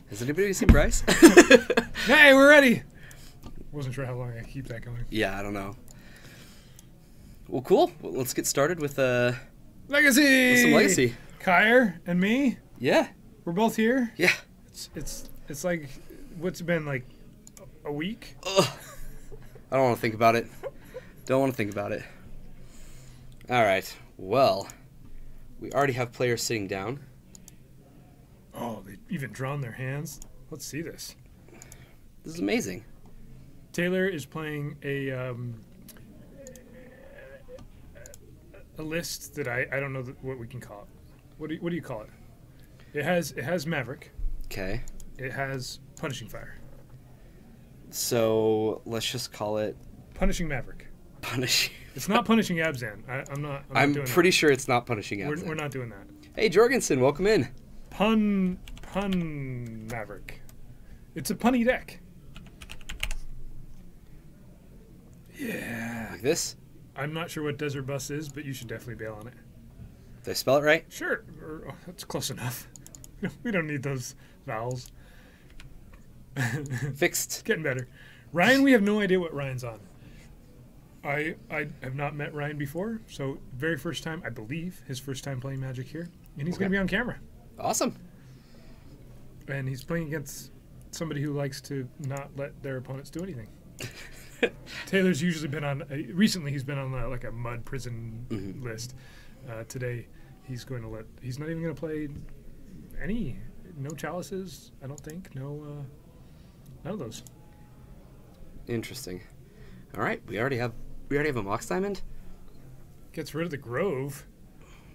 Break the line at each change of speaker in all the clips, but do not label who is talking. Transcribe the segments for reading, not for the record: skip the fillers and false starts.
Has anybody seen Bryce?
Hey, we're ready. Wasn't sure how long I keep that going.
Yeah, I don't know. Well, cool. Well, let's get started with
Legacy.
some legacy.
Kyer and me.
Yeah.
We're both here.
Yeah.
It's like what's it been like a week?
Ugh. I don't want to think about it. Don't want to think about it. All right. Well, we already have players sitting down.
Oh, they've even drawn their hands. Let's see this.
This is amazing.
Taylor is playing a list that I don't know what we can call it. What do you call it? It has Maverick.
Okay.
It has Punishing Fire.
So let's just call it
Punishing Maverick.
Punishing.
It's not Punishing Abzan. I'm not
pretty sure it's not Punishing
doing
Abzan.
that. We're not doing that.
Hey, Jorgensen, welcome in.
Pun Maverick. It's a punny deck. Yeah.
Like this?
I'm not sure what Desert Bus is, but you should definitely bail on it.
Did I spell it right?
Sure. That's close enough. We don't need those vowels.
Fixed.
Getting better. Ryan, we have no idea what Ryan's on. I have not met Ryan before, so very first time, I believe, his first time playing Magic here. And he's going to be on camera.
Awesome.
And he's playing against somebody who likes to not let their opponents do anything. Taylor's usually been on, recently he's been on like a mud prison list. Today he's not even going to play no chalices, I don't think. None of those.
Interesting. All right, we already have a Mox Diamond.
Gets rid of the Grove,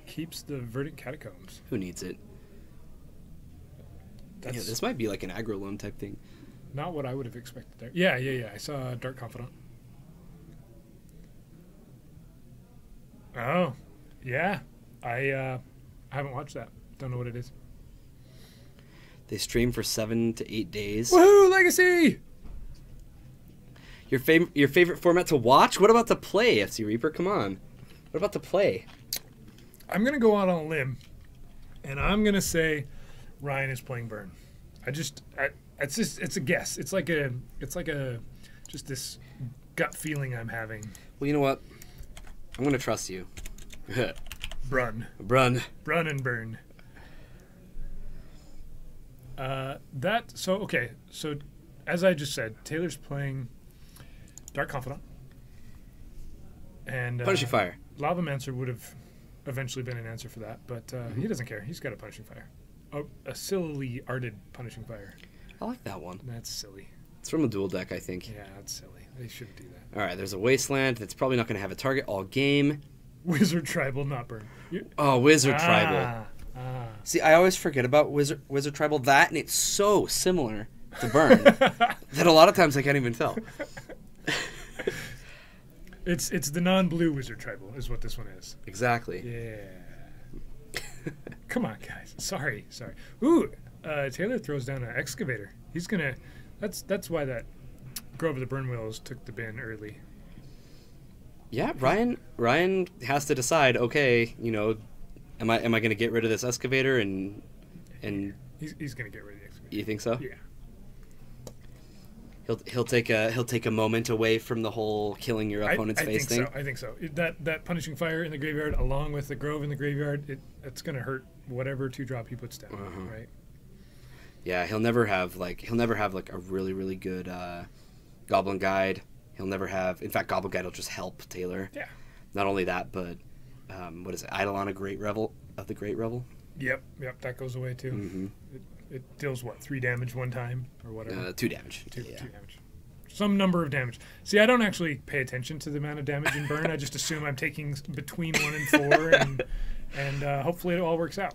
keeps the Verdant Catacombs.
Who needs it? Yeah, this might be like an aggro loam type thing.
Not what I would have expected there. Yeah. I saw Dark Confidant. Oh, yeah. I haven't watched that. Don't know what it is.
They stream for 7 to 8 days.
Woohoo, Legacy!
Your favorite format to watch? What about to play, FC Reaper? Come on. What about to play?
I'm going to go out on a limb, and I'm going to say Ryan is playing Burn. It's a guess. It's like just this gut feeling I'm having.
Well, you know what? I'm going to trust you.
Brun and Burn. So as I just said, Taylor's playing Dark Confidant. And
Punishing Fire.
Lavamancer would have eventually been an answer for that, but he doesn't care. He's got a Punishing Fire. Oh, a sillily arted Punishing Fire.
I like that one.
That's silly.
It's from a dual deck, I think.
Yeah, that's silly. They shouldn't do that.
All right, there's a Wasteland that's probably not going to have a target all game.
Wizard Tribal, not Burn.
Oh, Wizard Tribal. See, I always forget about Wizard Tribal, and it's so similar to Burn that a lot of times I can't even tell.
It's the non-blue Wizard Tribal is what this one is.
Exactly.
Yeah. Come on, guys. Sorry. Ooh, Taylor throws down an Excavator. He's gonna. That's why that Grove of the Burn Wheels took the bin early.
Yeah, Ryan has to decide. Okay, am I going to get rid of this Excavator and
he's going to get rid of the Excavator.
You think so?
Yeah.
He'll take a moment away from the whole killing your opponent's face thing.
I think so. That Punishing Fire in the graveyard, along with the Grove in the graveyard, it's going to hurt whatever 2-drop he puts down, right?
Yeah, he'll never have like a really really good Goblin Guide. He'll never have. In fact, Goblin Guide will just help Taylor.
Yeah.
Not only that, but what is it? Eidolon of the Great Revel.
Yep. That goes away too.
Mm-hmm.
It deals 3 damage one time or whatever.
2 damage.
2 damage. Some number of damage. See, I don't actually pay attention to the amount of damage in Burn. I just assume I'm taking between 1 and 4, and hopefully it all works out.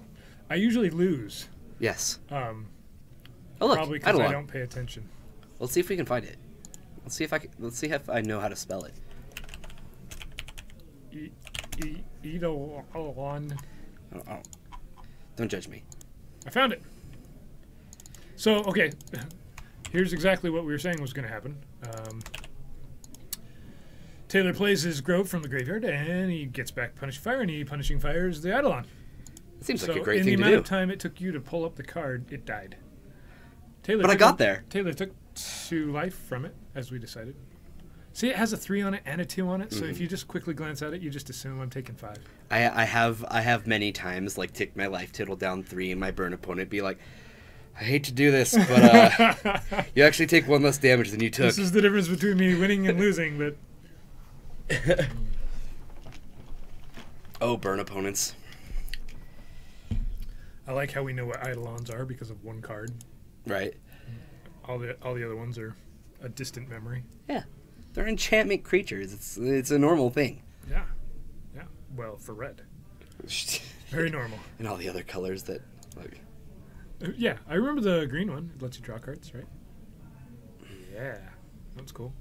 I usually lose.
Yes.
Oh
look,
probably because I don't pay attention.
Let's see if we can find it. Let's see if I know how to spell it.
Eidolon.
Oh. Don't judge me.
I found it. So, okay, here's exactly what we were saying was going to happen. Taylor plays his Grove from the graveyard, and he gets back Punishing Fire, and he Punishing Fires the Eidolon.
It seems like a great thing to do.
in the amount of time it took you to pull up the card, it died.
But I got there.
Taylor took 2 life from it, as we decided. See, it has a 3 on it and a 2 on it, so if you just quickly glance at it, you just assume I'm taking 5.
I have many times like ticked my life total down 3 and my burn opponent be like, I hate to do this, but you actually take 1 less damage than you took.
This is the difference between me winning and losing, but...
Oh, burn opponents.
I like how we know what Eidolons are because of 1 card.
Right.
All the other ones are a distant memory.
Yeah. They're enchantment creatures. It's a normal thing.
Yeah. Yeah. Well, for red. Very normal.
And all the other colors that... like.
Yeah, I remember the green one. It lets you draw cards, right? Yeah. That's cool.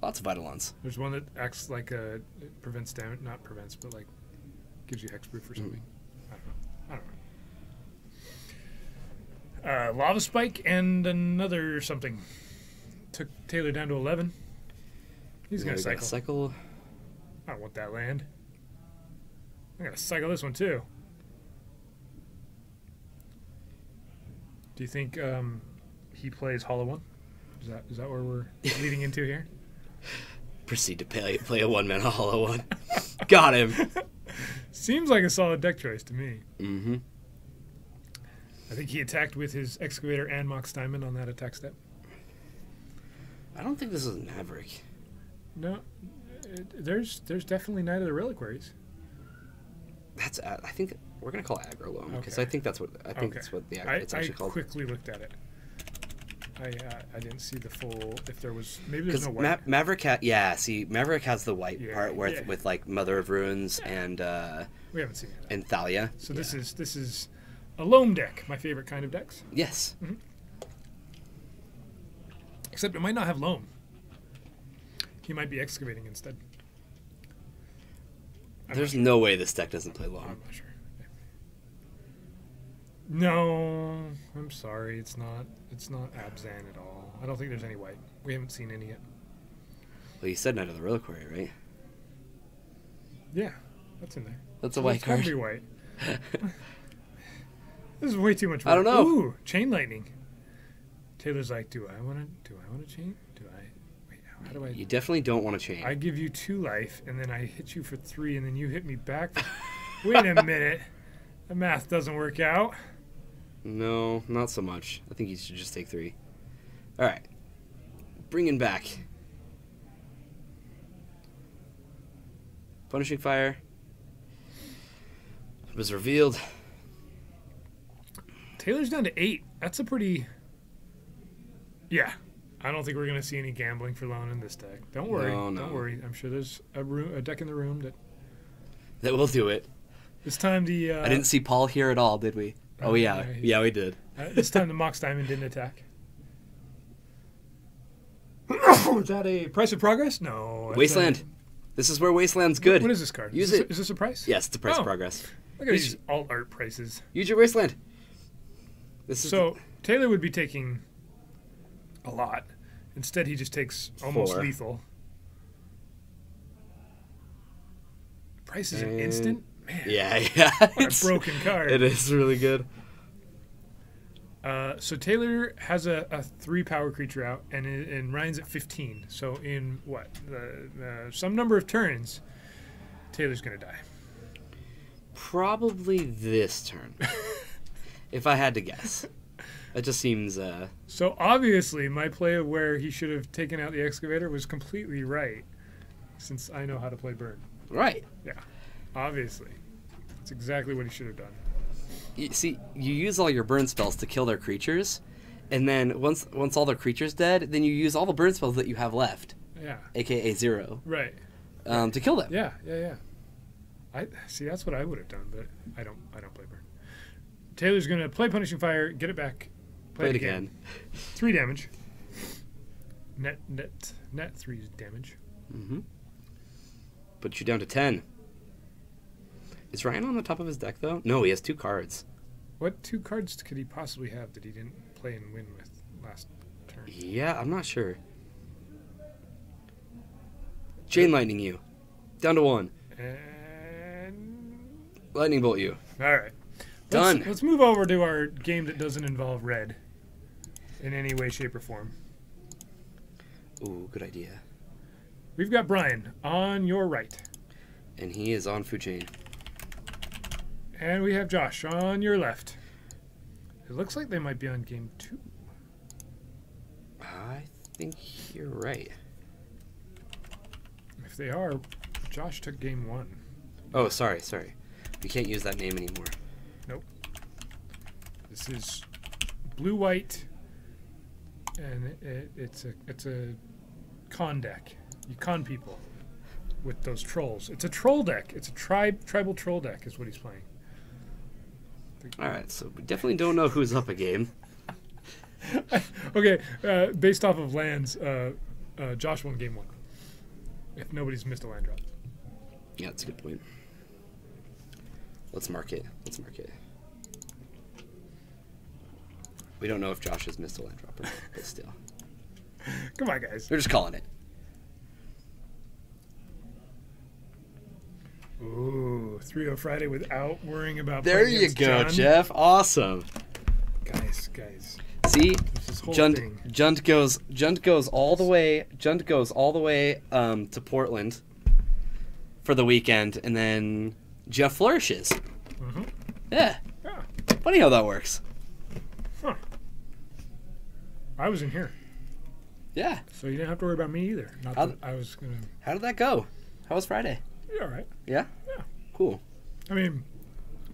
Lots of Eidolons.
There's one that acts like it prevents damage. Not prevents, but like gives you hexproof or something. I don't know. Lava Spike and another something. Took Taylor down to 11. He's going to cycle. I don't want that land. I'm going to cycle this one too. Do you think he plays Hollow One? Is that where we're leading into here?
Proceed to play a 1-mana Hollow One. Got him.
Seems like a solid deck choice to me.
Mm-hmm.
I think he attacked with his Excavator and Mox Diamond on that attack step.
I don't think this is Maverick.
No, there's definitely Knight of the Reliquaries.
That's I think we're gonna call it Aggro Loam because
Okay.
I think that's what that's what the it's actually called.
I quickly looked at it. I didn't see the full. If there was maybe there's no white.
Maverick Maverick has the white part with like Mother of Runes and
we haven't seen it.
and Thalia.
So this is a loam deck, my favorite kind of decks.
Yes.
Mm-hmm. Except it might not have loam. He might be excavating instead.
There's no way this deck doesn't play loam.
I'm not sure. No, I'm sorry. It's not Abzan at all. I don't think there's any white. We haven't seen any yet.
Well, you said Knight of the Reliquary, right?
Yeah, that's in there.
That's a white card.
It's gotta be white. This is way too much white.
I don't know.
Ooh, Chain Lightning. Taylor's like, do I want to chain? How do I?
You definitely don't want to chain.
I give you 2 life, and then I hit you for 3, and then you hit me back. Wait a minute. The math doesn't work out.
No, not so much. I think you should just take 3. All right. Bringing back. Punishing Fire was revealed.
Taylor's down to 8. That's a pretty... Yeah. I don't think we're going to see any gambling for loan in this deck. Don't worry.
No.
Don't worry. I'm sure there's a deck in the room
that will do it.
This time the...
I didn't see Paul here at all, did we? Oh, yeah. Yeah, we did.
This time the Mox Diamond didn't attack. Was that a price of progress? No.
Wasteland. This is where Wasteland's good.
What is this card?
Use it.
Is this a price?
Yes, it's a price of progress.
Look at these alt art prices.
Use your Wasteland.
So Taylor would be taking a lot. Instead, he just takes almost
4.
lethal. Price is an instant? Man.
Yeah.
What a broken card.
It is really good.
So Taylor has a 3 power creature out, and Ryan's at 15. So in what? Some number of turns, Taylor's going to die.
Probably this turn. If I had to guess. It just seems...
So obviously my play of where he should have taken out the Excavator was completely right, since I know how to play burn.
Right.
Yeah, obviously. That's exactly what he should have done.
You use all your burn spells to kill their creatures, and then once all their creatures dead, then you use all the burn spells that you have left.
Yeah.
AKA 0.
Right.
To kill them.
Yeah. I see. That's what I would have done, but I don't play burn. Taylor's gonna play Punishing Fire, get it back, play it again. 3 damage. Net 3 damage.
Mm-hmm. Put you down to 10. Is Ryan on the top of his deck though? No, he has 2 cards.
What 2 cards could he possibly have that he didn't play and win with last turn?
Yeah, I'm not sure. Chain Lightning you. Down to 1.
And
Lightning Bolt you.
all right.
Done.
Let's move over to our game that doesn't involve red. in any way, shape, or form.
Ooh, good idea.
We've got Brian on your right.
And he is on food chain.
And we have Josh on your left. It looks like they might be on game 2.
I think you're right.
If they are, Josh took game 1.
Oh, sorry. You can't use that name anymore.
Nope. This is blue-white, and it's a con deck. You con people with those trolls. It's a troll deck. It's a tribal troll deck is what he's playing.
All right, so we definitely don't know who's up a game.
Okay, based off of lands, Josh won game 1. If nobody's missed a land drop.
Yeah, that's a good point. Let's mark it. We don't know if Josh has missed a land drop or not, but still.
Come on, guys.
We're just calling it.
Ooh, 3-0 Friday without worrying about.
There you go, Jeff. Awesome.
Guys.
See,
This whole
Junt
thing.
goes all the way. Junt goes all the way to Portland for the weekend, and then Jeff flourishes.
Mm-hmm.
Yeah.
Yeah.
Funny how that works.
Huh. I was in here,
Yeah.
so you didn't have to worry about me either. Not that I was gonna.
How did that go? How was Friday?
You're all right.
Yeah.
Yeah.
Cool.
I mean,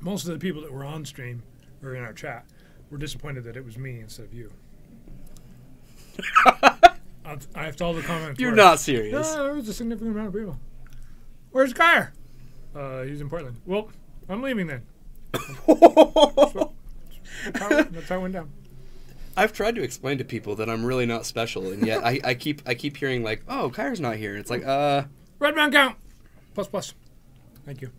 most of the people that were on stream or in our chat were disappointed that it was me instead of you. I have to all the comments.
You're
were,
not serious.
No, there was a significant amount of people. Where's Kyer? He's in Portland. Well, I'm leaving then. That's how it went down.
I've tried to explain to people that I'm really not special, and yet I keep hearing like, "Oh, Kyre's not here." It's like,
Red man count. Plus. Thank you.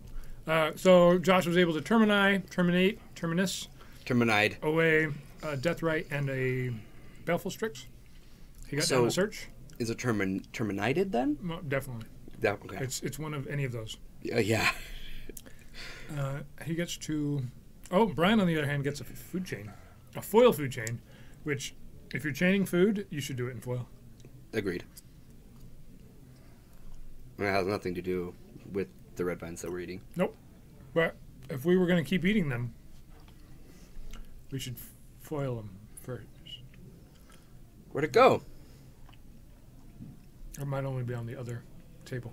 So Josh was able to terminate, terminus, away Deathrite and a Baleful Strix. He got down the search.
Is it terminated then?
Definitely.
Yeah. Okay.
It's one of any of those.
Yeah.
He gets to. Oh, Brian on the other hand gets a food chain, a foil food chain, which if you're chaining food, you should do it in foil.
Agreed. And it has nothing to do with the red vines that we're eating.
Nope. But if we were going to keep eating them, we should foil them first.
Where'd it go?
It might only be on the other table.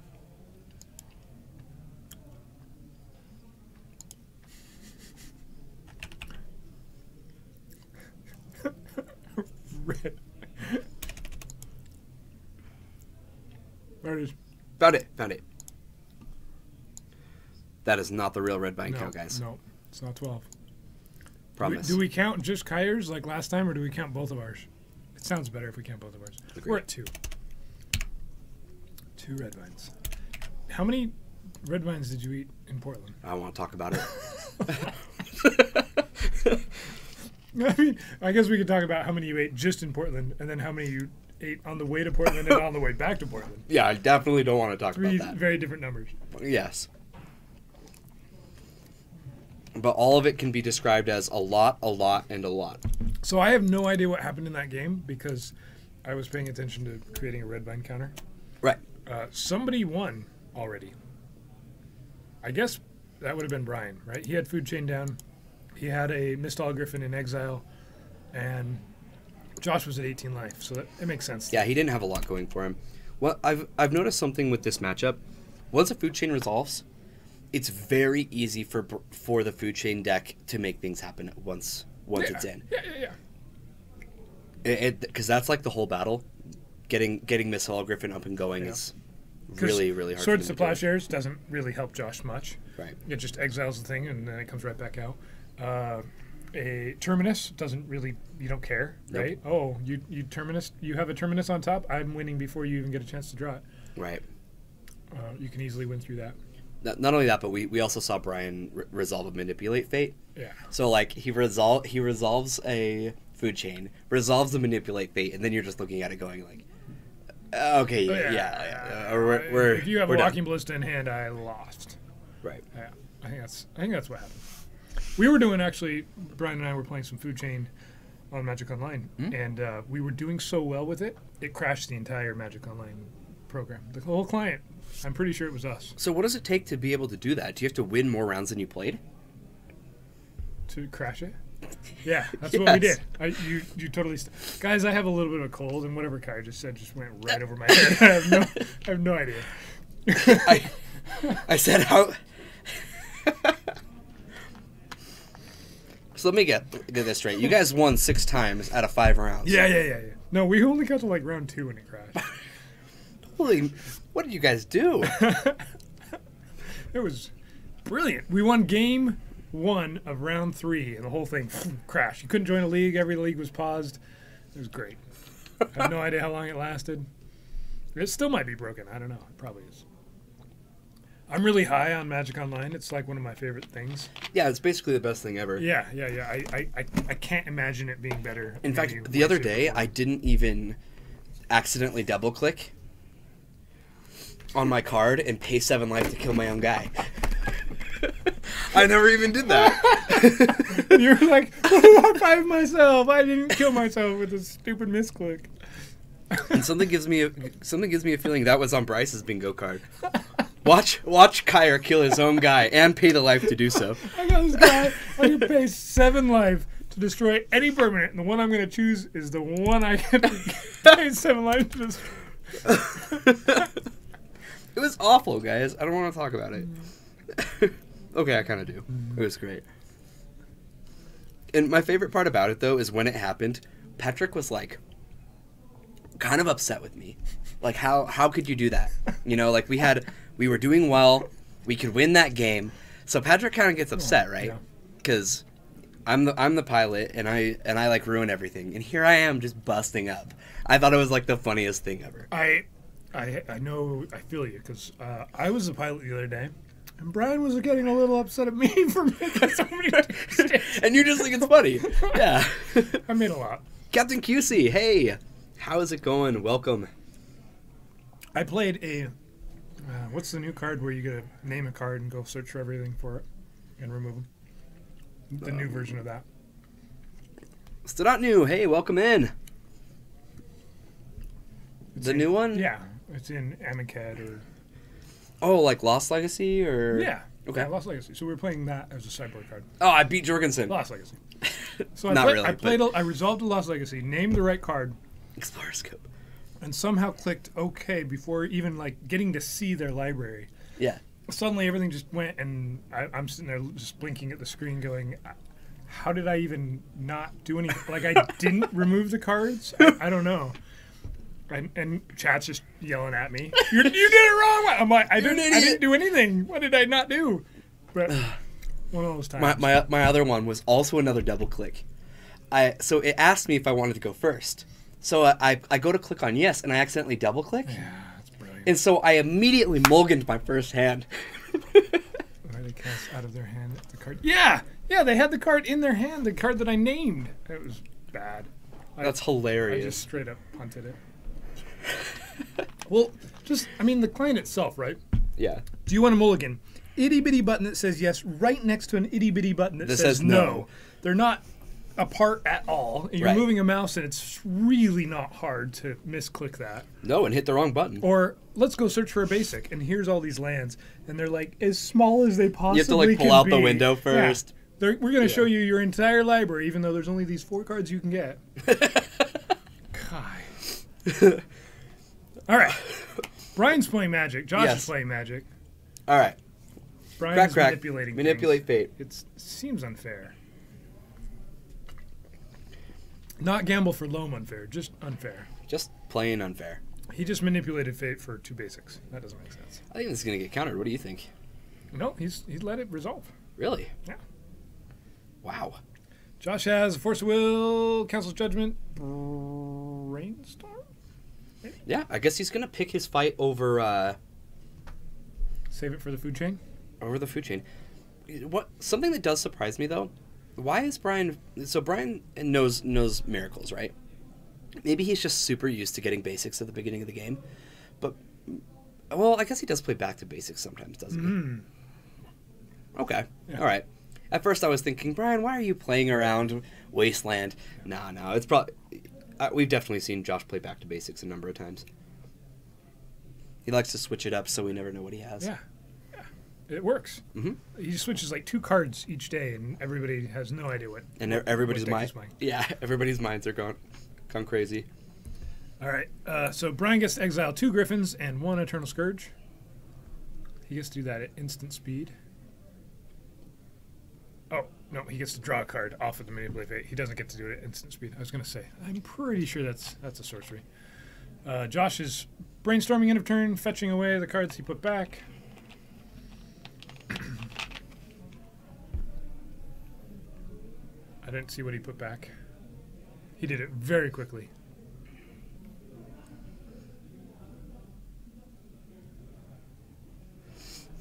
Red. There it is.
Found it. That is not the real red vine count, guys.
No, it's not 12.
Promise.
Do we count just Kyre's like last time, or do we count both of ours? It sounds better if we count both of ours.
Agreed.
We're at 2. 2 red vines. How many red vines did you eat in Portland?
I don't want to talk about it.
I mean, I guess we could talk about how many you ate just in Portland, and then how many you ate on the way to Portland and on the way back to Portland.
Yeah, I definitely don't want to talk
3
about that.
very different numbers.
Yes. But all of it can be described as a lot, and a lot.
So I have no idea what happened in that game because I was paying attention to creating a red vine counter.
Right.
Somebody won already. I guess that would have been Brian, right? He had food chain down. He had a Mistall Griffin in exile, and Josh was at 18 life, so it makes sense.
Yeah, he didn't have a lot going for him. Well, I've noticed something with this matchup. Once a food chain resolves, it's very easy for the food chain deck to make things happen once it's in.
Yeah.
Because that's like the whole battle. Getting Mistall Griffin up and going is really, really hard.
Swords to Plowshares doesn't really help Josh much.
Right.
It just exiles the thing, and then it comes right back out. A Terminus doesn't really, you don't care, right?
Nope.
Oh, you Terminus, you have a Terminus on top, I'm winning before you even get a chance to draw it.
Right.
You can easily win through that.
Not only that, but we also saw Brian resolve a Manipulate Fate.
Yeah.
So like he resolves a food chain, resolves the Manipulate Fate, and then you're just looking at it going like, okay, we're
if you have
we're
a
done.
Walking Ballista in hand, I lost.
Right.
Yeah, I think that's what happened. We were doing actually. Brian and I were playing some food chain on Magic Online, and we were doing so well with it, it crashed the entire Magic Online program. The whole client. I'm pretty sure it was us.
So what does it take to be able to do that? Do you have to win more rounds than you played?
To crash it? Yeah, that's what we did. You totally... Guys, I have a little bit of a cold, and whatever Kai just said just went right over my head. I have no idea.
I said how... So let me get this straight. You guys won 6 times out of 5 rounds.
Yeah. No, we only got to like round 2 when it crashed.
Holy... What did you guys do?
It was brilliant. We won game 1 of round 3, and the whole thing crashed. You couldn't join a league. Every league was paused. It was great. I have no idea how long it lasted. It still might be broken. I don't know. It probably is. I'm really high on Magic Online. It's like one of my favorite things.
Yeah, it's basically the best thing ever.
Yeah. I can't imagine it being better.
In fact, the other day, I didn't even accidentally double-click on my card and pay 7 life to kill my own guy. I never even did that.
You're like, I 5 myself. I didn't kill myself with a stupid misclick.
And something gives me a feeling that was on Bryce's bingo card. Watch Kyra kill his own guy and pay the life to do so.
I got this guy. I can pay 7 life to destroy any permanent, and the one I'm going to choose is the one I can pay 7 life to destroy.
It was awful, guys. I don't want to talk about it. Okay, I kind of do. It was great. And my favorite part about it, though, is when it happened, Patrick was like, kind of upset with me. Like, how could you do that? You know, like we were doing well, we could win that game. So Patrick kind of gets upset, right? Because I'm the pilot, and I like ruin everything. And here I am just busting up. I thought it was like the funniest thing ever.
I know, I feel you, because I was the pilot the other day, and Brian was getting a little upset at me for making so many mistakes.
And you just think it's funny. Yeah.
I made a lot.
Captain QC, hey, how is it going? Welcome.
I played a, what's the new card where you get to name a card and go search for everything for it and remove them? The new version of that.
Still not new. Hey, welcome in. The new one?
Yeah. It's in Amicad or...
Oh, like Lost Legacy or...
Yeah.
Okay.
Yeah, Lost Legacy. So we were playing that as a sideboard card.
Oh, I beat Jorgensen.
Lost Legacy. So
Not really.
I resolved a Lost Legacy, named the right card.
Explorer Scope.
And somehow clicked OK before even like getting to see their library.
Yeah.
Suddenly everything just went, and I'm sitting there just blinking at the screen going, how did I even not do anything? Like, I didn't remove the cards? I don't know. And chat's just yelling at me. You did it wrong. I'm like, I didn't do anything. What did I not do? But one of those times.
My other one was also another double click. So it asked me if I wanted to go first. So I go to click on yes, and I accidentally double click.
Yeah, that's brilliant.
And so I immediately mulliganed my first hand.
Why they cast out of their hand the card? Yeah, they had the card in their hand, the card that I named. It was bad.
That's hilarious.
I just straight up punted it. Well, the client itself, right?
Yeah.
Do you want a mulligan? Itty bitty button that says yes, right next to an itty bitty button that says no. They're not apart at all. And you're moving a mouse, and it's really not hard to misclick that.
No, and hit the wrong button.
Or let's go search for a basic, and here's all these lands, and they're like as small as they possibly can be.
You have to pull out the window first.
Yeah. We're going to show you your entire library, even though there's only these 4 cards you can get. Kai. All right. Brian's playing Magic. Josh is playing Magic.
All right.
Brian's manipulating
Manipulate
things.
fate.
It seems unfair. Not gamble for loam unfair, just unfair.
Just plain unfair.
He just manipulated fate for 2 basics. That doesn't make sense.
I think this is going to get countered. What do you think?
No, he's let it resolve.
Really?
Yeah.
Wow.
Josh has Force of Will, Council's Judgment, Brainstorm? Maybe?
Yeah, I guess he's going to pick his fight over...
Save it for the food chain?
Over the food chain. Something that does surprise me, though, why is Brian... So Brian knows miracles, right? Maybe he's just super used to getting basics at the beginning of the game. But, well, I guess he does play back to basics sometimes, doesn't he? Okay. Yeah. All right. At first, I was thinking, Brian, why are you playing around Wasteland? No, it's probably... we've definitely seen Josh play back to basics a number of times. He likes to switch it up so we never know what he has.
Yeah. It works.
Mm-hmm.
He switches like 2 cards each day, and everybody has no idea what.
And everybody's
what deck he's
mind.
playing.
Yeah, everybody's minds are gone crazy.
All right. So Brian gets to exile 2 Griffins and 1 Eternal Scourge. He gets to do that at instant speed. Oh, no, he gets to draw a card off of the Manipulate Fate. He doesn't get to do it at instant speed. I was going to say, I'm pretty sure that's a sorcery. Josh is brainstorming end of turn, fetching away the cards he put back. I didn't see what he put back. He did it very quickly.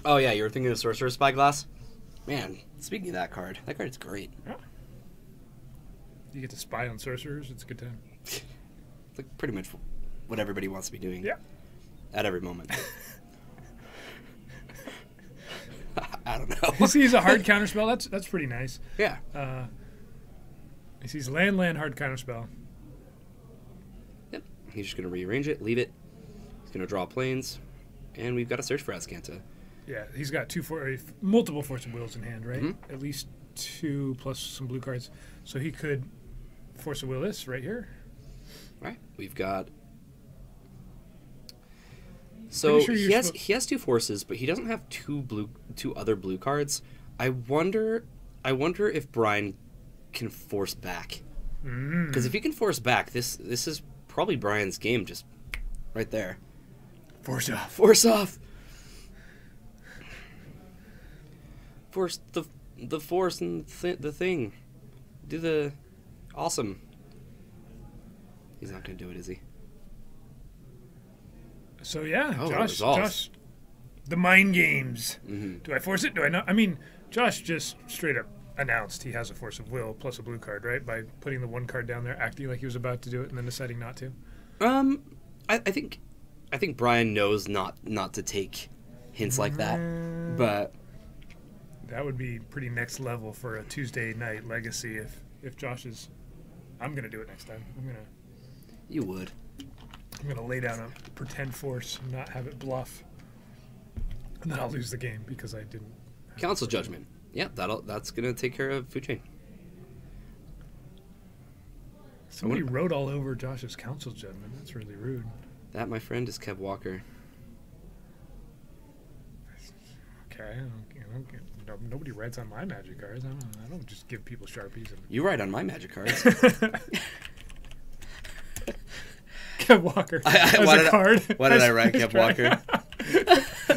Oh, yeah, you were thinking of Sorcerer's Spyglass? Man, speaking of that card is great.
Yeah. You get to spy on sorcerers. It's a good time.
It's like pretty much what everybody wants to be doing.
Yeah.
At every moment. I don't know.
He sees a hard counterspell. That's pretty nice.
Yeah.
He sees land, hard counterspell.
Yep. He's just going to rearrange it, leave it. He's going to draw planes. And we've got to search for Azcanta.
Yeah, he's got multiple Force of Wills in hand, right?
Mm-hmm.
At least 2 plus some blue cards. So he could Force of Will this right here.
Right. We've got... So
sure
he has 2 forces, but he doesn't have 2 other blue cards. I wonder if Brian can force back. Because if he can force back, this is probably Brian's game, just right there.
Force off.
Force off. Force the force and the thing. Do the awesome. He's not going to do it, is he?
So yeah,
Oh,
Josh, the mind games.
Mm-hmm.
Do I force it? Do I not? I mean, Josh just straight up announced he has a Force of Will plus a blue card, right? By putting the 1 card down there, acting like he was about to do it, and then deciding not to.
I think Brian knows not to take hints like that, but
that would be pretty next level for a Tuesday night legacy if Josh is. I'm gonna do it next time.
you would.
I'm gonna lay down a pretend force and not have it bluff, and then I'll lose the game because I didn't.
Council Judgment. Yeah, that's gonna take care of Food Chain.
Somebody wrote all over Josh's Council Judgment. That's really rude.
That, my friend, is Kev Walker.
Okay, nobody writes on my magic cards. I don't just give people Sharpies.
You write on my magic cards.
Kev Walker as a card.
Why did I write Kev Walker?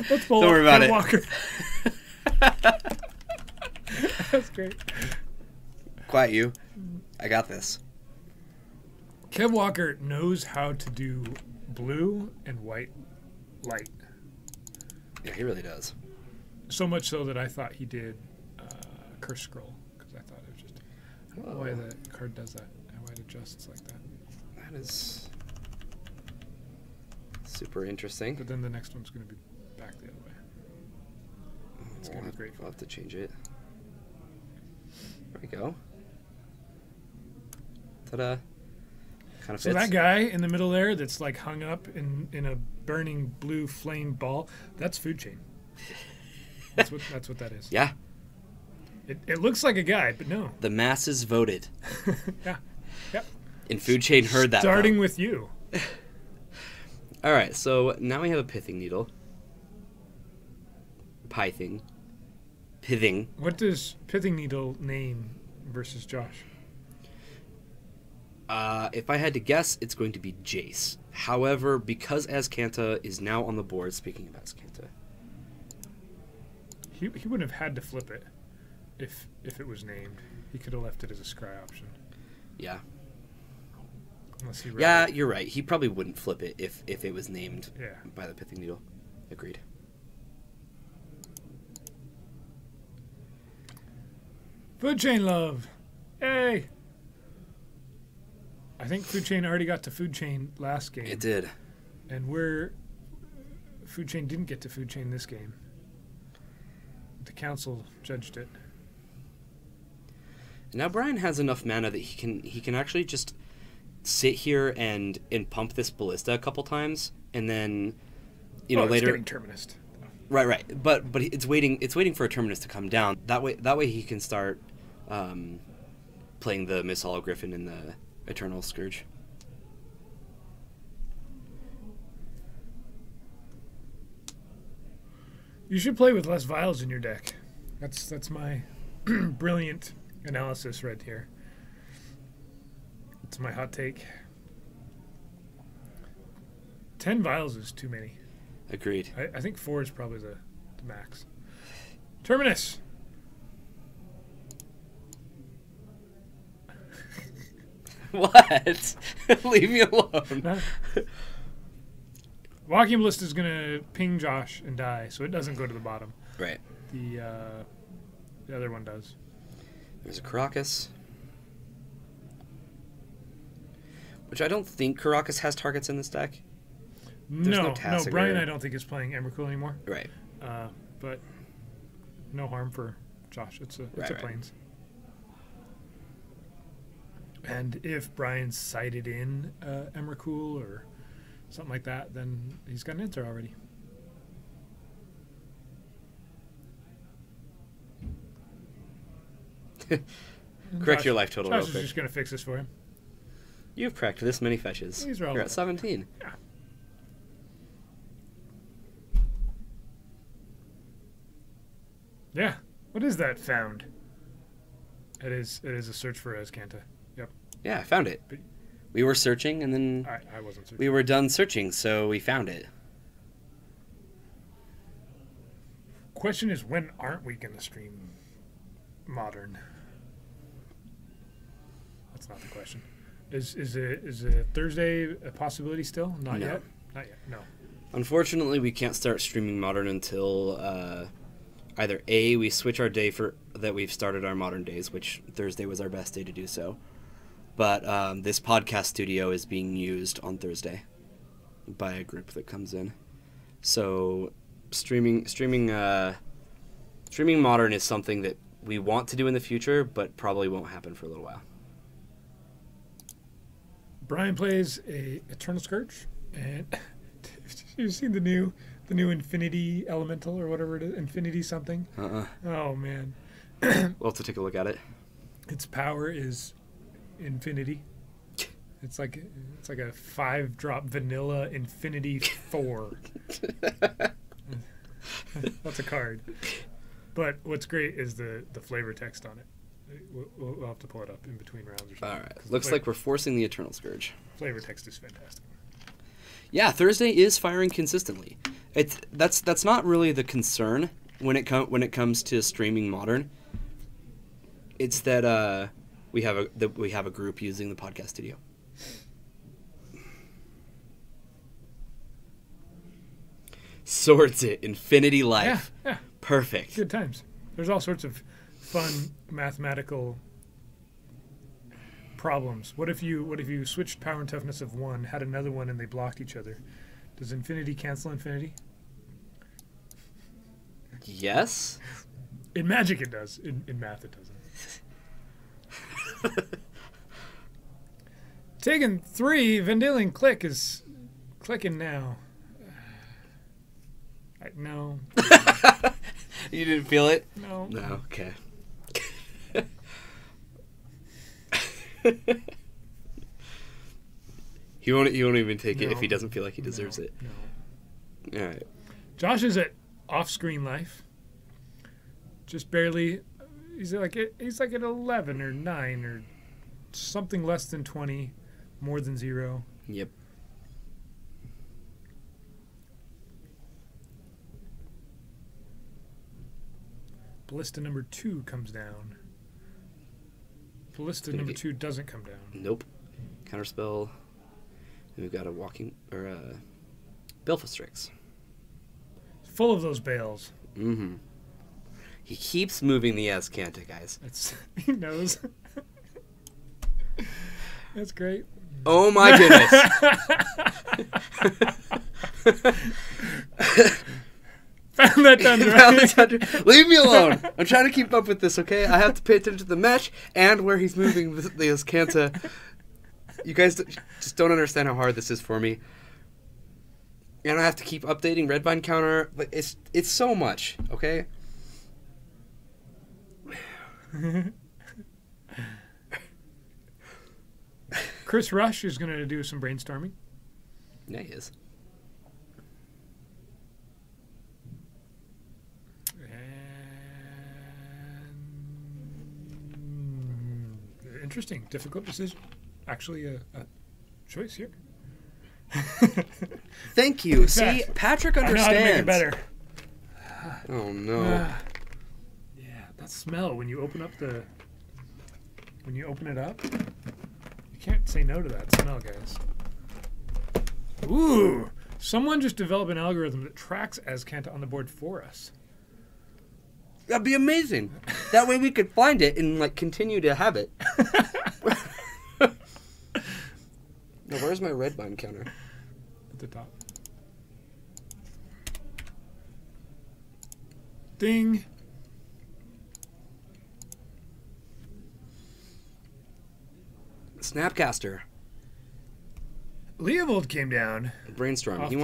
Let's pull
Don't worry about
Kev
it.
Walker. That's great.
Quiet you. I got this.
Kev Walker knows how to do blue and white light.
Yeah, he really does.
So much so that I thought he did Curse Scroll, because I thought it was just... I don't know why the card does that, why it adjusts like that.
That is super interesting.
But then the next one's going to be back the other way. It's going to be great.
We'll have to change it. There we go. Ta-da. Kind of
So
fits.
that guy in the middle there that's like hung up in a burning blue flame ball, that's Food Chain. That's what that is.
Yeah.
It looks like a guy, but no.
The masses voted.
Yeah. Yep.
And Food Chain heard that.
Starting with you.
All right, so now we have a pithing needle. Pithing.
What does Pithing Needle name versus Josh?
If I had to guess, it's going to be Jace. However, because Azcanta is now on the board, speaking of Azcanta,
He wouldn't have had to flip it if it was named. He could have left it as a scry option.
yeah.
Unless he read
Yeah,
it.
you're right. He probably wouldn't flip it if it was named
Yeah.
by the pithing needle. Agreed.
Food Chain love. Yay! I think Food Chain already got to Food Chain last game.
It did.
And Food Chain didn't get to Food Chain this game. The council judged it.
Now Brian has enough mana that he can actually just sit here and pump this ballista a couple times, and then later.
It's getting terminus.
Right. But it's waiting for a terminus to come down. That way he can start playing the Miss Hollow Griffin and the Eternal Scourge.
You should play with less vials in your deck. That's my brilliant analysis right here. It's my hot take. 10 vials is too many.
Agreed.
I think 4 is probably the max. Terminus!
What? Leave me alone.
Walking Ballista is going to ping Josh and die, so it doesn't go to the bottom.
Right.
The other one does.
There's a Caracas. Which I don't think Caracas has targets in this deck.
No, Brian I don't think is playing Emrakul anymore.
Right.
But no harm for Josh. It's a Plains. And if Brian's sighted in Emrakul or something like that, then he's got an answer already.
Correct your life total.
Josh is just going to fix this for him.
You've cracked this many fetches. You're at 17.
Yeah. Yeah. What is that found? It is a search for Azcanta. Yep.
Yeah, I found it. We were searching, and then
I wasn't searching.
We were done searching, so we found it.
Question is, when aren't we going to stream Modern? That's not the question. Is it Thursday a possibility still? Not yet? Not yet, no.
Unfortunately, we can't start streaming Modern until either A, we switch our day that we've started our Modern days, which Thursday was our best day to do so. But this podcast studio is being used on Thursday by a group that comes in. So streaming Modern is something that we want to do in the future, but probably won't happen for a little while.
Brian plays a Eternal Scourge, and you've seen the new Infinity Elemental or whatever it is, Infinity something. Oh man,
we'll have to take a look at it.
Its power is infinity. It's like a 5-drop vanilla Infinity 4. That's a card. But what's great is the flavor text on it. We'll have to pull it up in between rounds or something.
All right. Looks like we're forcing the Eternal Scourge.
Flavor text is fantastic.
Yeah, Thursday is firing consistently. That's not really the concern when it comes to streaming Modern. It's that we have a group using the podcast studio. Swords it, Infinity Life.
Yeah.
Perfect.
Good times. There's all sorts of fun mathematical problems. What if you switched power and toughness of one, had another one, and they blocked each other? Does infinity cancel infinity?
Yes.
In Magic it does. In math it doesn't. Taken 3, Vendilion Click is clicking now. No.
You didn't feel it?
No.
No, okay. He won't even take it if he doesn't feel like he deserves it.
No.
All right.
Josh is at off-screen life. Just barely. He's like at 11 or 9 or something less than 20, more than 0.
Yep.
Ballista number 2 comes down. Ballista number 2 doesn't come down.
Nope. Counterspell. And we've got a Baleful-Strix.
Full of those bales.
Mm-hmm. He keeps moving the Azcanta, guys.
He knows. That's great.
Oh my goodness.
Found that tundra.
Found the tundra. Leave me alone. I'm trying to keep up with this, okay? I have to pay attention to the mesh and where he's moving this Kanta. You guys just don't understand how hard this is for me. And I have to keep updating red vine counter. But it's so much, okay?
Chris Rush is going to do some brainstorming.
Yeah, he is.
Interesting. Difficult decision. Actually, a choice here.
Thank you. See, Patrick understands.
I know how to make it better.
Oh, no.
Yeah, that smell when you open up the... When you open it up, you can't say no to that smell, guys. Ooh! Someone just developed an algorithm that tracks Azcanta on the board for us.
That'd be amazing. That way we could find it and like continue to have it. Now, where's my red vine counter?
At the top. Ding.
Snapcaster.
Leovold came down.
Brainstorm. He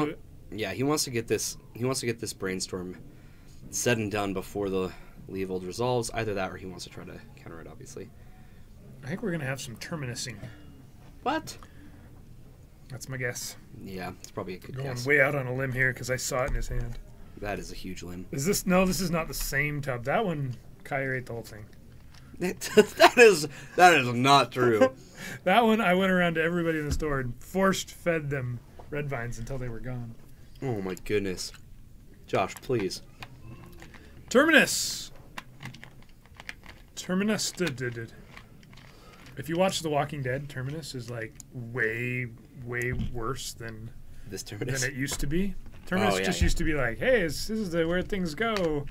wants to get this. He wants to get this brainstorm said and done before the Leovold resolves. Either that, or he wants to try to counter it. Obviously.
I think we're gonna have some terminusing.
What?
That's my guess.
Yeah, it's probably a good
Going
guess.
way out on a limb here because I saw it in his hand.
That is a huge limb.
Is this? No, this is not the same tub. That one, Kyer ate the whole thing.
that is not true.
That one, I went around to everybody in the store and fed them red vines until they were gone.
Oh my goodness, Josh, please.
Terminus. Terminus. If you watch The Walking Dead, Terminus is like way worse than
This Terminus.
it used to be. Terminus used to be like, hey, this is where things go.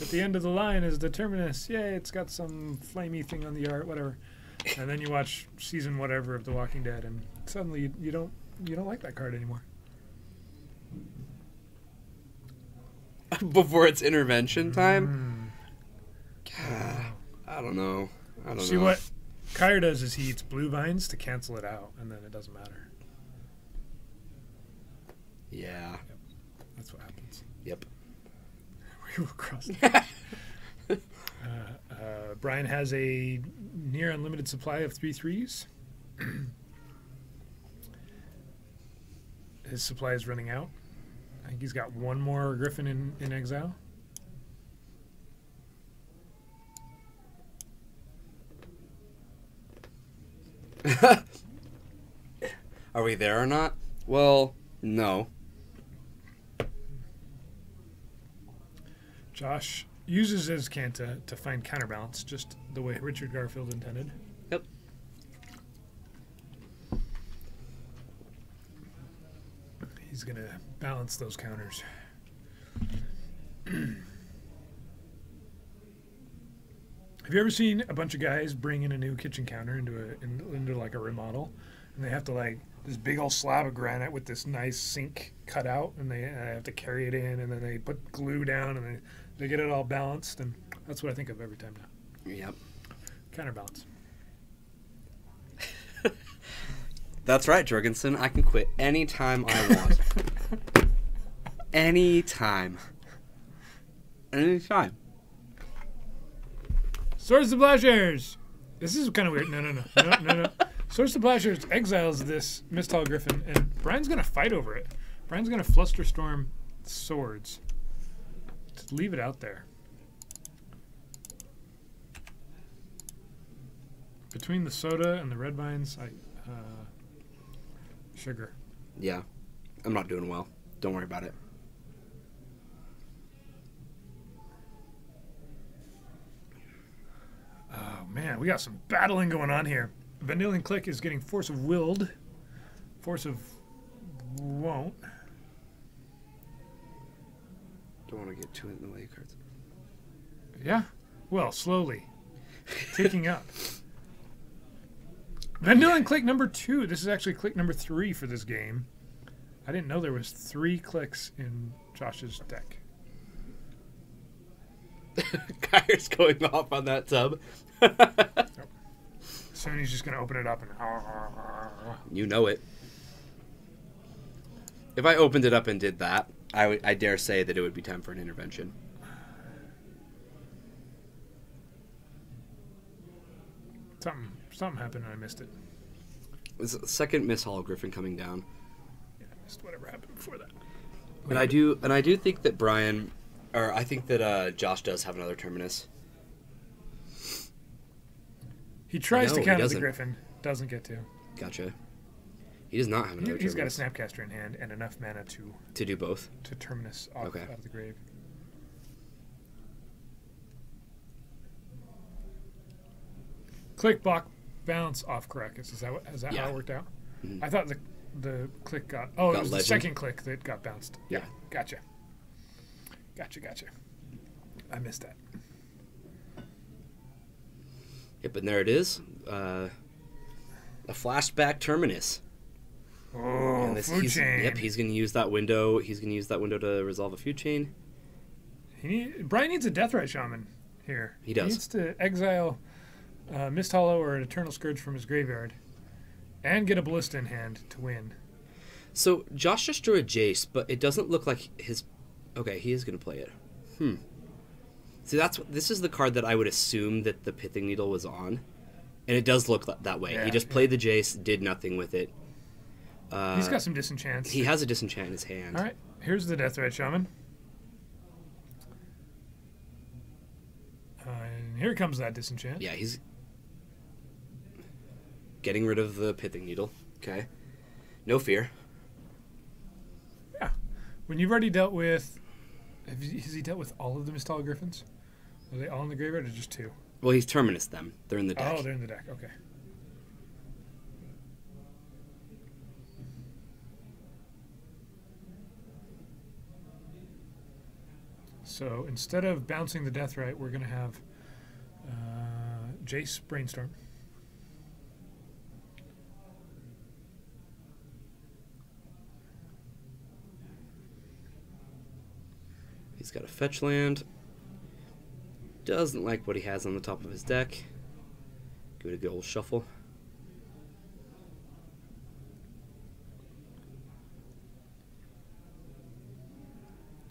At the end of the line is the terminus. Yay, it's got some flamey thing on the art, whatever. And then you watch season whatever of The Walking Dead, and suddenly you don't like that card anymore.
Before it's intervention time. God, I don't know.
See what Kyer does is he eats blue vines to cancel it out, and then it doesn't matter.
Yeah.
Yep. That's what happens.
Yep.
We will cross. Brian has a near unlimited supply of 3/3s. His supply is running out. I think he's got one more Griffin in exile.
Are we there or not? Well, no.
Josh uses his Kanta to find counterbalance, just the way Richard Garfield intended.
Yep.
He's going to balance those counters. Have you ever seen a bunch of guys bring in a new kitchen counter into like a remodel, and they have to like this big old slab of granite with this nice sink cut out, and they have to carry it in, and then they put glue down, and they get it all balanced, and that's what I think of every time now.
Yep.
Counterbalance.
That's right, Jorgensen. I can quit anytime I want. Anytime. Anytime.
Swords to Plowshares! This is kind of weird. No. Swords to Plowshares exiles this Misthal Griffin, and Brian's going to fight over it. Brian's going to Flusterstorm Swords. Just leave it out there. Between the soda and the red vines, sugar.
Yeah. I'm not doing well. Don't worry about it.
Oh, man, we got some battling going on here. Vanillion Click is getting Force of Willed. Force of Won't.
Don't want to get too in the way of cards.
Yeah. Well, slowly. Ticking up. Vanillion Click number 2. This is actually click number 3 for this game. I didn't know there was 3 clicks in Josh's deck.
Kyre's going off on that tub.
Soon he's just going to open it up and...
You know it. If I opened it up and did that, I dare say that it would be time for an intervention.
Something happened and I missed it.
It was the second Miss Hall Griffin coming down.
Yeah, I missed whatever happened before that.
And I do think that Brian, or I think that Josh does have another Terminus.
He tries to
No,
counter
he
the
doesn't.
Griffin, doesn't get to.
Gotcha. He does not have another
He's got a
Terminus.
Snapcaster in hand and enough mana
To do both.
to Terminus off
Okay.
out of the grave. Click, block, bounce off Caracas. Is that
Yeah.
how it worked out?
Mhm.
I thought the click got... Oh,
Got
it was the
legend.
second click that got bounced.
Yeah.
Gotcha. I missed that.
Yep, and there it is. A flashback Terminus.
Oh,
And
food chain.
Yep, he's going to use that window. He's going to use that window to resolve a food chain.
Brian needs a Deathrite Shaman here.
He does.
He needs to exile Mist Hollow or an Eternal Scourge from his graveyard and get a Ballista in hand to win.
So Josh just drew a Jace, but it doesn't look like his... Okay, he is going to play it. See, this is the card that I would assume that the Pithing Needle was on. And it does look that way.
Yeah,
He just played the Jace, did nothing with it.
He's got some disenchants.
He has a disenchant in his hand.
All right, here's the Deathrite Shaman. And here comes that disenchant.
Yeah, he's getting rid of the Pithing Needle. Okay. No fear.
Yeah. When you've already dealt with... Has he dealt with all of the Mist Hollow Griffins? Are they all in the graveyard or just two?
Well, he's Terminus them. They're in the deck.
Oh, they're in the deck. Okay. So instead of bouncing the Deathrite, we're going to have Jace Brainstorm.
He's got a fetch land. Doesn't like what he has on the top of his deck. Give it a good old shuffle.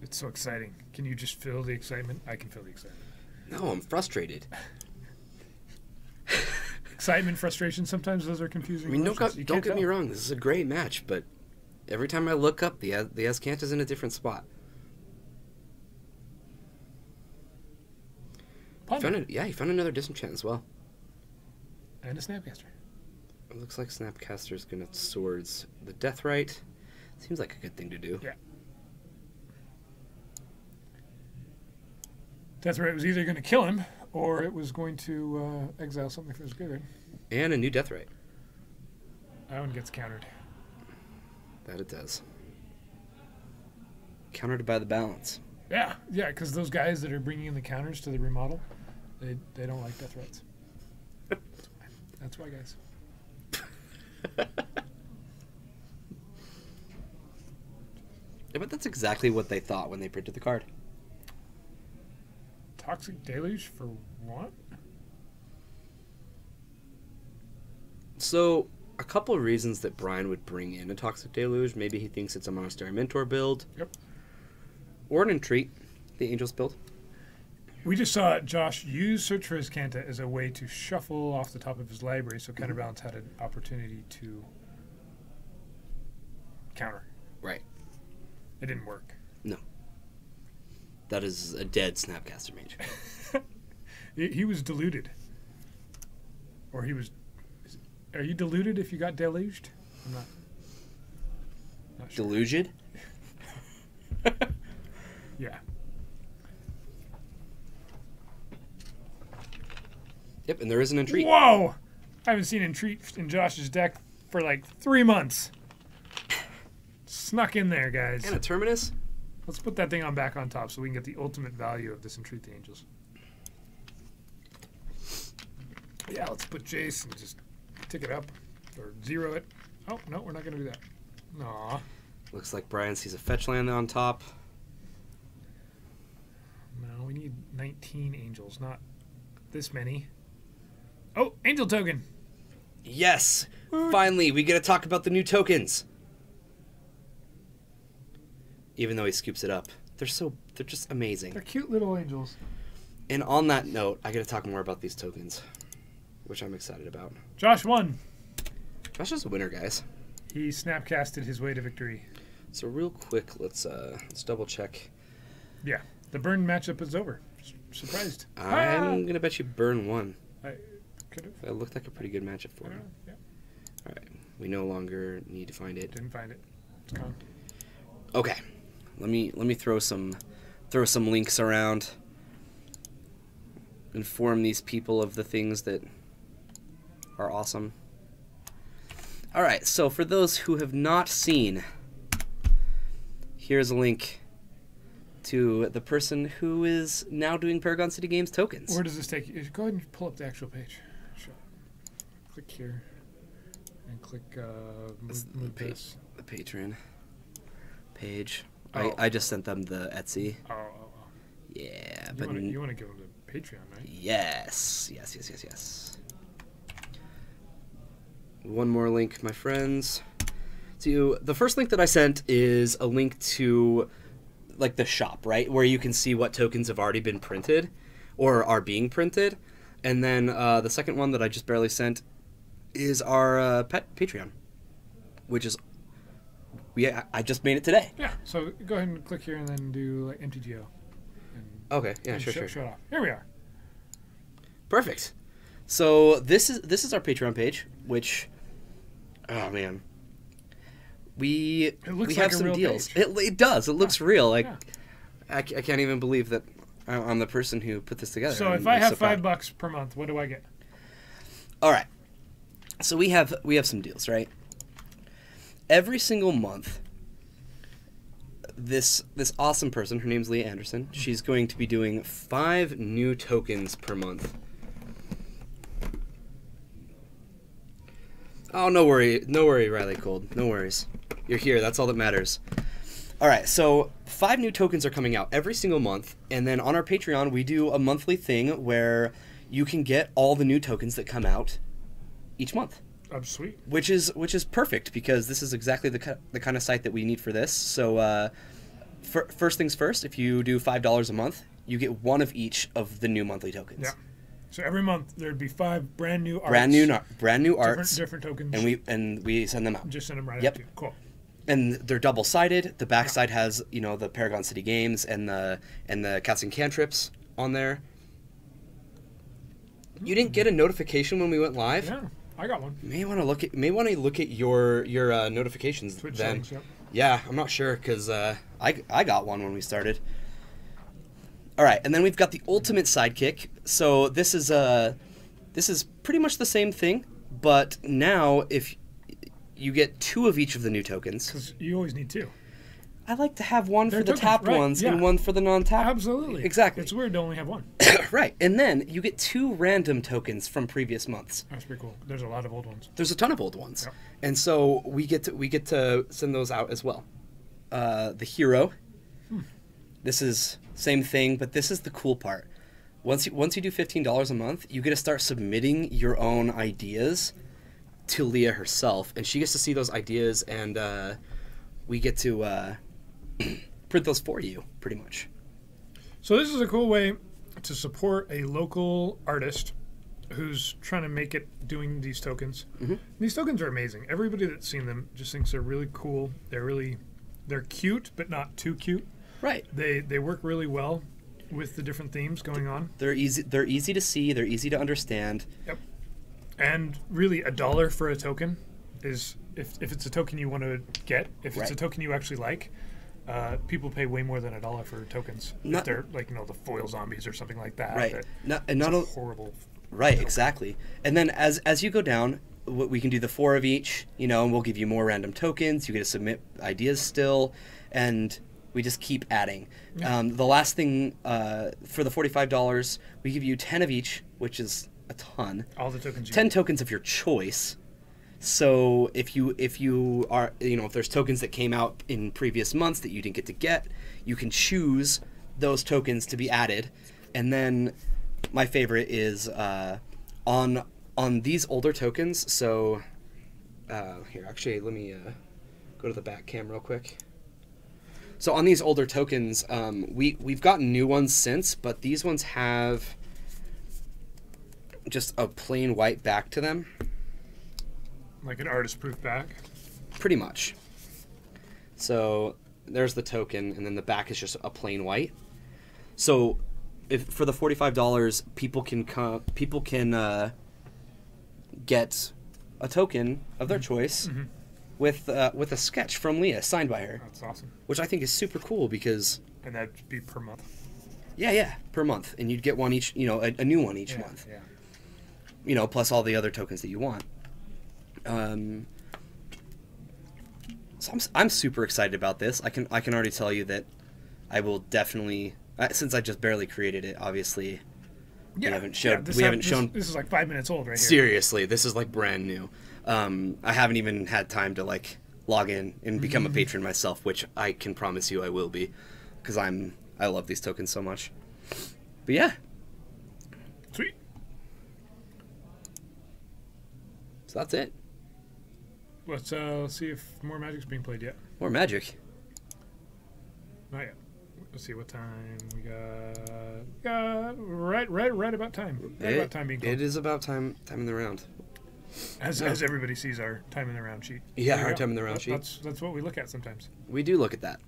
It's so exciting. Can you just feel the excitement? I can feel the excitement.
No, I'm frustrated.
Excitement, frustration, sometimes those are confusing.
I mean,
emotions. You
don't
can't
get me
tell.
wrong. This is a great match, but every time I look up, the Azcant is in a different spot.
Ponder.
He found another disenchant as well.
And a Snapcaster.
It looks like Snapcaster's gonna swords the Deathrite. Seems like a good thing to do.
Yeah. Deathrite was either going to kill him or it was going to exile something from his graveyard.
And a new Deathrite.
That one gets countered.
That it does. Countered by the balance.
Yeah, because those guys that are bringing in the counters to the remodel, they don't like Deathrites. That's why, guys.
Yeah, but that's exactly what they thought when they printed the card.
Toxic Deluge for what?
So, a couple of reasons that Brian would bring in a Toxic Deluge. Maybe he thinks it's a Monastery Mentor build.
Yep.
Or an Entreat, the Angels build.
We just saw Josh use Search for his Kanta as a way to shuffle off the top of his library, so Counterbalance had an opportunity to counter.
Right.
It didn't work.
No. That is a dead Snapcaster Mage.
He was deluded. Or he was... Are you deluded if you got deluged? I'm not sure.
Deluged?
Yeah.
Yep, and there is an Entreat.
Whoa! I haven't seen Entreat in Josh's deck for like 3 months. Snuck in there, guys.
And a Terminus?
Let's put that thing back on top so we can get the ultimate value of this Entreat the Angels. Yeah, let's put Jace and just tick it up. Or zero it. Oh, no, we're not going to do that. Aw.
Looks like Brian sees a fetch land on top.
No, we need 19 angels, not this many. Oh, angel token.
Yes! Finally, we get to talk about the new tokens. Even though he scoops it up. They're just amazing.
They're cute little angels.
And on that note, I get to talk more about these tokens, which I'm excited about.
Josh won.
Josh is a winner, guys.
He snapcasted his way to victory.
So real quick, let's double check.
Yeah, the burn matchup is over. Surprised.
I'm gonna bet you burn won.
I could have.
That looked like a pretty good matchup for him.
Yeah.
All right, we no longer need to find it.
Didn't find it. It's gone.
Okay, let me throw some links around. Inform these people of the things that are awesome. All right, so for those who have not seen, here's a link to the person who is now doing Paragon City Games tokens.
Where does this take you? Go ahead and pull up the actual page. Sure. Click here and click move this.
The Patreon page.
Oh.
I just sent them the Etsy.
Oh.
Yeah,
You
but
want to give them the Patreon, right?
Yes. One more link, my friends. So the first link that I sent is a link to like the shop, right? Where you can see what tokens have already been printed or are being printed. And then the second one that I just barely sent is our Patreon, which is I just made it today.
Yeah. So go ahead and click here and then do like MTGO.
Okay. Yeah.
And
Sure.
Show it off. Here we are.
Perfect. So this is our Patreon page, which, oh man, we
like
have
a
some
real
deals.
page.
It does. It looks real. Like
Yeah.
I can't even believe that I'm the person who put this together.
So if I have $5 per month, what do I get?
All right. So we have some deals, right? Every single month, this awesome person, her name's Leah Anderson, she's going to be doing 5 new tokens per month. Oh, no worry, Riley Cold. No worries. You're here. That's all that matters. All right, so 5 new tokens are coming out every single month, and then on our Patreon, we do a monthly thing where you can get all the new tokens that come out each month.
Oh, sweet.
Which is perfect because this is exactly the kind of site that we need for this. So, first things first, if you do $5 a month, you get 1 of each of the new monthly tokens.
Yeah. So every month there'd be 5 brand new arts.
Brand new arts.
Different tokens.
And we send them out.
Just send them right
Yep.
out to you. Cool.
And they're double-sided. The backside has, the Paragon City Games and the Cats and Cantrips on there. You didn't get a notification when we went live?
Yeah, I got one.
You may want to look at your notifications
Twitch
then.
settings, yep.
Yeah, I'm not sure because I got one when we started. All right, and then we've got the Ultimate Sidekick. So this is pretty much the same thing, but now if you get 2 of each of the new tokens.
Because you always need 2.
I like to have one
They're
for the
tokens,
tapped
right,
ones
yeah.
and one for the non-tapped.
Absolutely.
Exactly.
It's weird to only have 1.
Right, and then you get 2 random tokens from previous months.
That's pretty cool. There's a lot of old ones.
There's a ton of old ones,
Yep.
and so we get to send those out as well. The hero. This is same thing, but this is the cool part. Once you do $15 a month, you get to start submitting your own ideas to Leah herself, and she gets to see those ideas, and we get to print those for you, pretty much.
So this is a cool way to support a local artist who's trying to make it doing these tokens.
Mm-hmm.
These tokens are amazing. Everybody that's seen them just thinks they're really cool. They're cute, but not too cute.
Right.
They work really well with the different themes going on.
They're easy to see. They're easy to understand.
Yep. And really, $1 for a token is if it's a token you want to get. If it's a token you actually like, people pay way more than $1 for tokens. If they're like the foil zombies or something like that.
Right.
Horrible.
Right.
token.
Exactly. And then as you go down, we can do the 4 of each. And we'll give you more random tokens. You get to submit ideas still, and we just keep adding.
Yeah.
The last thing for the $45, we give you 10 of each, which is a ton.
All the tokens.
10 tokens of your choice. So if you are if there's tokens that came out in previous months that you didn't get to get, you can choose those tokens to be added, And then my favorite is on these older tokens. So here, actually, let me go to the back cam real quick. So on these older tokens, we've gotten new ones since, but these ones have just a plain white back to them.
Like an artist-proof back?
Pretty much. So there's the token, and then the back is just a plain white. So if for the $45, people can get a token of their choice with a sketch from Leah signed by her.
That's awesome.
Which I think is super cool because...
And that'd be per month?
Yeah, per month. And you'd get one each, a new one each month.
Yeah.
Plus all the other tokens that you want. So I'm super excited about this. I can already tell you that I will definitely, since I just barely created it, obviously...
Yeah,
we haven't shown.
This is like 5 minutes old right here.
Seriously, this is like brand new. I haven't even had time to like log in and become a patron myself, which I can promise you I will be, because I love these tokens so much. But yeah,
sweet.
So that's it.
Let's see if more Magic's being played yet.
More Magic.
Not yet. Let's see what time we got. Right about time. About time being called.
It is about time in the round.
As everybody sees our time in the round sheet.
Yeah, our time in the round sheet.
That's what we look at sometimes.
We do look at that.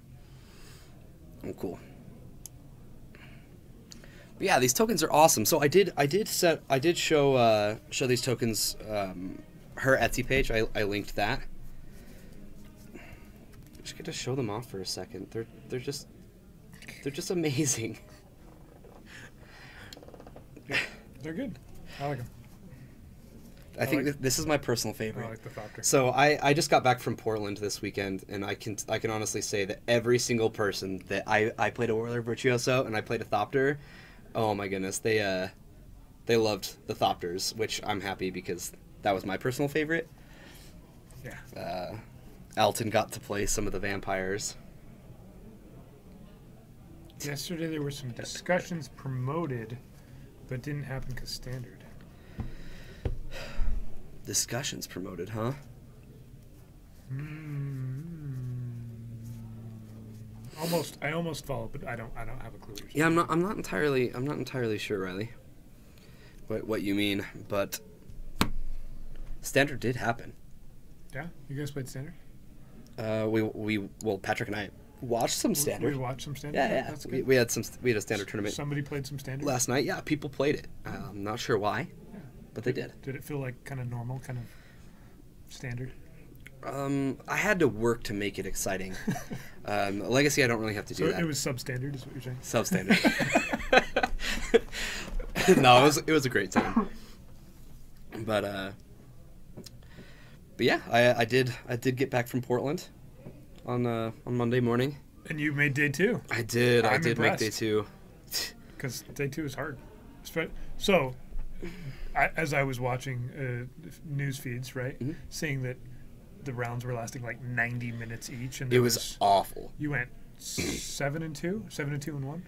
Oh, cool. But yeah, these tokens are awesome. So I did show these tokens her Etsy page. I linked that. Just get to show them off for a second. They're just amazing.
Yeah, they're good. I like them.
I think this is my personal favorite.
I like the Thopter.
So I just got back from Portland this weekend, and I can honestly say that every single person that I played a Warlord Virtuoso and I played a Thopter, oh my goodness, they loved the Thopters, which I'm happy because that was my personal favorite.
Yeah.
Alton got to play some of the vampires.
Yesterday there were some discussions promoted, but didn't happen because standard.
Discussions promoted, huh?
I almost followed, but I don't have a clue.
Yeah, I'm not entirely sure, Riley. What you mean? But standard did happen.
Yeah, you guys played standard.
Patrick and I watched some standard.
We watched some standard.
Yeah.
That's good.
We had a standard tournament.
Somebody played some standard
last night. Yeah, people played it. I'm not sure why, but they did.
Did it feel like kind of normal, kind of standard?
I had to work to make it exciting. Legacy, I don't really have to do that.
It was substandard, is what you're saying?
Substandard. No, it was a great time. But yeah, I did get back from Portland on Monday morning.
And you made day two.
I did. I did
impressed.
make day two.
Because day two is hard. So, as I was watching news feeds, right, seeing that the rounds were lasting like 90 minutes each, and
it was awful.
You went 7-2, 7-2-1,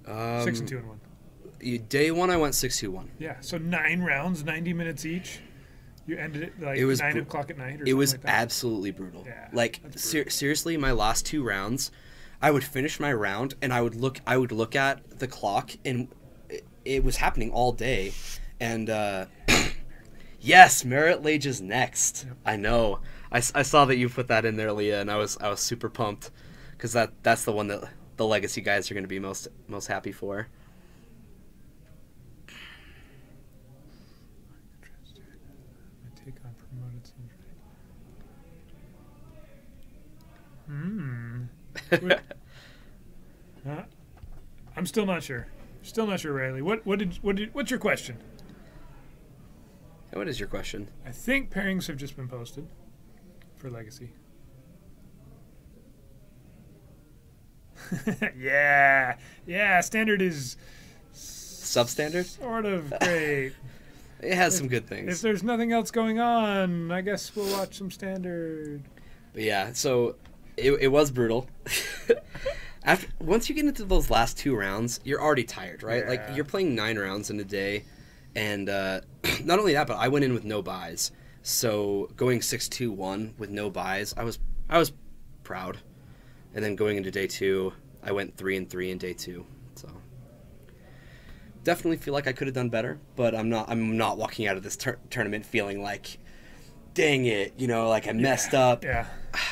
6-2-1.
Day one, I went 6-2-1.
Yeah, so 9 rounds, 90 minutes each. You ended it like 9 o'clock at night. Or
it was
like that.
Absolutely brutal.
Yeah,
like seriously, my last 2 rounds, I would finish my round and I would look at the clock, and it was happening all day. And yes, Merit Lage is next. Yep. I know. I saw that you put that in there, Leah, and I was super pumped because that's the one that the Legacy guys are going to be most happy for.
I'm still not sure. Still not sure, Riley. What's your question?
What is your question?
I think pairings have just been posted for Legacy. Yeah. Standard is
substandard.
Sort of great.
It has some good things.
If there's nothing else going on, I guess we'll watch some standard.
But yeah, so it was brutal. Once you get into those last 2 rounds, you're already tired, right?
Yeah.
Like you're playing 9 rounds in a day, and not only that, but I went in with no buys. So going 6-2-1 with no buys, I was proud. And then going into day 2, I went 3-3 in day 2. So definitely feel like I could have done better, but I'm not walking out of this tournament feeling like, dang it, like I messed up.
Yeah.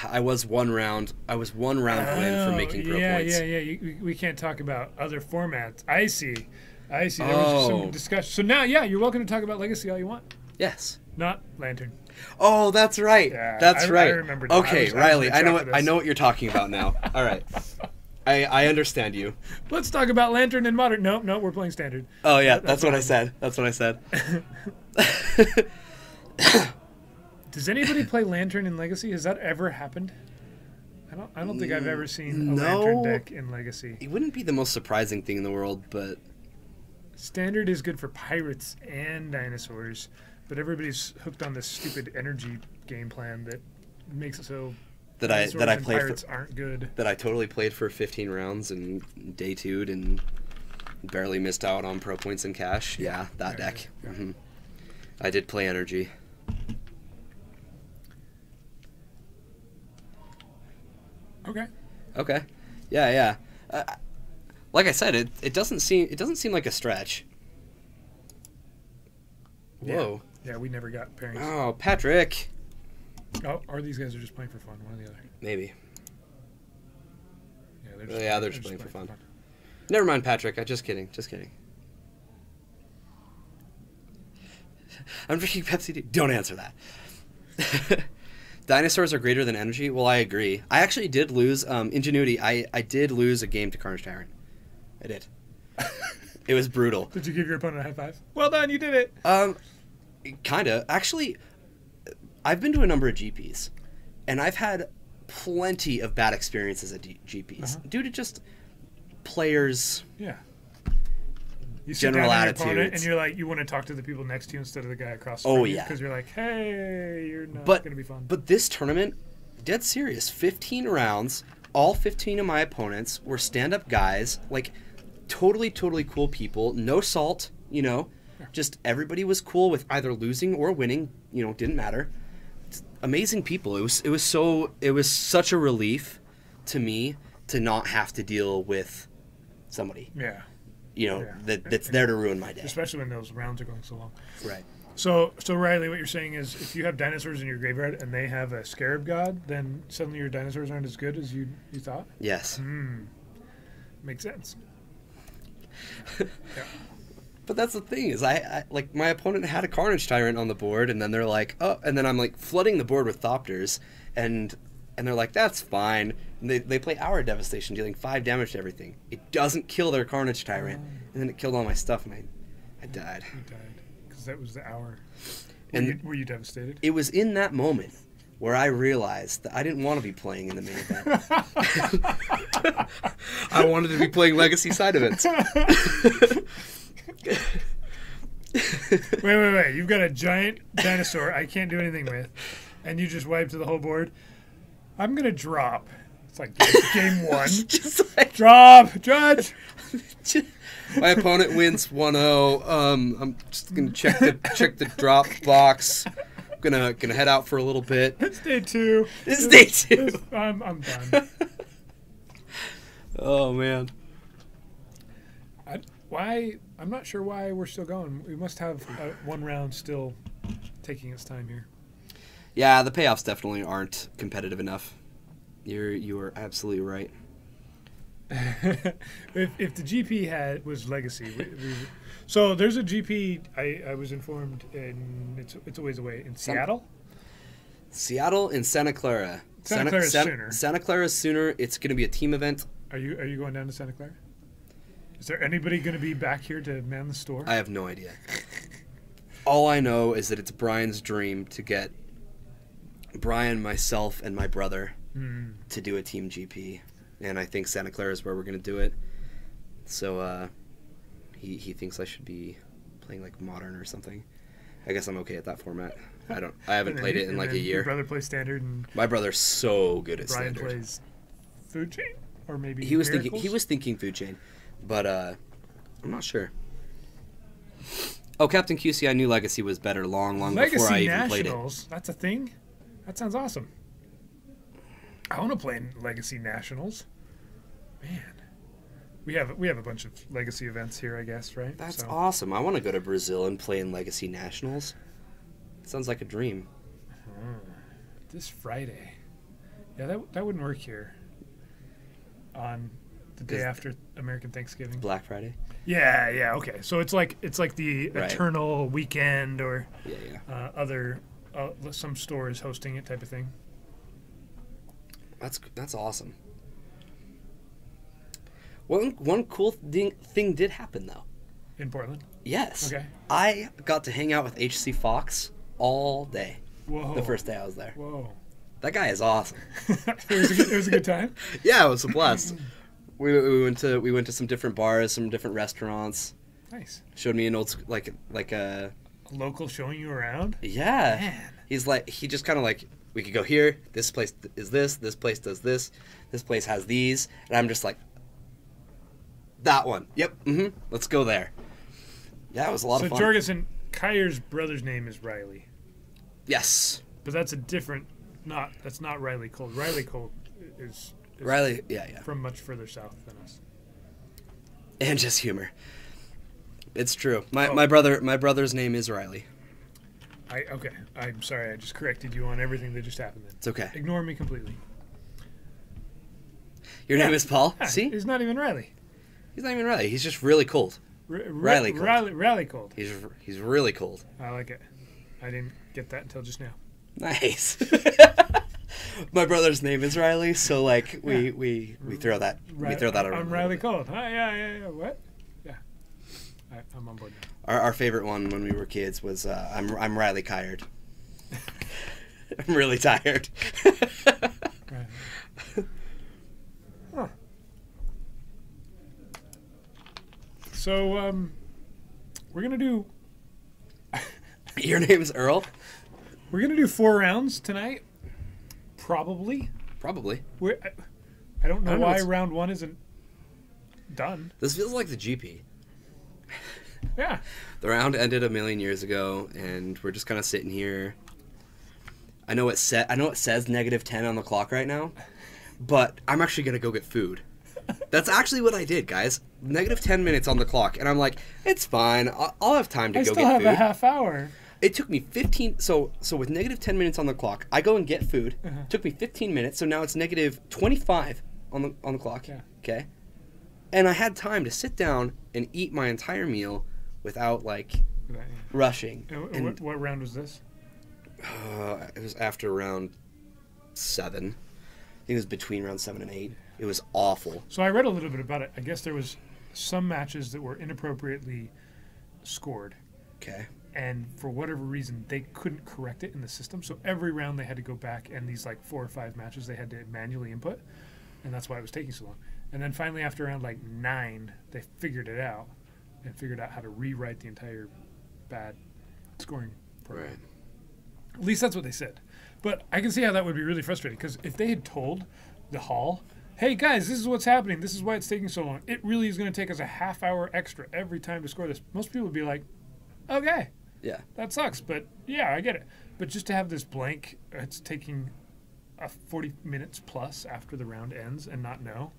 I was one round away from making pro points.
Yeah. We can't talk about other formats. I see. There was some discussion. So now, you're welcome to talk about Legacy all you want.
Yes.
Not Lantern.
Oh, that's right.
Yeah,
that's right.
I remember that.
Okay, Riley, I know what you're talking about now. All right. I understand you.
Let's talk about Lantern and Modern. No, we're playing Standard.
Oh yeah, that's what I said. That's what I said.
Does anybody play Lantern in Legacy? Has that ever happened? I don't think I've ever seen a Lantern deck in Legacy.
It wouldn't be the most surprising thing in the world, but
Standard is good for pirates and dinosaurs, but everybody's hooked on this stupid energy game plan that makes it so
that I played
pirates aren't good.
That I totally played for 15 rounds and day 2'd and barely missed out on pro points and cash. Yeah, that deck.
Yeah.
Mm-hmm. I did play energy. Okay. Yeah. Like I said, it doesn't seem like a stretch. Whoa.
Yeah, we never got pairings.
Oh, Patrick.
Oh, or these guys are just playing for fun, one or the other.
Maybe.
Yeah,
they're just playing for fun. Never mind, Patrick. I'm just kidding. I'm drinking Pepsi Tea. Don't answer that. Dinosaurs are greater than energy? Well, I agree. I actually did lose Ingenuity. I did lose a game to Carnage Tyrant. I did. It was brutal.
Did you give your opponent a high five? Well done, you did it.
Kinda. Actually, I've been to a number of GPs, and I've had plenty of bad experiences at GPs due to just players.
Yeah. You sit
general
down
attitudes.
Your opponent and you're like, you want to talk to the people next to you instead of the guy across the
street.
street. Oh, yeah. Because you're like, hey, you're not going to be fun.
But this tournament, dead serious, 15 rounds, all 15 of my opponents were stand-up guys, like totally cool people, no salt, just everybody was cool with either losing or winning, didn't matter. It's amazing people. It was such a relief to me to not have to deal with somebody.
Yeah.
That's there to ruin my day.
Especially when those rounds are going so long.
Right.
So Riley, what you're saying is if you have dinosaurs in your graveyard and they have a scarab god, then suddenly your dinosaurs aren't as good as you thought?
Yes.
Makes sense.
Yeah. But that's the thing is I like my opponent had a Carnage Tyrant on the board and then they're like, oh, and then I'm like flooding the board with Thopters and they're like, that's fine. And they play Hour Devastation, dealing 5 damage to everything. It doesn't kill their Carnage Tyrant. And then it killed all my stuff, and I died.
You died. Because that was the hour. Were you devastated?
It was in that moment where I realized that I didn't want to be playing in the main event. I wanted to be playing Legacy side events.
Wait. You've got a giant dinosaur I can't do anything with, and you just wiped to the whole board. I'm going to drop. It's like game 1.
Just like,
drop, judge.
My opponent wins 1-0. I'm just going to check the drop box. I'm gonna head out for a little bit.
It's day 2.
It's day 2.
I'm done.
Oh man.
I'm not sure why we're still going. We must have one round still taking its time here.
Yeah, the payoffs definitely aren't competitive enough. You are absolutely right.
If the GP was Legacy, so there's a GP I was informed, and it's a ways away in Seattle.
Seattle and Santa Clara.
Santa Clara's sooner.
Santa Clara's sooner. It's going to be a team event.
Are you going down to Santa Clara? Is there anybody going to be back here to man the store?
I have no idea. All I know is that it's Brian's dream to get Brian, myself, and my brother to do a team GP. And I think Santa Clara is where we're going to do it. So he thinks I should be playing like Modern or something. I guess I'm okay at that format. I haven't played it in like a year.
Your brother plays Standard, and
my brother's so good at
Brian
Standard.
plays Food Chain or maybe
he was
Miracles?
thinking food chain, but I'm not sure. Oh, Captain QC, I knew Legacy was better long before I even played it.
Nationals. That's a thing. That sounds awesome. I want to play in Legacy Nationals. Man, we have a bunch of Legacy events here, I guess, right?
That's awesome. I want to go to Brazil and play in Legacy Nationals. Sounds like a dream.
This Friday. Yeah, that wouldn't work here. On the day after American Thanksgiving.
Black Friday.
Yeah, okay. So it's like the
Right.
Eternal Weekend or
Yeah.
other some stores hosting it type of thing.
That's awesome. One cool thing did happen though.
In Portland.
Yes.
Okay.
I got to hang out with HC Fox all day.
Whoa.
The first day I was there.
Whoa.
That guy is awesome.
It was a good time.
Yeah, it was a blast. We went to some different bars, some different restaurants.
Nice.
Showed me an old like a
local showing you around.
Yeah.
Man.
He just kind of like, we could go here. This place is this. This place does this. This place has these. And I'm just like, that one. Yep. Let's go there. Yeah, it was a lot of fun.
So Jorgensen, Kyer's brother's name is Riley.
Yes.
But that's a different. That's not Riley Cold. Riley Cold is
Riley. Yeah.
From much further south than us.
And just humor. It's true. My brother's name is Riley.
Okay. I'm sorry. I just corrected you on everything that just happened. Then.
It's okay.
Ignore me completely.
Your name is Paul.
Yeah,
See,
he's not even Riley.
He's not even Riley. He's just really cold. Riley Cold.
Riley Cold.
He's really cold.
I like it. I didn't get that until just now.
Nice. My brother's name is Riley, so like we throw that around.
I'm Riley Cold. Yeah. What? Yeah. I'm on board now.
Our favorite one when we were kids was I'm Riley Kired. I'm really tired.
Right. Huh. So we're gonna do.
Your name is Earl?
We're going to do 4 rounds tonight. Probably. I don't know why round 1 isn't done.
This feels like the GP.
Yeah.
The round ended a million years ago, and we're just kind of sitting here. I know it says -10 on the clock right now, but I'm actually going to go get food. That's actually what I did, guys. -10 minutes on the clock, and I'm like, it's fine. I'll have time to go get food.
I still have a half hour.
It took me 15. So with -10 minutes on the clock, I go and get food. Took me 15 minutes, so now it's -25 on the clock.
Yeah.
Okay. And I had time to sit down and eat my entire meal without rushing.
And what round was this?
It was after round 7. I think it was between round 7 and 8. It was awful.
So I read a little bit about it. I guess there was some matches that were inappropriately scored.
Okay.
And for whatever reason, they couldn't correct it in the system. So every round they had to go back, and these 4 or 5 matches they had to manually input, and that's why it was taking so long. And then finally, after round 9, they figured it out and figured out how to rewrite the entire bad scoring program.
Right.
At least that's what they said. But I can see how that would be really frustrating, because if they had told the hall, hey guys, this is what's happening, this is why it's taking so long, it really is going to take us a half hour extra every time to score this, most people would be like, okay.
Yeah.
That sucks, but yeah, I get it. But just to have this blank, it's taking 40 minutes plus after the round ends and not know,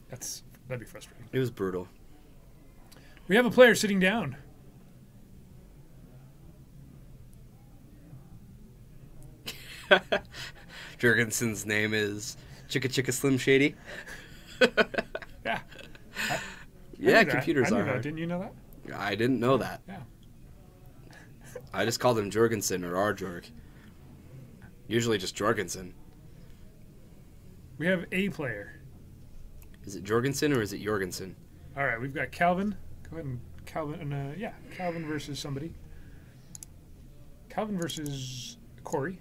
that'd be frustrating.
It was brutal.
We have a player sitting down.
Jurgensen's name is Chicka Slim Shady.
Yeah.
Yeah, computers are hard.
Didn't you know that?
I didn't know that.
Yeah.
I just called him Jorgensen or Arjorg. Usually just Jorgensen.
We have a player.
Is it Jorgensen or is it Jorgensen?
All right, we've got Calvin. Go ahead and Calvin. Calvin versus somebody. Calvin versus Corey.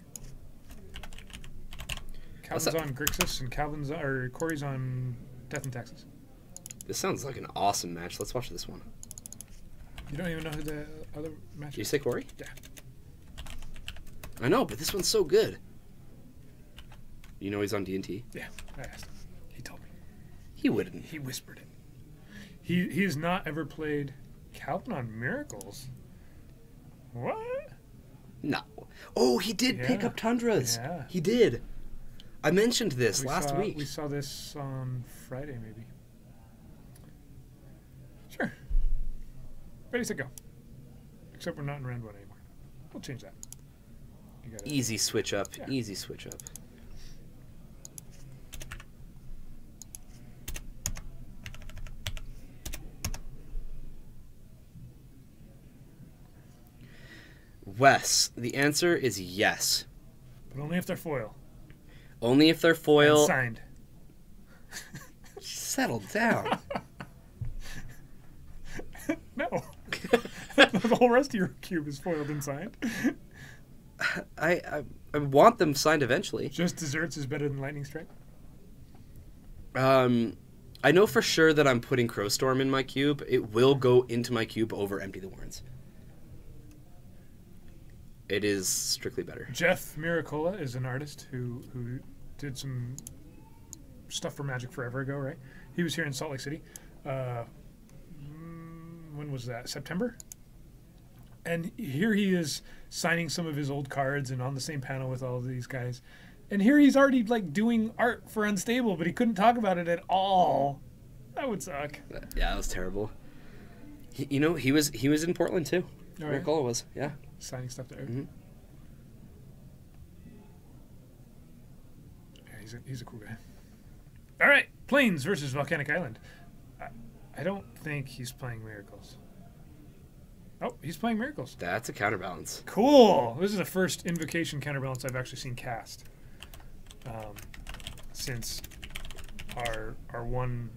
Calvin's on Grixis and Corey's on Death in Texas.
This sounds like an awesome match. Let's watch this one.
You don't even know who the other match is?
Did you say Corey?
Yeah.
I know, but this one's so good. You know he's on D&T?
Yeah, I asked him. He told me.
He wouldn't.
He whispered it. He has not ever played Calvin on Miracles. What?
No. Oh, he did pick
Yeah.
up Tundras.
Yeah.
He did. I mentioned this last week.
We saw this on Friday, maybe. Sure. Ready, set, go. Except we're not in round one anymore. We'll change that. You got it.
Easy switch up.
Yeah.
Easy switch up. Wes, the answer is yes.
But only if they're foil.
Only if they're foil.
And signed.
Settle down.
No. The whole rest of your cube is foiled and signed.
I want them signed eventually.
Just desserts is better than lightning strike.
I know for sure that I'm putting Crowstorm in my cube. It will go into my cube over Empty the Warrens. It is strictly better.
Jeff Miracola is an artist who did some stuff for Magic forever ago, right? He was here in Salt Lake City. When was that? September? And here he is signing some of his old cards and on the same panel with all of these guys. And here he's already like doing art for Unstable, but he couldn't talk about it at all. That would suck.
Yeah, that was terrible. He was in Portland too.
Oh, yeah?
Miracola was, yeah.
Signing stuff there.
Mhm.
Yeah, he's a cool guy. All right, Plains versus Volcanic Island. I don't think he's playing Miracles. Oh, he's playing Miracles.
That's a counterbalance.
Cool. This is the first Invocation counterbalance I've actually seen cast. Since our one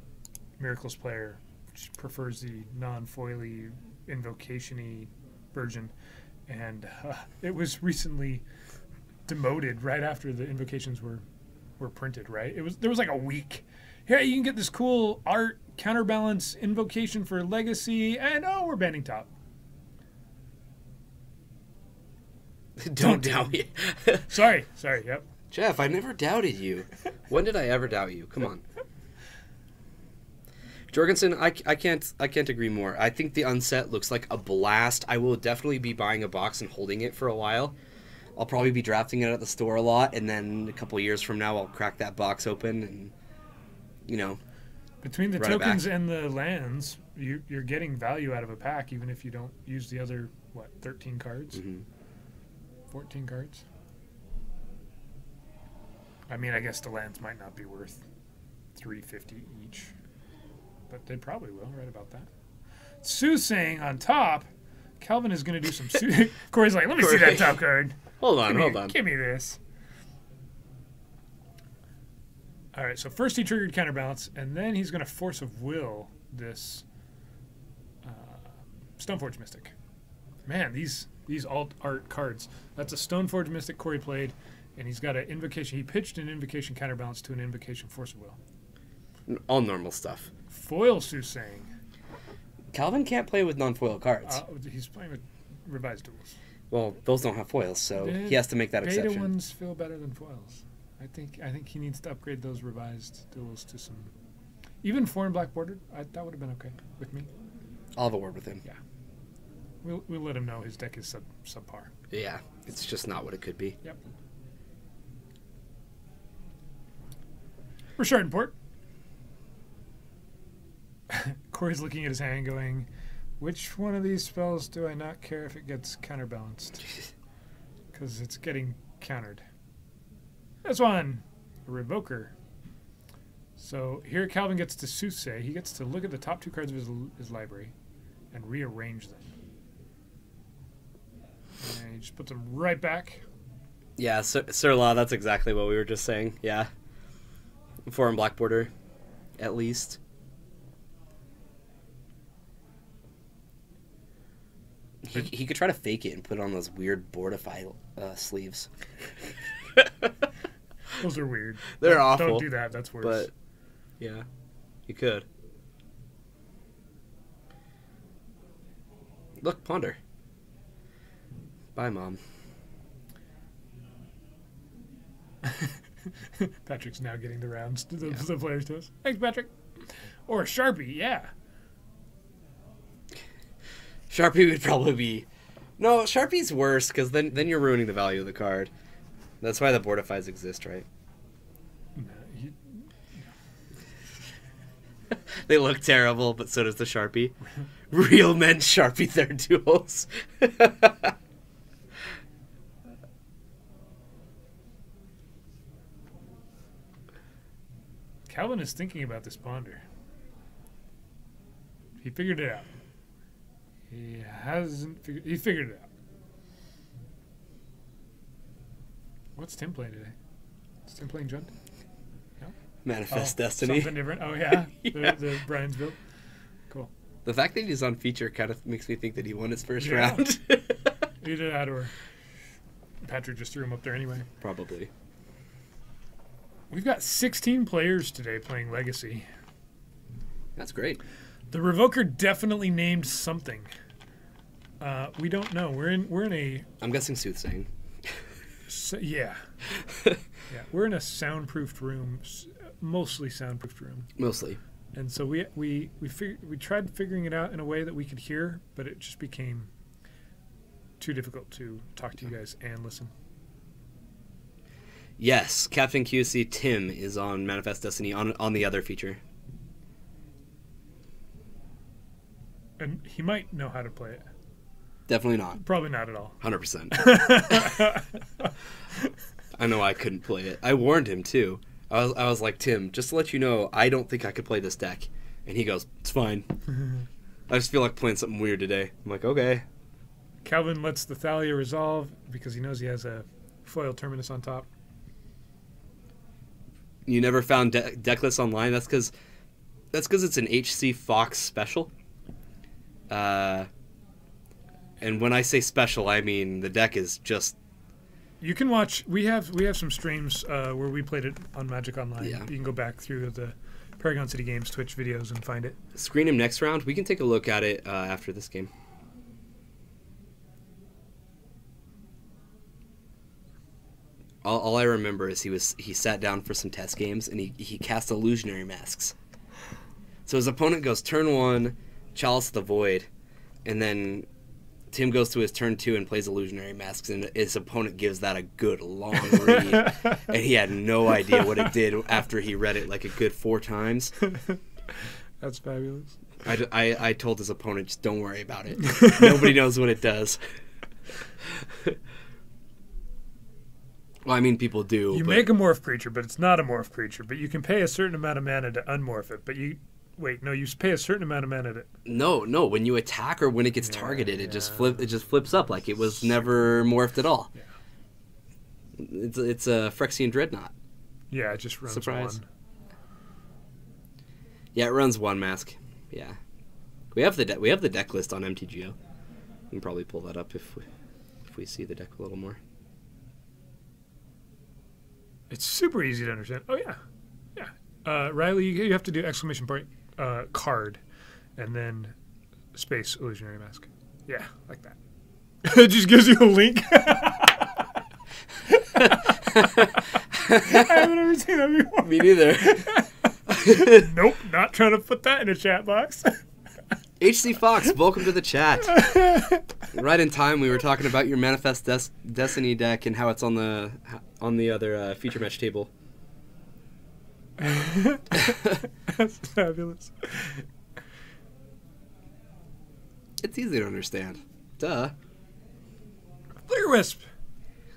Miracles player prefers the non-foily Invocation-y version, and it was recently demoted right after the Invocations were printed. Right? There was like a week. Here you can get this cool art counterbalance Invocation for Legacy, and we're banning top.
Don't doubt me.
Sorry. Yep.
Jeff, I never doubted you. When did I ever doubt you? Come on. Jorgensen, I can't agree more. I think the unset looks like a blast. I will definitely be buying a box and holding it for a while. I'll probably be drafting it at the store a lot, and then a couple years from now I'll crack that box open and,
Between the
run it back.
tokens and the lands, you're getting value out of a pack, even if you don't use the other 13 cards, 14 cards. I mean, I guess the lands might not be worth $350 each, but they probably will. Right about that. Sue's saying on top, Calvin is going to do some. Corey's like, let me see that top card.
Hold on.
Give me this. All right, so first he triggered counterbalance, and then he's going to Force of Will this Stoneforge Mystic. Man, these alt art cards. That's a Stoneforge Mystic Corey played, and he's got an Invocation. He pitched an Invocation counterbalance to an Invocation Force of Will.
All normal stuff.
Foil Susang.
Calvin can't play with non-foil cards.
He's playing with revised duels.
Well, those don't have foils, so he has to make that
Beta
exception.
ones feel better than foils. I think he needs to upgrade those revised duels to some, even 4 and black bordered. That would have been okay with me.
I'll have a word with him.
Yeah, we'll let him know his deck is subpar.
Yeah, it's just not what it could be.
Yep. We're short in port. Corey's looking at his hand going, which one of these spells do I not care if it gets counterbalanced? Because it's getting countered. This one, a Revoker. So here Calvin gets to Soothsay. He gets to look at the top 2 cards of his library and rearrange them. And he just puts them right back.
Yeah, Sir Law, that's exactly what we were just saying. Yeah. 4 and black border, at least. He could try to fake it and put on those weird Boardify sleeves.
Those are weird.
They're awful.
Don't do that. That's worse.
But, yeah, you could. Look, Ponder. Bye, Mom.
Patrick's now getting the rounds to the players to us. Thanks, Patrick. Or a Sharpie, yeah.
Sharpie would probably be... No, Sharpie's worse, because then you're ruining the value of the card. That's why the Boardifies exist, right?
No,
They look terrible, but so does the Sharpie. Real men Sharpie their duels.
Calvin is thinking about this ponder. He figured it out. He figured it out. What's Tim playing today? Is Tim playing Jund? No?
Manifest Destiny.
Something different. Oh, yeah.
Yeah.
The Brian's build. Cool.
The fact that he's on feature kind of makes me think that he won his first
Yeah.
round.
Either that or Patrick just threw him up there anyway.
Probably.
We've got 16 players today playing Legacy.
That's great.
The Revoker definitely named something. We don't know. We're in a
I'm guessing Soothsaying.
yeah. Yeah, we're in a soundproofed room, mostly soundproofed room.
Mostly.
And so we tried figuring it out in a way that we could hear, but it just became too difficult to talk to you guys and listen.
Yes, Captain QC Tim is on Manifest Destiny on the other feature.
And he might know how to play it.
Definitely not.
Probably not at all.
100%. I know I couldn't play it. I warned him too. I was like, Tim, just to let you know, I don't think I could play this deck. And he goes, it's fine. I just feel like playing something weird today. I'm like, okay.
Calvin lets the Thalia resolve because he knows he has a foil Terminus on top.
You never found deck lists online? That's because it's an HC Fox special. And when I say special, I mean the deck is just...
You can watch... We have some streams where we played it on Magic Online.
Yeah.
You can go back through the Paragon City Games Twitch videos and find it.
Screen him next round. We can take a look at it after this game. All I remember is he sat down for some test games and he cast Illusionary Masks. So his opponent goes turn 1, Chalice of the Void, and then Tim goes to his turn 2 and plays Illusionary Masks, and his opponent gives that a good long read, and he had no idea what it did after he read it like a good 4 times.
That's fabulous.
I told his opponent, just don't worry about it. Nobody knows what it does. Well, I mean, people do.
You make a morph creature, but it's not a morph creature. But you can pay a certain amount of mana to unmorph it. But you pay a certain amount of mana to...
No. When you attack or when it gets targeted, it just flips up like it was never morphed at all.
Yeah.
It's a Phyrexian Dreadnought.
Yeah, it just runs
Surprise.
1.
Yeah, it runs 1 mask. Yeah, we have the deck list on MTGO. We can probably pull that up if we see the deck a little more.
It's super easy to understand. Oh, yeah. Yeah. Riley, you have to do exclamation point card and then space Illusionary Mask. Yeah, like that. It just gives you a link. I haven't ever seen that before.
Me neither.
Nope, not trying to put that in a chat box.
HC Fox, welcome to the chat. Right in time, we were talking about your Manifest Destiny deck and how it's on the other feature match table.
That's fabulous.
It's easy to understand. Duh.
Flare Wisp.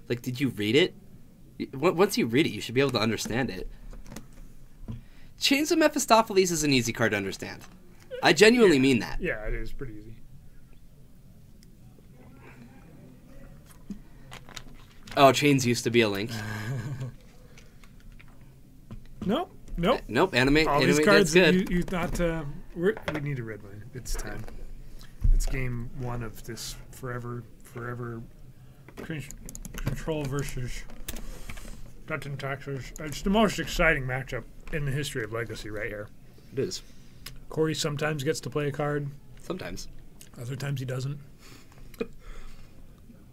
Like, did you read it? Once you read it, you should be able to understand it. Chains of Mephistopheles is an easy card to understand. I genuinely mean that.
Yeah, it is pretty easy.
Oh, Chains used to be a link.
Nope.
Nope, anime.
All
anime
these cards
that's
that
good.
we need a red one. It's time. It's game 1 of this forever control versus nuts and taxes. It's the most exciting matchup in the history of Legacy right here.
It is.
Corey sometimes gets to play a card.
Sometimes.
Other times he doesn't.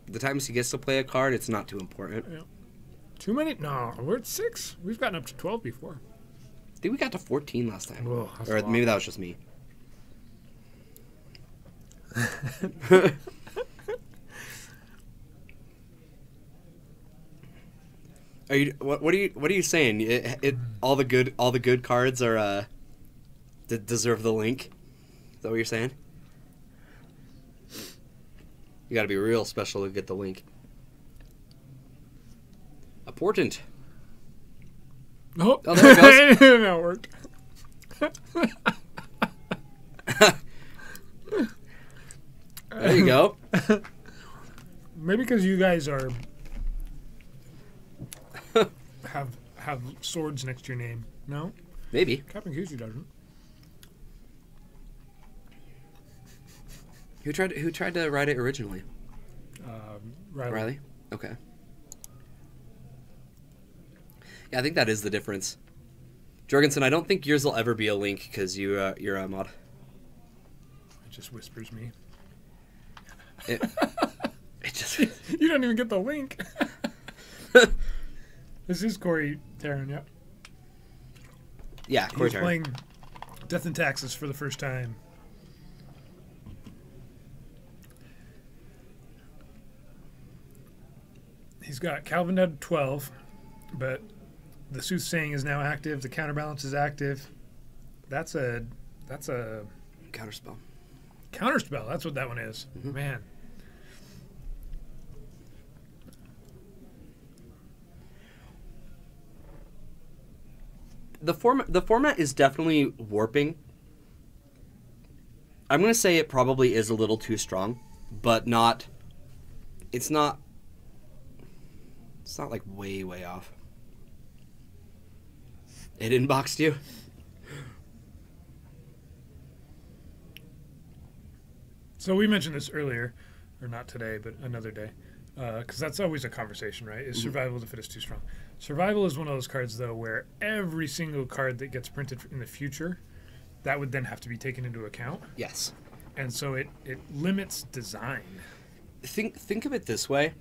The times he gets to play a card, it's not too important.
Yeah. Too many? No, we're at 6. We've gotten up to 12 before.
think we got to 14 last time.
Whoa, that's
or
a lot.
maybe that was just me. Are you what are you saying? All the good cards are deserve the link. Is that what you're saying? You got to be real special to get the link. Important.
Oh,
there it goes.
That worked.
There you go.
Maybe because you guys are have swords next to your name. No,
Maybe.
Captain Cusi doesn't.
Who tried to write it originally?
Riley.
Okay. Yeah, I think that is the difference. Jorgensen, I don't think yours will ever be a link because you're a mod.
It just whispers me.
It just.
You don't even get the link. This is Corey Taryn, yeah.
Yeah, Corey
He's
Taryn.
playing Death and Taxes for the first time. He's got Calvin at 12, but the Soothsaying is now active. The Counterbalance is active. That's a
Counterspell.
Counterspell. That's what that one is.
Mm-hmm.
Man.
The format is definitely warping. I'm gonna say it probably is a little too strong, but not. It's not like way off. It inboxed you?
So we mentioned this earlier, or not today, but another day, because that's always a conversation, right? Is survival of the fittest too strong? Survival is one of those cards, though, where every single card that gets printed in the future, that would then have to be taken into account.
Yes.
And so it limits design.
Think of it this way.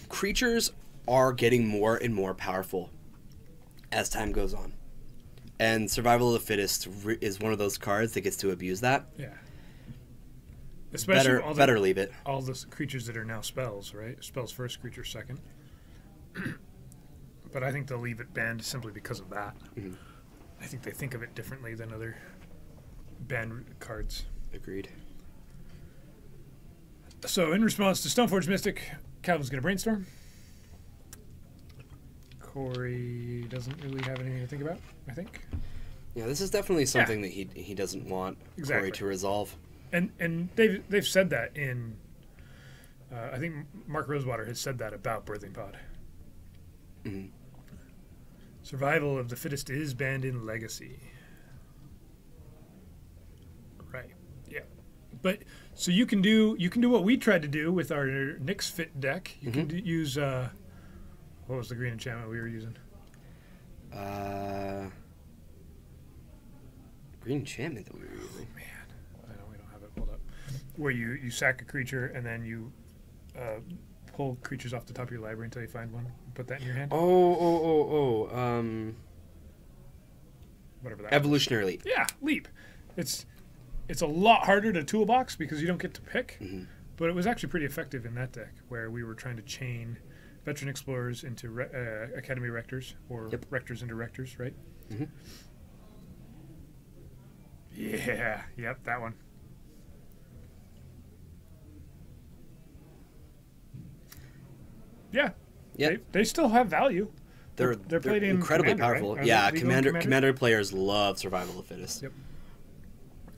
Creatures are getting more and more powerful as time goes on. And Survival of the Fittest is one of those cards that gets to abuse that.
Yeah. Especially
better leave it.
All the creatures that are now spells, right? Spells first, creatures second. But I think they'll leave it banned simply because of that.
Mm-hmm.
I think they think of it differently than other banned cards.
Agreed.
So in response to Stoneforge Mystic, Calvin's going to brainstorm. Corey doesn't really have anything to think about, I think.
Yeah, this is definitely something that he doesn't want
Exactly.
Corey to resolve.
And they've said that in I think Mark Rosewater has said that about Birthing Pod.
Mm-hmm.
Survival of the Fittest is banned in Legacy. Right. Yeah. But so you can do what we tried to do with our Nyx Fit deck. You can use what was the green enchantment we were using?
Green enchantment that we were using.
Man, I know we don't have it pulled up. Where you sack a creature and then you pull creatures off the top of your library until you find one. Put that in your hand. Whatever that.
Evolutionary Leap.
Yeah, Leap. It's a lot harder to toolbox because you don't get to pick.
Mm-hmm.
But it was actually pretty effective in that deck where we were trying to chain Veteran Explorers into Academy Rectors or Rectors into Rectors, right?
Mm-hmm.
Yeah, yep, that one. Yeah.
Yep.
They still have value.
They're
played in
incredibly
Commander,
powerful.
right?
Yeah,
Are they legal in
Commander players love Survival of the Fittest.
Yep.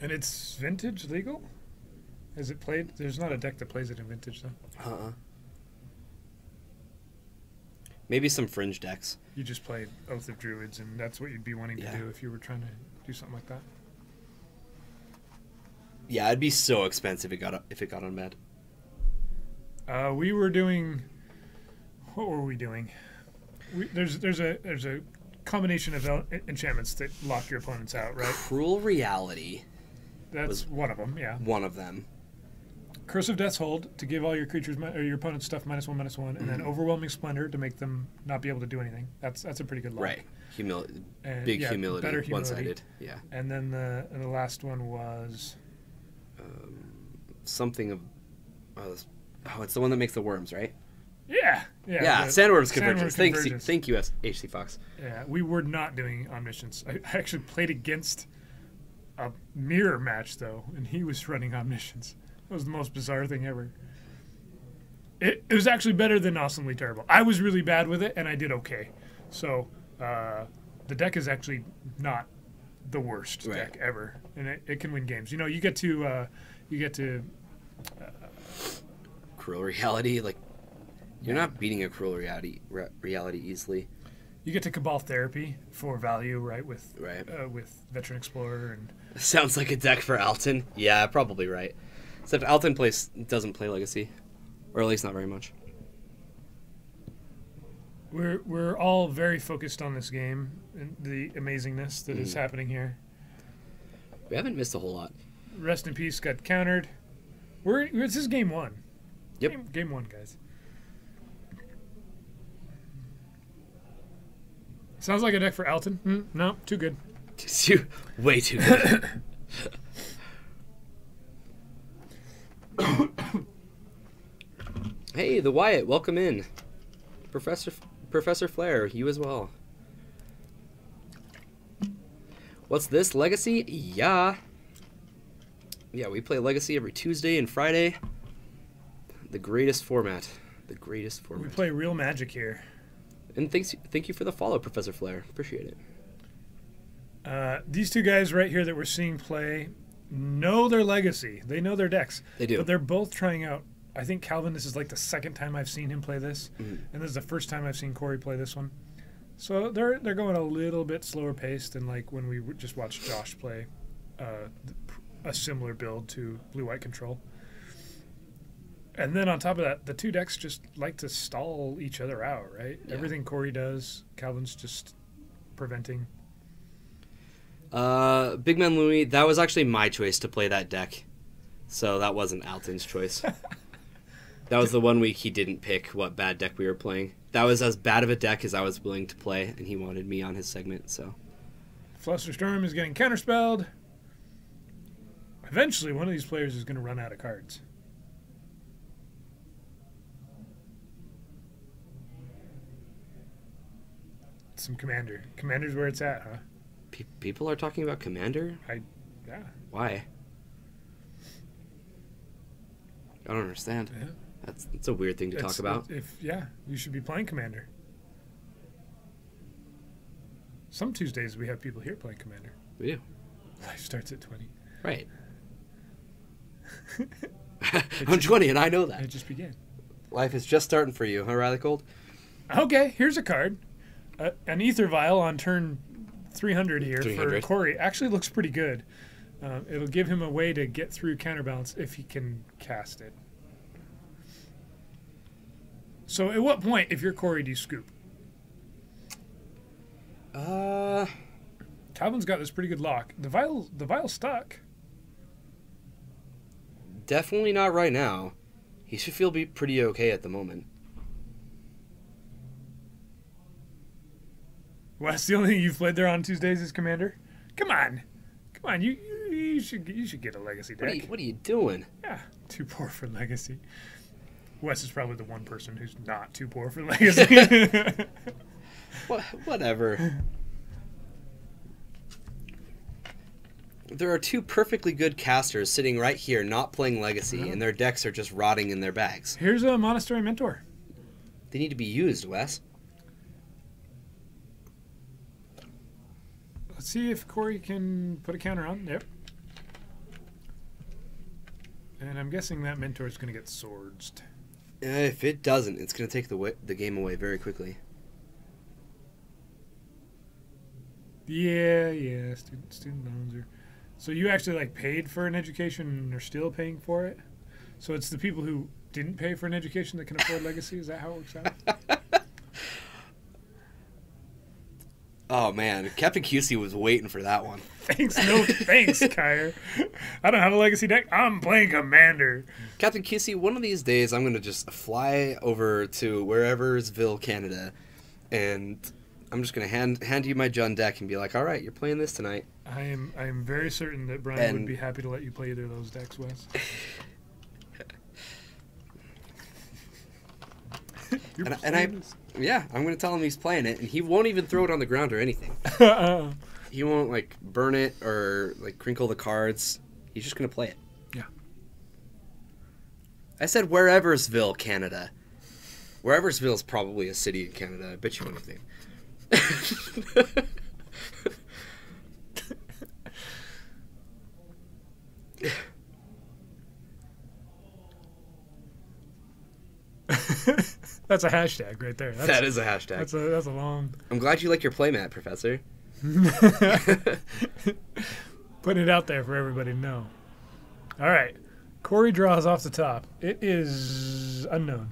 And it's Vintage legal? Is it played? There's not a deck that plays it in Vintage, though.
Maybe some fringe decks.
You just play Oath of Druids, and that's what you'd be wanting to do if you were trying to do something like that.
Yeah, it'd be so expensive if it got unmet.
We were doing. What were we doing? There's a combination of enchantments that lock your opponents out, right?
Cruel Reality.
That's one of them. Yeah.
One of them.
Curse of Death's Hold to give all your creatures or your opponent's stuff -1/-1, and then Overwhelming Splendor to make them not be able to do anything. That's a pretty good lock.
Right. Humility. Big
yeah,
humility.
better humility.
One-sided. Yeah.
And then the last one was
Something of. It's the one that makes the worms, right?
Yeah.
Sandworms Convergence.
Convergence.
Thank you, HC Fox.
Yeah, we were not doing Omniscience. I actually played against a mirror match, though, and he was running Omniscience. That was the most bizarre thing ever. It was actually better than Awesomely Terrible. I was really bad with it, and I did okay. So the deck is actually not the worst deck ever, and it can win games. You know, you get to
Cruel Reality, like you're not beating a Cruel Reality easily.
You get to Cabal Therapy for value, right? With Veteran Explorer and.
Sounds like a deck for Alton. Yeah, probably right. Except Alton doesn't play Legacy, or at least not very much.
We're all very focused on this game and the amazingness that is happening here.
We haven't missed a whole lot.
Rest in Peace got countered. This is game 1.
Yep.
Game 1, guys. Sounds like a deck for Alton. No, too good.
Way too good. Hey, the Wyatt, welcome in. Professor Flair, you as well. What's this, Legacy? Yeah, we play Legacy every Tuesday and Friday. The greatest format.
We play real Magic here.
And thank you for the follow, Professor Flair. Appreciate it.
These two guys right here that we're seeing play know their Legacy. They know their decks.
They do.
But they're both trying out. I think Calvin, this is like the second time I've seen him play this. And this is the first time I've seen Corey play this one. So they're going a little bit slower paced than like when we just watched Josh play a similar build to Blue-White Control. And then on top of that, the two decks just like to stall each other out, right? Yeah. Everything Corey does, Calvin's just preventing.
Big Man Louie, that was actually my choice to play that deck. So that wasn't Alton's choice. That was the one week he didn't pick what bad deck we were playing. That was as bad of a deck as I was willing to play, and he wanted me on his segment, so.
Flusterstorm is getting counterspelled. Eventually, one of these players is going to run out of cards. Some Commander. Commander's where it's at, huh?
People are talking about Commander?
Yeah.
Why? I don't understand.
Yeah.
That's a weird thing to talk about.
You should be playing Commander. Some Tuesdays we have people here playing Commander.
We do.
Life starts at 20.
Right. I'm 20 and I know that.
It just began.
Life is just starting for you, huh, Riley Cold?
Okay, here's a card. An Ether Vial on turn 300 here 300. For Corey. Actually looks pretty good. It'll give him a way to get through Counterbalance if he can cast it. So at what point, if you're Corey, do you scoop? Calvin's got this pretty good lock. The vial stuck.
Definitely not right now. He should feel pretty okay at the moment.
Wes, the only thing you've played there on Tuesdays is Commander? Come on, you should get a Legacy deck.
What are you doing?
Yeah, too poor for Legacy. Wes is probably the one person who's not too poor for Legacy.
Whatever. There are two perfectly good casters sitting right here not playing Legacy, and their decks are just rotting in their bags.
Here's a Monastery Mentor.
They need to be used, Wes.
Let's see if Corey can put a counter on. Yep. And I'm guessing that Mentor is going to get swords.
If it doesn't, it's going to take the game away very quickly.
Yeah. Student loans are. So you actually paid for an education and are still paying for it? So it's the people who didn't pay for an education that can afford Legacy? Is that how it works
Oh, man. Captain QC was waiting for that one.
Thanks, no thanks, Kyer. I don't have a legacy deck. I'm playing Commander.
Captain QC, one of these days I'm going to just fly over to whereversville, Canada, and I'm just going to hand you my Jund deck and be like, all right, you're playing this tonight.
I am very certain that Brian would be happy to let you play either of those decks, Wes.
I'm going to tell him he's playing it, and he won't even throw it on the ground or anything. He won't, like, burn it or, like, crinkle the cards. He's just going to play it.
Yeah.
I said whereversville, Canada. Whereversville is probably a city in Canada. I bet you anything.
That's a hashtag right there.
That is a hashtag.
That's a long...
I'm glad you like your playmat, Professor.
Putting it out there for everybody to know. All right. Corey draws off the top. It is unknown.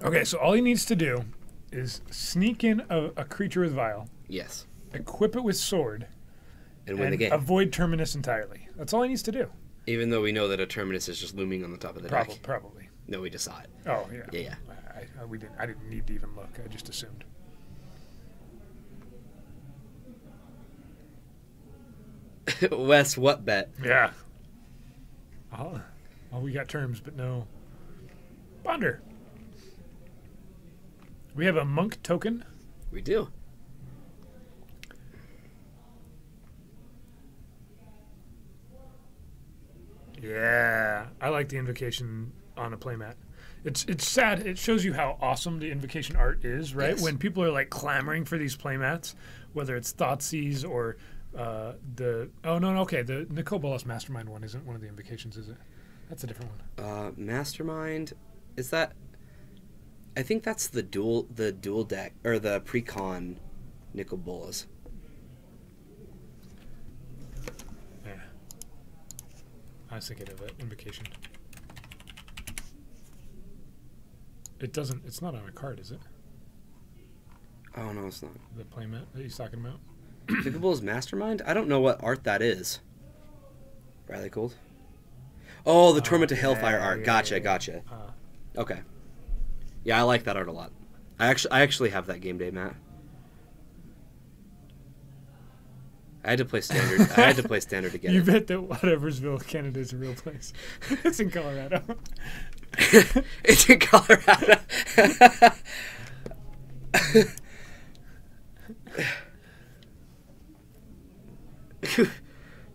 Okay, so all he needs to do is sneak in a creature with Vial.
Yes.
Equip it with Sword.
And win the game.
Avoid Terminus entirely. That's all he needs to do.
Even though we know that a Terminus is just looming on the top of the deck.
Probably.
No, we just saw it.
Oh, yeah.
Yeah.
I didn't need to even look. I just assumed.
Wes, what bet?
Yeah. Oh, well, we got terms, but no. Ponder. We have a monk token.
We do.
Yeah, I like the invocation on a playmat. It's sad. It shows you how awesome the invocation art is, right?
Yes.
When people are like clamoring for these playmats, whether it's Thoughtseize or the Nicole Bolas Mastermind one isn't one of the invocations, is it? That's a different one.
Mastermind, is that? I think that's the dual deck or the pre-con Nicol Bolas.
Yeah, I was thinking of an invocation. It doesn't. It's not on a card, is it?
Oh no, it's not.
The playmat that he's talking about.
Nicol Bolas Mastermind. I don't know what art that is. Riley Gold. Oh, the Torment to Hellfire art. Gotcha. Okay. Yeah, I like that art a lot. I actually have that game day, Matt. I had to play standard to get
You
it.
bet that Whateversville, Canada is a real place. It's in Colorado.
It's in Colorado.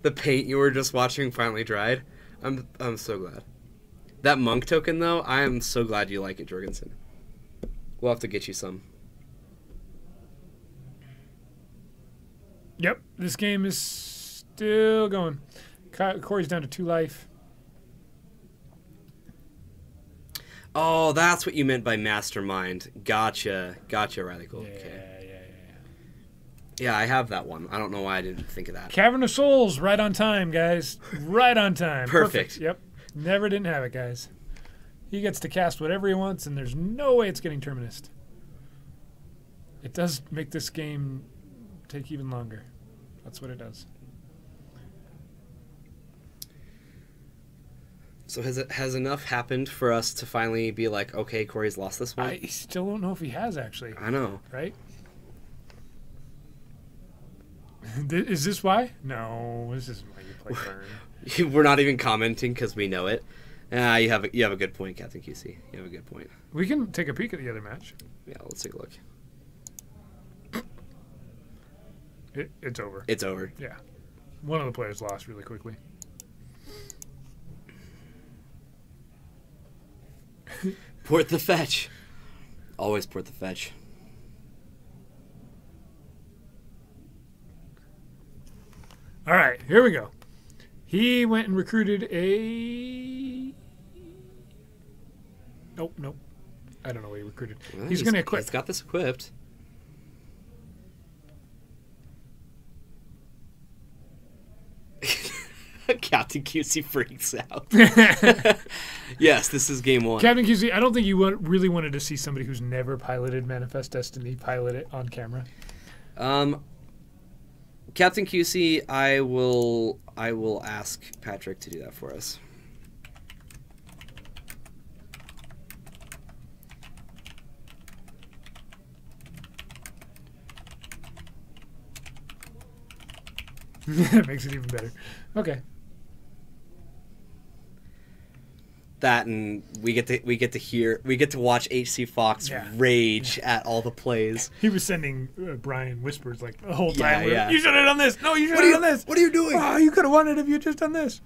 The paint you were just watching finally dried. I'm so glad. That monk token, though, I am so glad you like it, Jorgensen. We'll have to get you some.
Yep, this game is still going. Corey's down to 2 life.
Oh, that's what you meant by mastermind. Gotcha, Riley Gold.
Yeah,
Okay.
yeah.
Yeah, I have that one. I don't know why I didn't think of that.
Cavern of Souls, right on time, guys. Right on time.
Perfect.
Yep. Never didn't have it, guys. He gets to cast whatever he wants, and there's no way it's getting Terminus. It does make this game take even longer. That's what it does.
So has enough happened for us to finally be like, okay, Corey's lost this one?
I still don't know if he has, actually.
I know.
Right? Is this why? No, this isn't why you play Burn.
We're not even commenting because we know it. You have a good point, Captain QC. You have a good point.
We can take a peek at the other match.
Yeah, let's take a look.
It's over.
It's over.
Yeah. One of the players lost really quickly.
Port the fetch. Always port the fetch.
All right, here we go. He went and recruited a... Nope. I don't know what he recruited.
Well,
he's going to equip.
He's got this equipped. Captain Captain QC freaks out. Yes, this is game 1.
Captain QC, I don't think you really wanted to see somebody who's never piloted Manifest Destiny pilot it on camera.
Captain QC, I will ask Patrick to do that for us.
That makes it even better. Okay.
That, and we get to watch HC Fox rage at all the plays.
He was sending Brian whispers like the whole
Yeah,
time.
yeah.
You should have done this. No, you should have done this.
What are you doing?
Oh, you could have won it if you had just done this.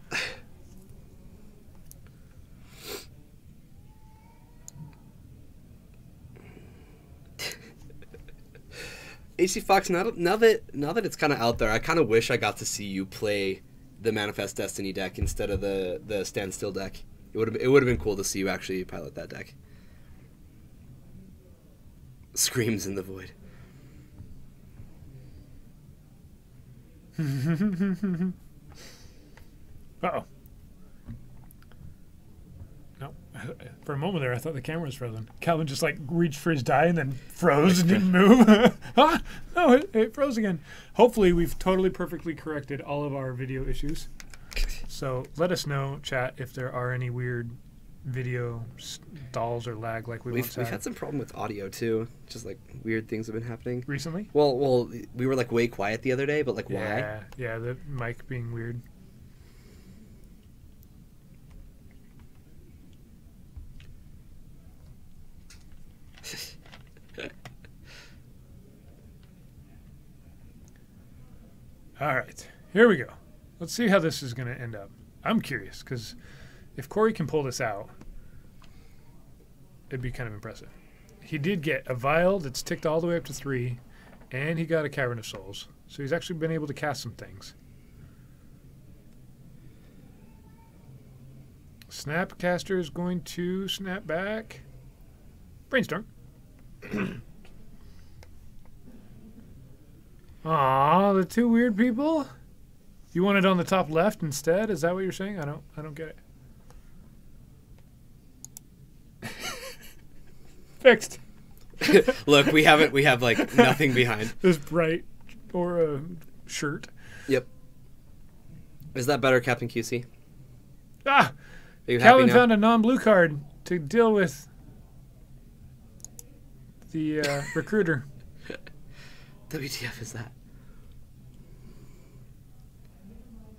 HC Fox, now that it's kind of out there, I kind of wish I got to see you play the Manifest Destiny deck instead of the Standstill deck. It would have been cool to see you actually pilot that deck. Screams in the void.
Uh-oh. No. For a moment there, I thought the camera was frozen. Calvin just like reached for his die and then froze and didn't move. Ah, no, it froze again. Hopefully, we've totally perfectly corrected all of our video issues. So let us know, chat, if there are any weird video stalls or lag like we've
had some problem with audio too. Just like weird things have been happening
recently.
Well, we were like way quiet the other day, but like
yeah,
why?
Yeah, the mic being weird. All right, here we go. Let's see how this is going to end up. I'm curious, because if Corey can pull this out, it'd be kind of impressive. He did get a vial that's ticked all the way up to 3, and he got a Cavern of Souls. So he's actually been able to cast some things. Snapcaster is going to snap back. Brainstorm. Aw, the two weird people? You want it on the top left instead? Is that what you're saying? I don't get it. Fixed.
Look, we have like nothing behind.
This bright or a shirt.
Yep. Is that better, Captain QC?
Ah!
Are you
Calvin
happy now?
found a non-blue card to deal with the recruiter.
WTF is that?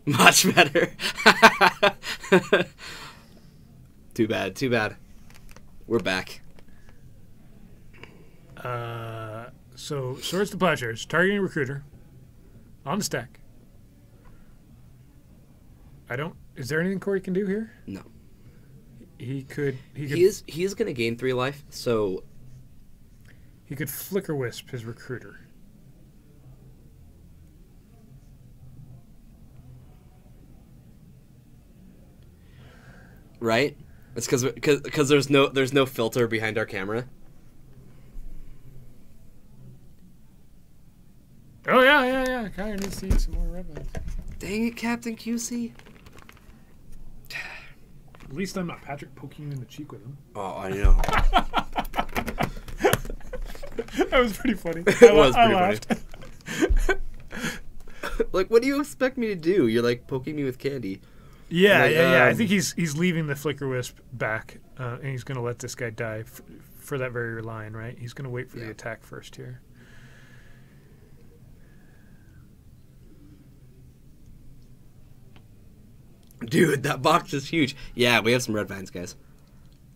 Much better. Too bad. We're back.
So, Swords to Plowshares, targeting recruiter. On the stack. Is there anything Corey can do here?
No.
He could...
He is going to gain 3 life, so...
He could Flicker Wisp his recruiter.
Right? It's because there's no filter behind our camera.
Oh yeah. Kyler needs to eat some more red vines.
Dang it, Captain QC.
At least I'm not Patrick poking you in the cheek with him.
Oh, I know.
That was pretty funny.
It was pretty
laughed.
funny. Like, what do you expect me to do? You're like poking me with candy.
Yeah,
like,
yeah. I think he's leaving the Flicker Wisp back, and he's going to let this guy die for that very line, right? He's going to wait for the attack first here.
Dude, that box is huge. Yeah, we have some red vines, guys.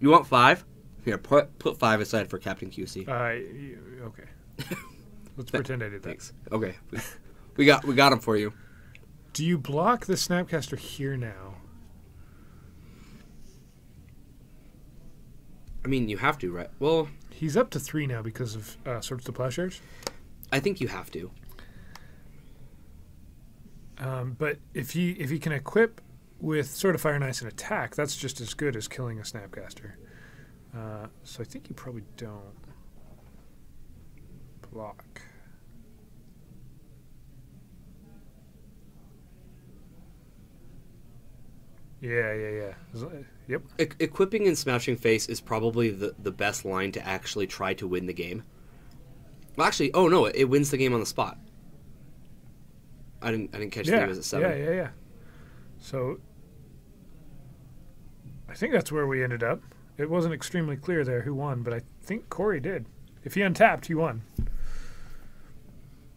You want 5? Here, put 5 aside for Captain QC.
Okay. Let's pretend I did that.
Thanks. Okay, we got him for you.
Do you block the Snapcaster here now?
I mean, you have to, right? Well,
he's up to 3 now because of Swords to Plowshares.
I think you have to.
But if he can equip with Sword of Fire and Ice and attack, that's just as good as killing a Snapcaster. So I think you probably don't block. Yep.
Equipping and smashing face is probably the best line to actually try to win the game. Well, actually, oh no, it wins the game on the spot. I didn't catch that he was at 7.
Yeah. So I think that's where we ended up. It wasn't extremely clear there who won, but I think Corey did. If he untapped, he won.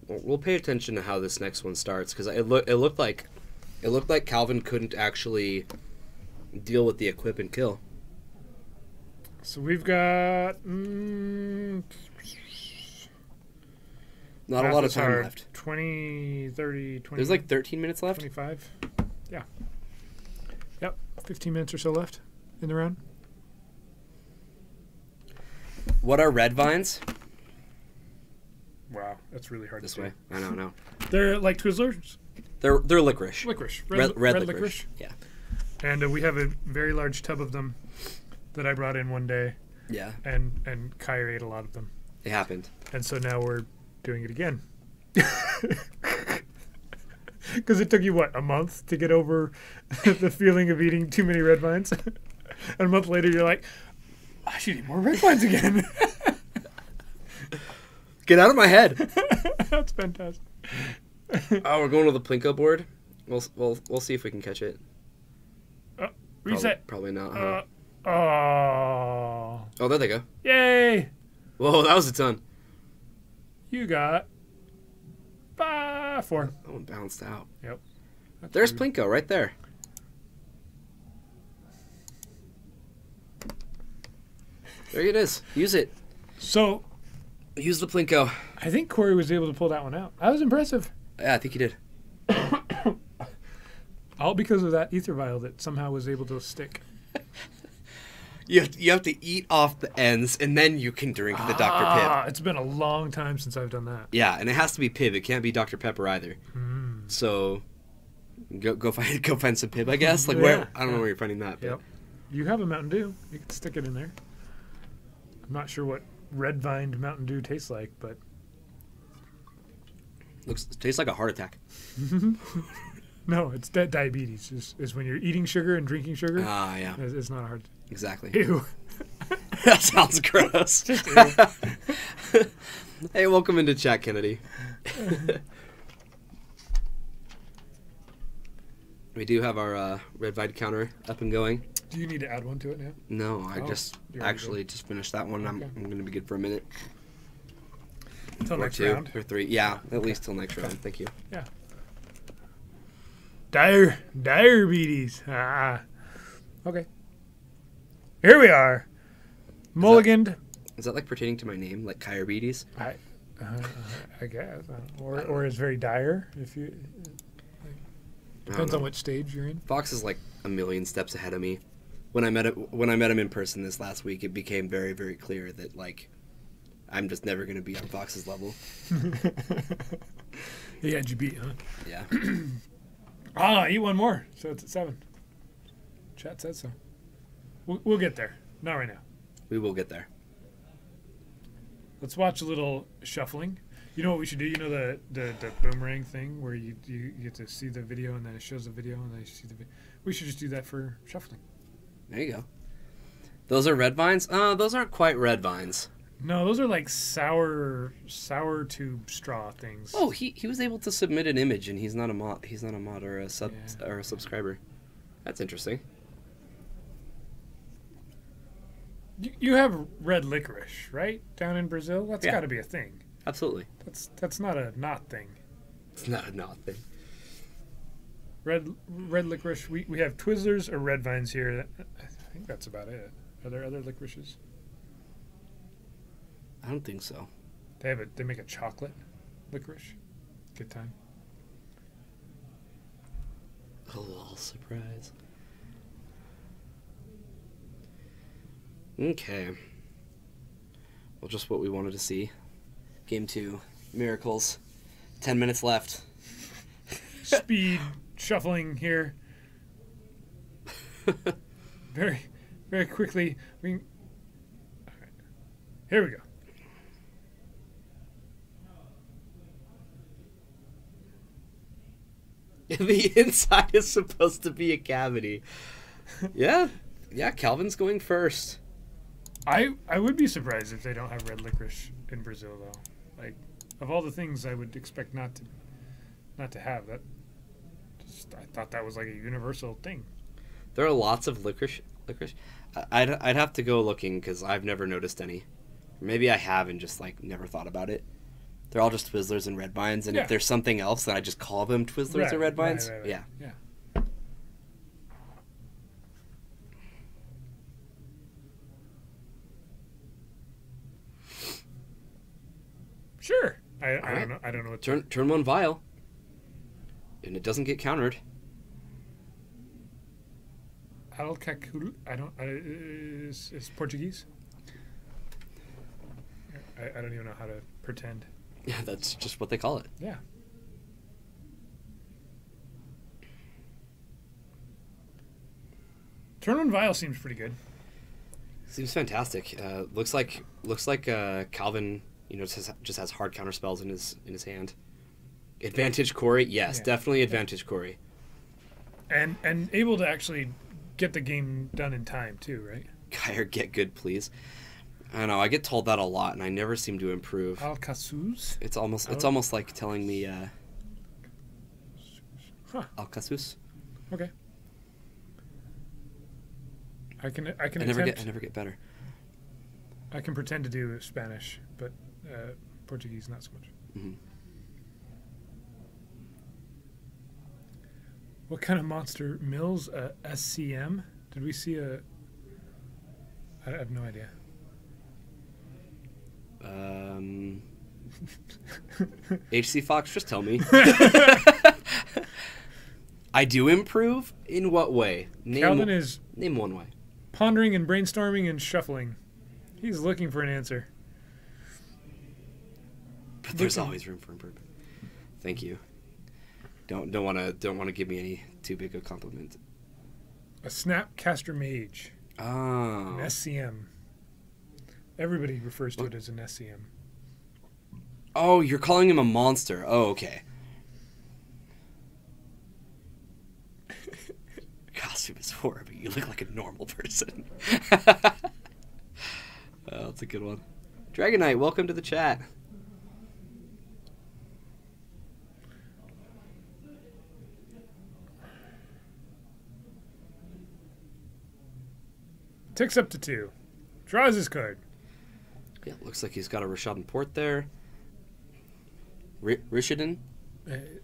We'll pay attention to how this next one starts because it looked like Calvin couldn't actually deal with the equip and kill.
So we've got
not a lot of time left.
20, 30, 20.
There's like 13 minutes left.
25. Yeah. Yep. 15 minutes or so left in the round.
What are red vines?
Wow, that's really hard
This
to
way. I don't know.
They're like Twizzlers.
They're licorice.
Licorice.
Red licorice. Yeah.
And we have a very large tub of them that I brought in one day.
Yeah.
And Kyer ate a lot of them.
It happened.
And so now we're doing it again. Because it took you, what, a month to get over the feeling of eating too many red vines? And a month later, you're like, I should eat more red vines again.
Get out of my head.
That's fantastic.
Oh, we're going to the Plinko board. We'll see if we can catch it.
Reset.
Probably not. Huh?
Oh,
there they go.
Yay!
Whoa, that was a ton.
You got 4.
That one bounced out.
Yep.
There's Plinko right there. There it is. Use it.
So,
use the Plinko.
I think Corey was able to pull that one out. That was impressive.
Yeah, I think he did.
All because of that ether vial that somehow was able to stick.
You have to eat off the ends, and then you can drink the Dr. Pibb.
It's been a long time since I've done that.
Yeah, and it has to be Pibb. It can't be Dr. Pepper either. So, go find some Pibb, I guess. Like where? I don't know where you're finding that. But.
Yep. You have a Mountain Dew. You can stick it in there. I'm not sure what red vined Mountain Dew tastes like, but
tastes like a heart attack.
No, it's diabetes. Is when you're eating sugar and drinking sugar.
Yeah.
It's not hard.
Exactly.
Ew.
That sounds gross.
Just ew.
Hey, welcome into chat, Kennedy. We do have our red vine counter up and going.
Do you need to add one to it now?
No, I just finished that one. Okay. I'm going to be good for a minute.
Until next
2
round.
or 3. Yeah, at least till next round. Thank you.
Yeah. Diabetes. Okay. Here we are. Mulliganed.
Is that like pertaining to my name, like Kyrebetes?
I guess. Or is very dire if you. Depends on which stage you're in.
Fox is like a million steps ahead of me. When I met him in person this last week, it became very, very clear that like I'm just never going to be on Fox's level.
He had you beat, huh?
Yeah.
Eat one more, so it's at 7. Chat said so. We'll get there. Not right now.
We will get there.
Let's watch a little shuffling. You know what we should do? You know the boomerang thing where you get to see the video and then it shows the video and then you see the video. We should just do that for shuffling.
There you go. Those are red vines? Those aren't quite red vines.
No, those are like sour tube straw things.
Oh, he was able to submit an image and he's not a mod or a or a subscriber. That's interesting.
You have red licorice, right? Down in Brazil? That's got to be a thing.
Absolutely.
That's not a not thing.
It's not a not thing.
Red licorice. We have Twizzlers or red vines here. I think that's about it. Are there other licorices?
I don't think so.
They make a chocolate licorice. Good time.
A little surprise. Okay. Well, just what we wanted to see. Game 2. Miracles. 10 minutes left.
Speed shuffling here. Very, very quickly. All right. Here we go.
The inside is supposed to be a cavity. Yeah. Yeah, Calvin's going first.
I would be surprised if they don't have red licorice in Brazil, though. Like, of all the things I would expect not to have, that I thought that was like a universal thing.
There are lots of licorice. I'd have to go looking because I've never noticed any. Maybe I have and just like never thought about it. They're all just Twizzlers and Red Vines, and if there's something else, then I just call them Twizzlers or Red Vines.
Right.
Yeah.
Sure. I don't know. I don't know what.
Turn one vial, and it doesn't get countered.
Alcacul. It's Portuguese. I don't even know how to pretend.
Yeah, that's just what they call it.
Yeah. Turn one vial seems pretty good.
Seems fantastic. Looks like Calvin, just has hard counter spells in his hand. Advantage Corey, yes, definitely advantage Corey.
And able to actually get the game done in time too, right?
Geyer, get good, please. I don't know. I get told that a lot, and I never seem to improve.
Alcaçuz?
It's almost like telling me Alcaçuz.
Okay. I
never get better.
I can pretend to do Spanish, but Portuguese not so much.
Mm-hmm.
What kind of monster mills SCM? Did we see a? I have no idea.
HC Fox, just tell me. I do improve? In what way?
Calvin is
name one way.
Pondering and brainstorming and shuffling. He's looking for an answer.
But there's always room for improvement. Thank you. Don't want to give me any too big a compliment.
A Snapcaster Mage.
Oh.
An SCM. Everybody refers to it as an SCM.
Oh, you're calling him a monster. Oh, okay. Costume is horrible. You look like a normal person. Oh, that's a good one. Dragonite, welcome to the chat.
Ticks up to 2. Draws his card.
Yeah, looks like he's got a Rishadan Port there. Rishadan?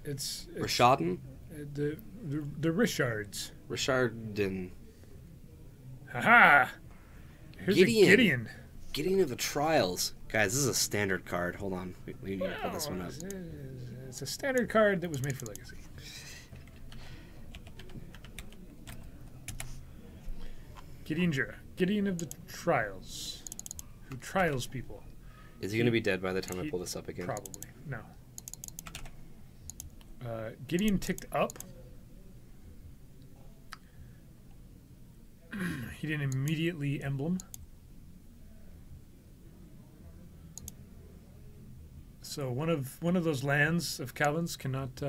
It's
Rishadan?
The Richards.
Rishadan.
Haha! Here's Gideon.
Gideon of the Trials. Guys, this is a standard card. Hold on. We need to pull this one up.
It's a standard card that was made for Legacy. Gideon Jura. Gideon of the Trials. Who trials people.
Is he going to be dead by the time I pull this up again?
Probably. No. Gideon ticked up. He didn't immediately emblem. So one of those lands of Calvin's cannot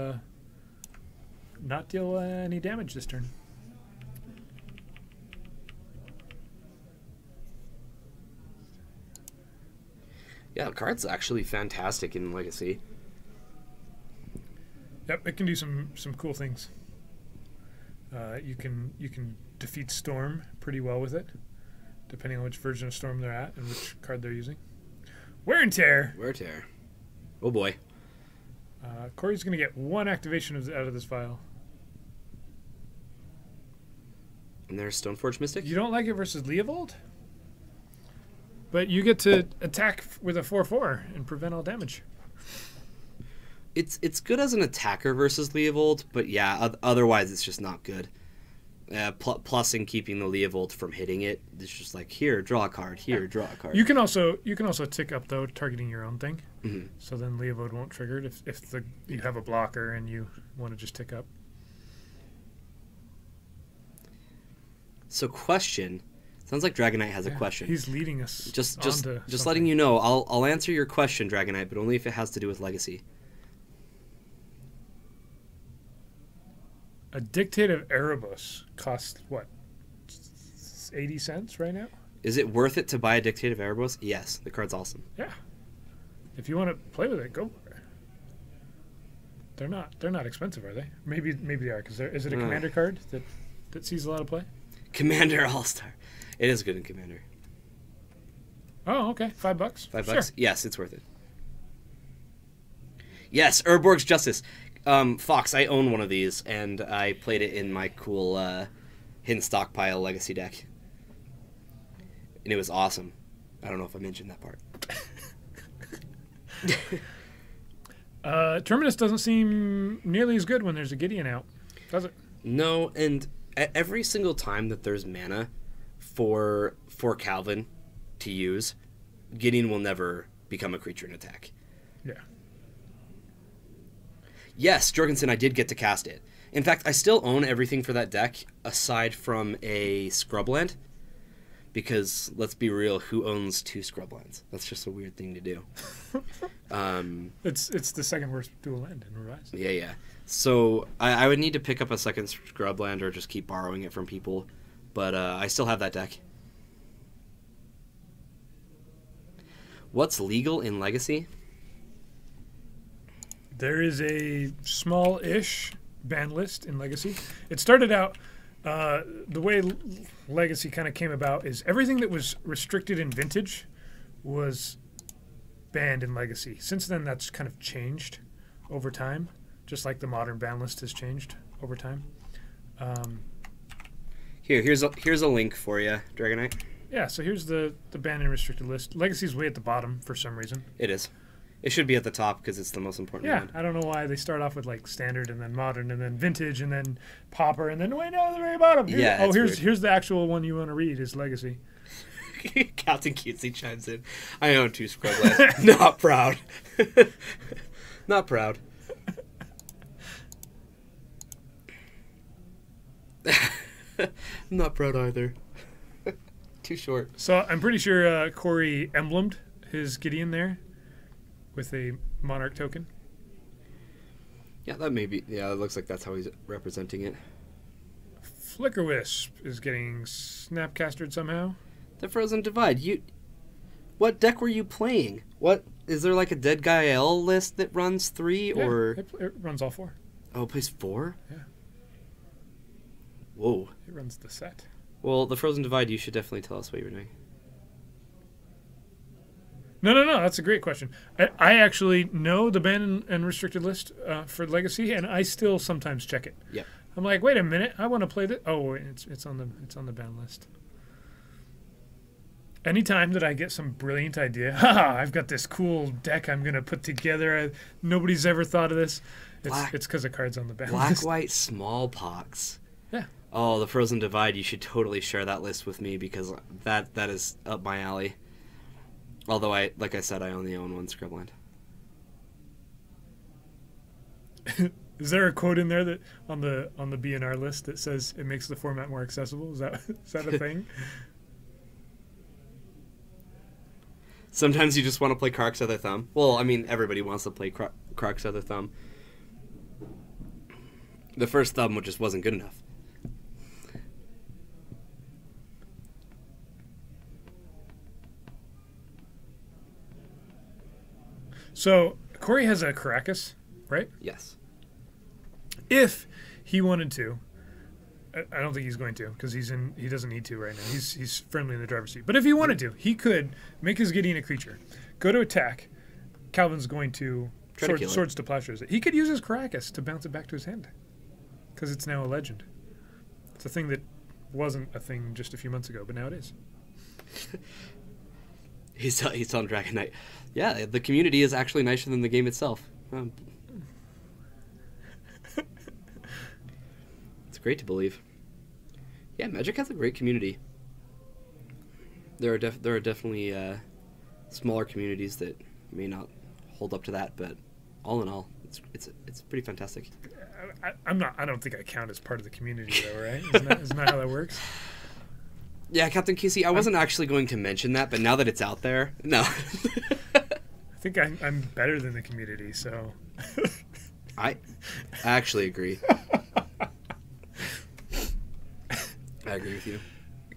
not deal any damage this turn.
Yeah, the card's actually fantastic in Legacy.
Yep, it can do some cool things. You can defeat Storm pretty well with it, depending on which version of Storm they're at and which card they're using. Wear and Tear.
Wear and Tear. Oh boy.
Corey's going to get one activation out of this file.
And there's Stoneforge Mystic.
You don't like it versus Leovold? But you get to attack with a 4/4 and prevent all damage.
It's good as an attacker versus Leovold, but yeah, otherwise it's just not good. Plus in keeping the Leovold from hitting it, it's just like, here, draw a card, here, draw a card.
You can also tick up, though, targeting your own thing.
Mm-hmm.
So then Leovold won't trigger it if you have a blocker and you want to just tick up.
So question. Sounds like Dragonite has a question.
He's leading us.
Just letting you know, I'll answer your question, Dragonite, but only if it has to do with Legacy.
A Dictate of Erebus costs what? 80 cents right now.
Is it worth it to buy a Dictative Erebos? Yes, the card's awesome.
Yeah. If you want to play with it, go for it. They're not expensive, are they? Maybe they are, because is it a commander card that sees a lot of play?
Commander All-Star. It is good in Commander.
Oh, okay. $5.
$5?
Sure.
Yes, it's worth it. Yes, Urborg's Justice. Fox, I own one of these, and I played it in my cool Hidden Stockpile Legacy deck. And it was awesome. I don't know if I mentioned that part.
Terminus doesn't seem nearly as good when there's a Gideon out, does it?
No, and every single time that there's mana for Calvin to use, Gideon will never become a creature in attack.
Yeah.
Yes, Jorgensen, I did get to cast it. In fact, I still own everything for that deck aside from a Scrubland. Because, let's be real, who owns 2 Scrublands? That's just a weird thing to do.
It's the second worst dual land in Rise.
Yeah. So, I would need to pick up a second Scrubland or just keep borrowing it from people. But I still have that deck. What's legal in Legacy?
There is a small-ish ban list in Legacy. It started out... the way Legacy kind of came about is everything that was restricted in Vintage was banned in Legacy. Since then, that's kind of changed over time, just like the modern ban list has changed over time.
Here's a link for you, Dragonite.
Yeah, so here's the banned and restricted list. Legacy's way at the bottom for some reason.
It is. It should be at the top because it's the most important one.
I don't know why they start off with like standard and then modern and then vintage and then pauper and then way down at the very bottom. Here's the actual one you want to read is Legacy.
Captain Cutesy chimes in. I own 2 Scrublands. Not proud. Not proud. Not proud either. Too short.
So I'm pretty sure Corey emblemed his Gideon there with a Monarch token.
Yeah, that may be. Yeah, it looks like that's how he's representing it.
Flickerwisp is getting snapcastered somehow.
The Frozen Divide. What deck were you playing? What is there like a Dead Guy L list that runs 3 or?
It runs all 4.
Oh, it plays 4.
Yeah.
Whoa.
It runs the set.
Well, the Frozen Divide. You should definitely tell us what you were doing.
No. That's a great question. I actually know the banned and restricted list for Legacy, and I still sometimes check it.
Yep.
I'm like, wait a minute, I want to play this. Oh, it's on the ban list. Anytime that I get some brilliant idea, I've got this cool deck I'm gonna put together. Nobody's ever thought of this. It's because the card's on the ban list.
Black White Smallpox.
Yeah.
Oh, the Frozen Divide. You should totally share that list with me because that is up my alley. Although like I said, I only own 1 Scrubland.
Is there a quote in there that on the BNR list that says it makes the format more accessible? Is that a thing?
Sometimes you just want to play Krark's Other Thumb. Well, I mean, everybody wants to play Krark's Other Thumb. The first thumb just wasn't good enough.
So Corey has a Caracas, right?
Yes.
If he wanted to, I don't think he's going to because he doesn't need to right now. He's firmly in the driver's seat. But if he wanted to, he could make his Gideon a creature, go to attack. Calvin's going to swords to plowshares it. He could use his Caracas to bounce it back to his hand because it's now a legend. It's a thing that wasn't a thing just a few months ago, but now it is.
He's telling Dragon Knight, yeah, the community is actually nicer than the game itself. It's great to believe. Yeah, Magic has a great community. There are definitely smaller communities that may not hold up to that, but all in all, it's pretty fantastic.
I don't think I count as part of the community though, right? Isn't that how that works?
Yeah, Captain Casey, I wasn't actually going to mention that, but now that it's out there, no.
I think I'm better than the community, so.
I actually agree. I agree with you.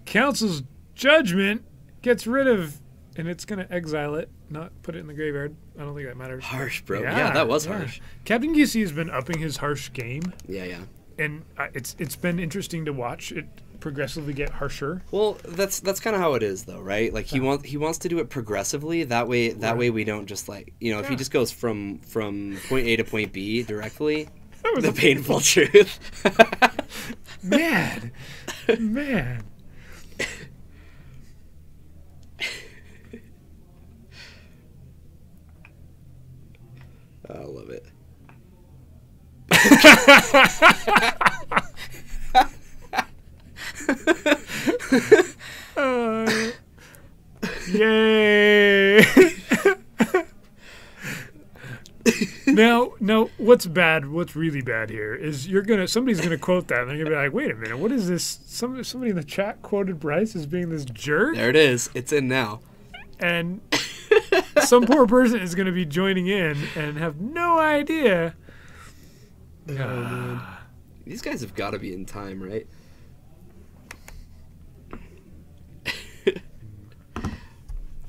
Council's judgment gets rid of, and it's going to exile it, not put it in the graveyard. I don't think that matters.
Harsh, bro. Yeah, that was harsh.
Captain Geesey has been upping his harsh game.
Yeah.
And it's been interesting to watch it progressively get harsher.
Well, that's kind of how it is, though, right? Like he wants to do it progressively. That way we don't just like if he just goes from point A to point B directly. The painful truth.
Man.
I love it.
Yay! Now, what's bad? What's really bad here is somebody's gonna quote that, and they're gonna be like, "Wait a minute, what is this?" Somebody in the chat quoted Bryce as being this jerk.
There it is. It's in now.
And some poor person is gonna be joining in and have no idea.
Oh, man. These guys have got to be in time, right?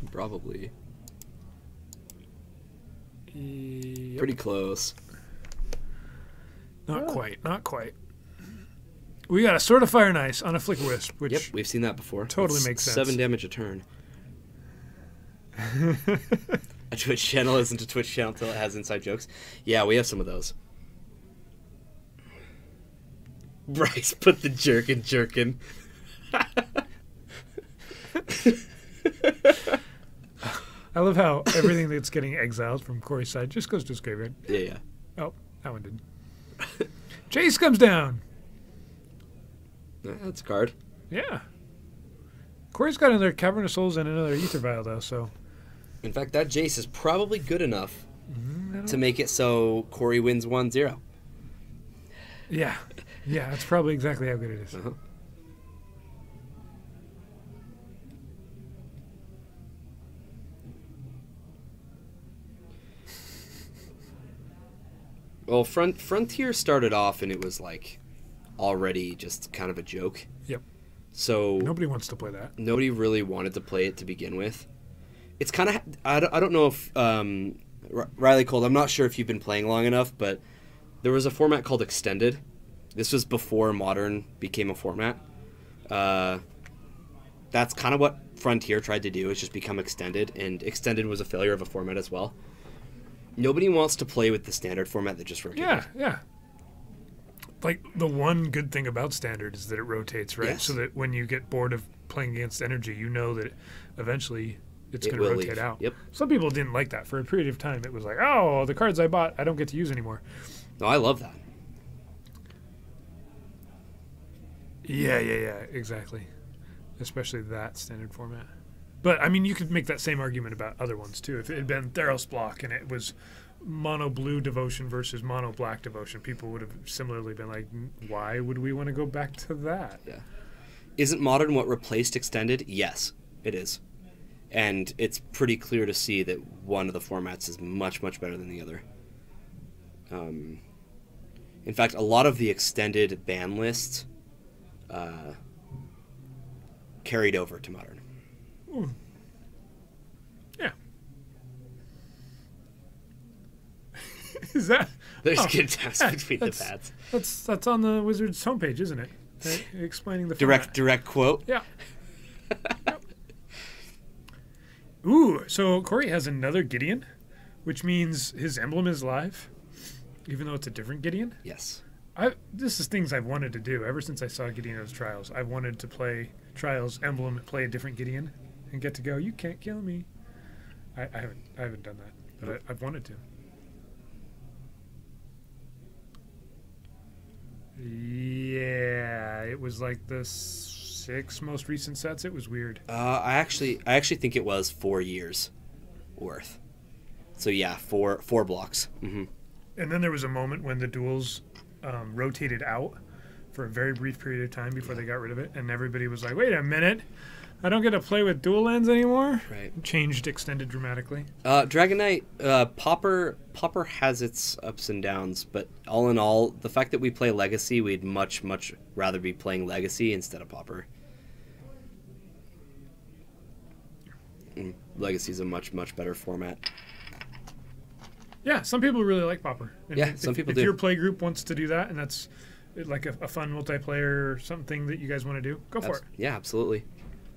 Probably.
Yep.
Pretty close.
Not quite. We got a Sword of Fire and Ice on a Flicker Wisp, which
yep, we've seen that before.
Totally makes sense.
7 damage a turn. A Twitch channel isn't a Twitch channel until it has inside jokes. Yeah, we have some of those. Bryce put the jerkin.
I love how everything that's getting exiled from Corey's side just goes to his graveyard.
Yeah.
Oh, that one didn't. Chase comes down.
That's a card.
Yeah. Corey's got another Cavern of Souls and another Ether Vial, though, so...
In fact, that Jace is probably good enough to make it so Corey wins 1-0.
Yeah. Yeah, that's probably exactly how good it is.
Uh-huh. Well, Frontier started off and it was like already just kind of a joke.
Yep.
So
nobody wants to play that.
Nobody really wanted to play it to begin with. It's kind of I don't know if Riley Cold, I'm not sure if you've been playing long enough, but there was a format called Extended. This was before Modern became a format. That's kind of what Frontier tried to do, is just become Extended, and Extended was a failure of a format as well. Nobody wants to play with the standard format that just rotated.
Yeah. Like, the one good thing about Standard is that it rotates, right?
Yes.
So that when you get bored of playing against Energy, you know that eventually it's going to rotate out.
Yep.
Some people didn't like that. For a period of time, it was like, oh, the cards I bought, I don't get to use anymore.
No, I love that.
Yeah, exactly. Especially that standard format. But, I mean, you could make that same argument about other ones, too. If it had been Theros Block and it was mono blue devotion versus mono black devotion, people would have similarly been like, why would we want to go back to that?
Yeah. Isn't Modern what replaced Extended? Yes, it is. And it's pretty clear to see that one of the formats is much, much better than the other. In fact, a lot of the Extended ban lists carried over to Modern.
Ooh. Yeah. Is that...
There's good times between the pads.
That's on the Wizards homepage, isn't it? Right? Explaining the format.
Direct quote?
Yeah. Yep. Ooh, so Corey has another Gideon, which means his emblem is live, even though it's a different Gideon.
Yes.
This is things I've wanted to do ever since I saw Gideon's Trials. I've wanted to play Trials emblem, play a different Gideon, and get to go, you can't kill me. I haven't done that, but I've wanted to. Yeah, it was like the 6 most recent sets. It was weird.
I actually think it was 4 years worth. So yeah, four blocks. Mm-hmm.
And then there was a moment when the duels rotated out for a very brief period of time before they got rid of it, and everybody was like, "Wait a minute, I don't get to play with dual lands anymore."
Right.
Changed Extended dramatically.
Dragon Knight, Pauper has its ups and downs, but all in all, the fact that we play Legacy, we'd much rather be playing Legacy instead of Pauper. Legacy's a much, much better format.
Yeah, some people really like Pauper. And
Yeah, some people
if
do.
If your play group wants to do that, and that's like a fun multiplayer or something that you guys want to do, go for it.
Yeah, absolutely.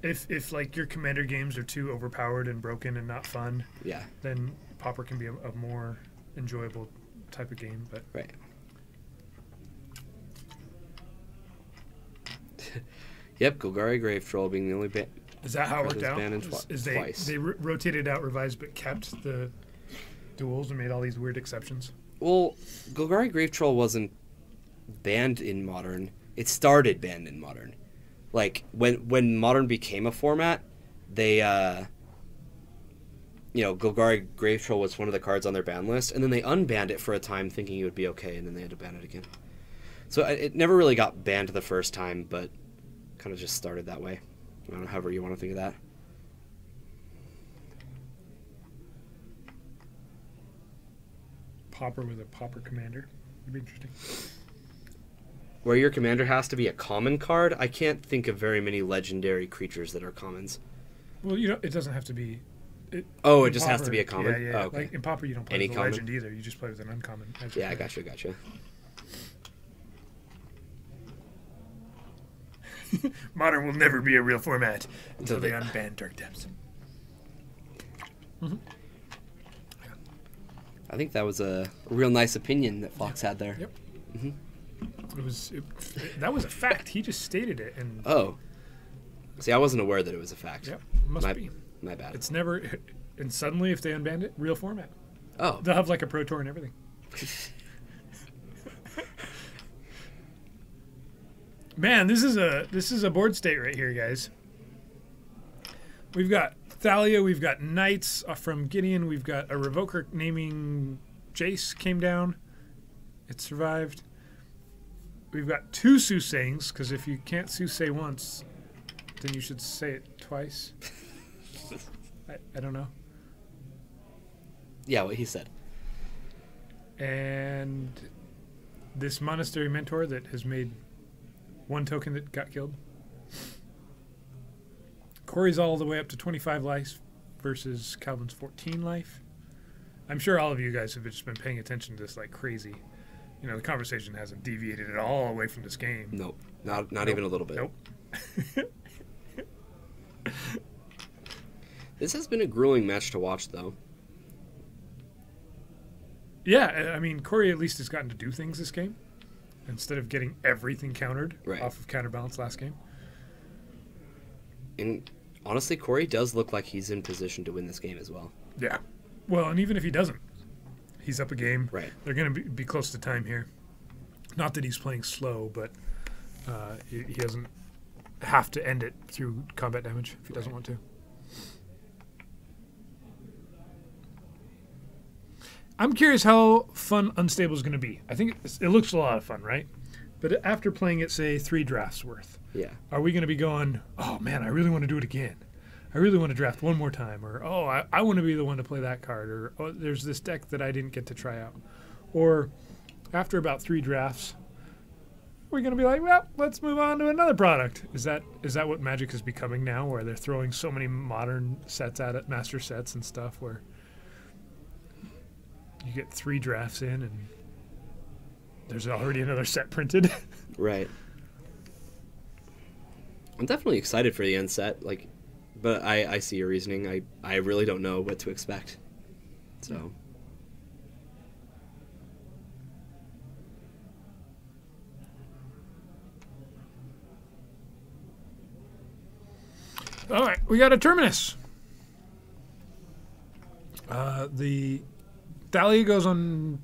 If like your commander games are too overpowered and broken and not fun,
Yeah.
then Pauper can be a more enjoyable type of game. But
Right. Yep, Golgari Grave Troll being the only
is that how it
card
worked
that's
out?
banned in
Is
twice.
they rotated out revised but kept the duels and made all these weird exceptions?
Well, Golgari Grave Troll wasn't banned in Modern. It started banned in Modern. Like, when Modern became a format, they, Golgari Grave Troll was one of the cards on their ban list, and then they unbanned it for a time thinking it would be okay, and then they had to ban it again. So it never really got banned the first time, but kind of just started that way. I don't know, however you want to think of that.
Pauper with a Pauper commander. It'd be interesting.
Where your commander has to be a common card, I can't think of very many legendary creatures that are commons.
Well, it doesn't have to be.
It
in
just has to be a common?
Yeah, yeah.
Oh, okay.
Like in Pauper, you don't play
Any
with a
common?
legend either. You just play with an uncommon.
Yeah, I gotcha.
Modern will never be a real format until they unban Dark Depths. Mm-hmm.
I think that was a real nice opinion that Fox had there.
Yep.
Mm-hmm.
That was a fact. He just stated it, and
Oh. See, I wasn't aware that it was a fact.
yep, must be.
My bad.
It's never. And suddenly, if they unbanned it, real format.
Oh.
They'll have like a Pro Tour and everything. Man, this is a board state right here, guys. We've got Thalia, we've got Knights from Gideon, we've got a Revoker naming Jace came down. It survived. We've got two Soothsayings, because if you can't Soothsay once, then you should say it twice. I don't know.
Yeah, what he said.
And this Monastery Mentor that has made one token that got killed. Corey's all the way up to 25 life versus Calvin's 14 life. I'm sure all of you guys have just been paying attention to this like crazy. You know, the conversation hasn't deviated at all away from this game.
Nope. Not even a little bit.
Nope.
This has been a grueling match to watch, though.
Yeah, I mean, Corey at least has gotten to do things this game instead of getting everything countered off of counterbalance last game.
And honestly, Corey does look like he's in position to win this game as well.
Yeah. Well, and even if he doesn't, he's up a game.
Right.
They're going to be close to time here. Not that he's playing slow, but he doesn't have to end it through combat damage if he doesn't want to. I'm curious how fun Unstable is going to be. I think it looks a lot of fun, right? But after playing it, say, 3 drafts worth,
Yeah.
are we going to be going, oh, man, I really want to do it again. I really want to draft one more time. Or, oh, I want to be the one to play that card. Or, oh, there's this deck that I didn't get to try out. Or after about 3 drafts, we're going to be like, well, let's move on to another product. Is that what Magic is becoming now, where they're throwing so many modern sets at it, master sets and stuff, where you get 3 drafts in and there's already another set printed?
Right. I'm definitely excited for the end set, but I see your reasoning. I really don't know what to expect. So.
All right, we got a Terminus. The Thalia goes on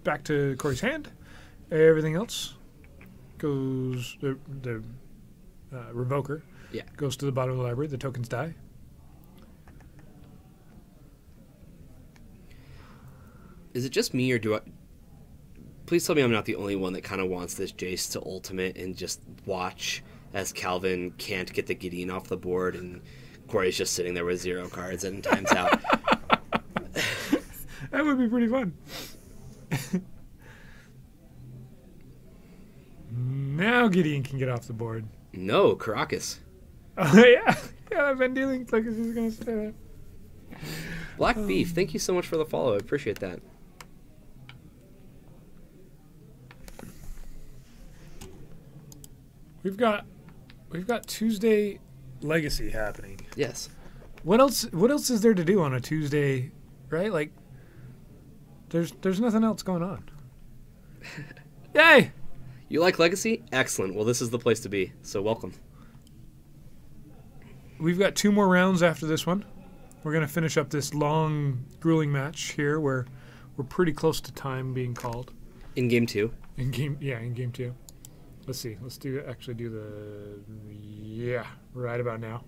back to Corey's hand. Everything else goes the Revoker.
Yeah.
Goes to the bottom of the library. The tokens die.
Is it just me, or do I... Please tell me I'm not the only one that kind of wants this Jace to ultimate and just watch as Calvin can't get the Gideon off the board and Corey's just sitting there with 0 cards and time's out.
That would be pretty fun. Now Gideon can get off the board.
No, Caracas.
Oh, yeah. Yeah, Vendy Link Legacy is going to say that.
Black Beef, thank you so much for the follow. I appreciate that.
We've got Tuesday Legacy happening.
Yes.
What else is there to do on a Tuesday, right? Like there's nothing else going on. Yay!
You like Legacy? Excellent. Well, this is the place to be. So welcome.
We've got 2 more rounds after this one. We're going to finish up this long, grueling match here where we're pretty close to time being called.
In game 2.
In game 2. Let's see. Let's do the right about now.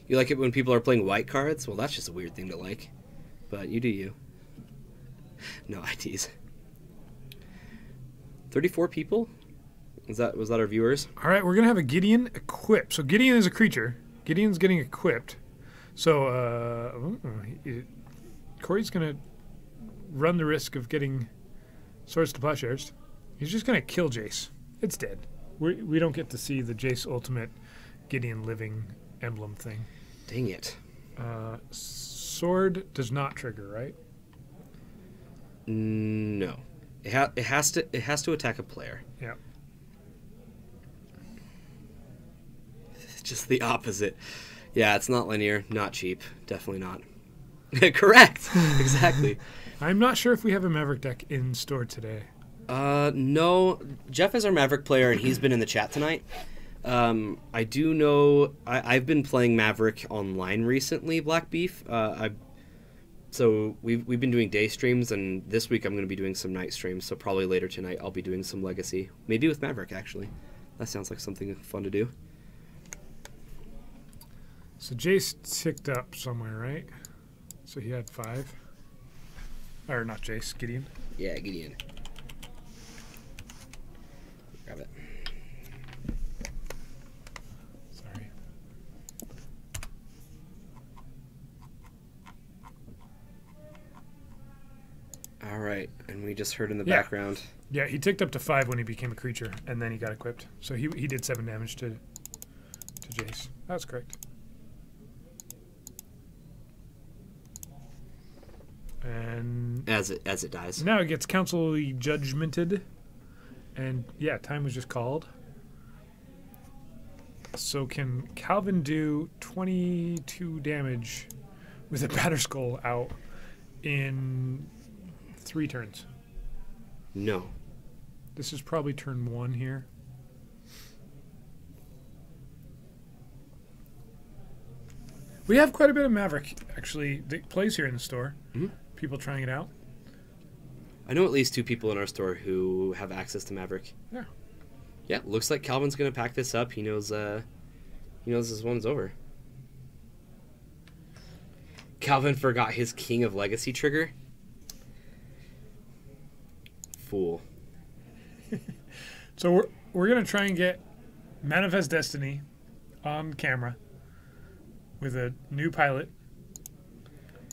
You like it when people are playing white cards? Well, that's just a weird thing to like. But you do you. No, I tease. 34 people? Was that our viewers?
All right, we're going to have a Gideon equip. So Gideon is a creature. Gideon's getting equipped. So Corey's going to run the risk of getting Swords to Plowshares. He's just going to kill Jace. It's dead. We don't get to see the Jace Ultimate Gideon Living emblem thing.
Dang it.
Sword does not trigger, right?
No. It has to attack a player.
Yeah.
Just the opposite. Yeah, it's not linear, not cheap, definitely not. Correct. Exactly.
I'm not sure if we have a Maverick deck in store today.
No. Jeff is our Maverick player, and he's been in the chat tonight. I do know I've been playing Maverick online recently, Black Beef. So we've been doing day streams, and this week I'm going to be doing some night streams. So probably later tonight I'll be doing some Legacy, maybe with Maverick actually. That sounds like something fun to do.
So Jace ticked up somewhere, right? So he had 5. Or not Jace, Gideon.
Yeah, Gideon. Grab it.
Sorry.
All right, and we just heard in the
Yeah.
background.
Yeah, he ticked up to 5 when he became a creature, and then he got equipped. So he did 7 damage to Jace. That's correct. And
As it dies.
now it gets councilly judgmented. And yeah, time was just called. So can Calvin do 22 damage with a Batterskull out in 3 turns?
No.
This is probably turn 1 here. We have quite a bit of Maverick, actually, that plays here in the store.
Mm-hmm.
People trying it out.
I know at least 2 people in our store who have access to Maverick.
Yeah.
Yeah, looks like Calvin's gonna pack this up. He knows this one's over. Calvin forgot his King of Legacy trigger. Fool.
So we're gonna try and get Manifest Destiny on camera with a new pilot.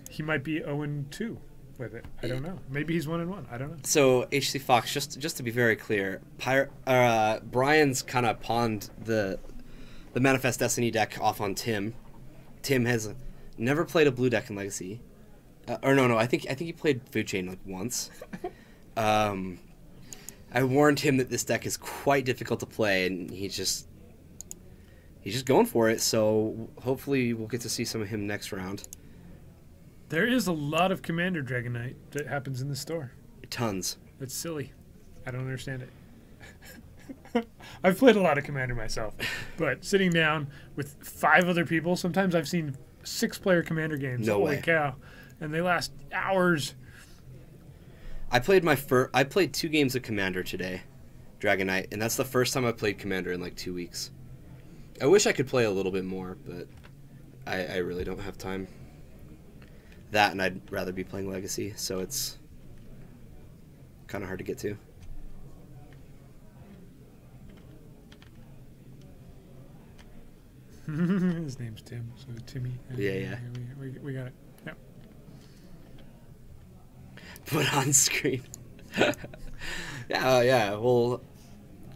He might be 0-2 with it. I don't know. Maybe he's 1-1. I don't know.
So HC Fox, just to be very clear, Brian's kind of pawned the Manifest Destiny deck off on Tim. Tim has never played a blue deck in Legacy, or no, I think he played Food Chain like once. I warned him that this deck is quite difficult to play, and he's just going for it. So hopefully we'll get to see some of him next round.
There is a lot of Commander Dragonite that happens in the store.
Tons.
It's silly. I don't understand it. I've played a lot of Commander myself, but sitting down with 5 other people, sometimes I've seen 6-player Commander games.
No
Holy
way.
cow. And they last hours.
I played 2 games of Commander today, Dragonite, and that's the first time I played Commander in like 2 weeks. I wish I could play a little bit more, but I really don't have time. That, and I'd rather be playing Legacy, so it's kind of hard to get to.
His name's Tim, so Timmy.
Yeah.
We got it. Yep.
Put on screen. Yeah. Well,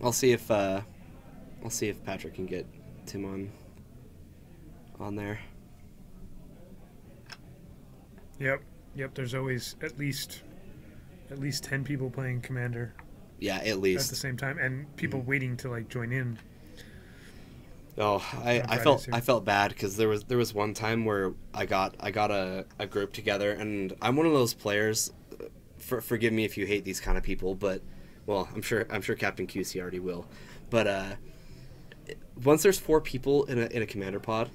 I'll see if I'll see if Patrick can get Tim on there.
Yep. There's always at least 10 people playing Commander.
Yeah, at least
at the same time, and people waiting to like join in.
Oh, I felt bad because there was one time where I got a group together, and I'm one of those players. Forgive me if you hate these kind of people, but well, I'm sure Captain QC already will. But once there's 4 people in a commander pod,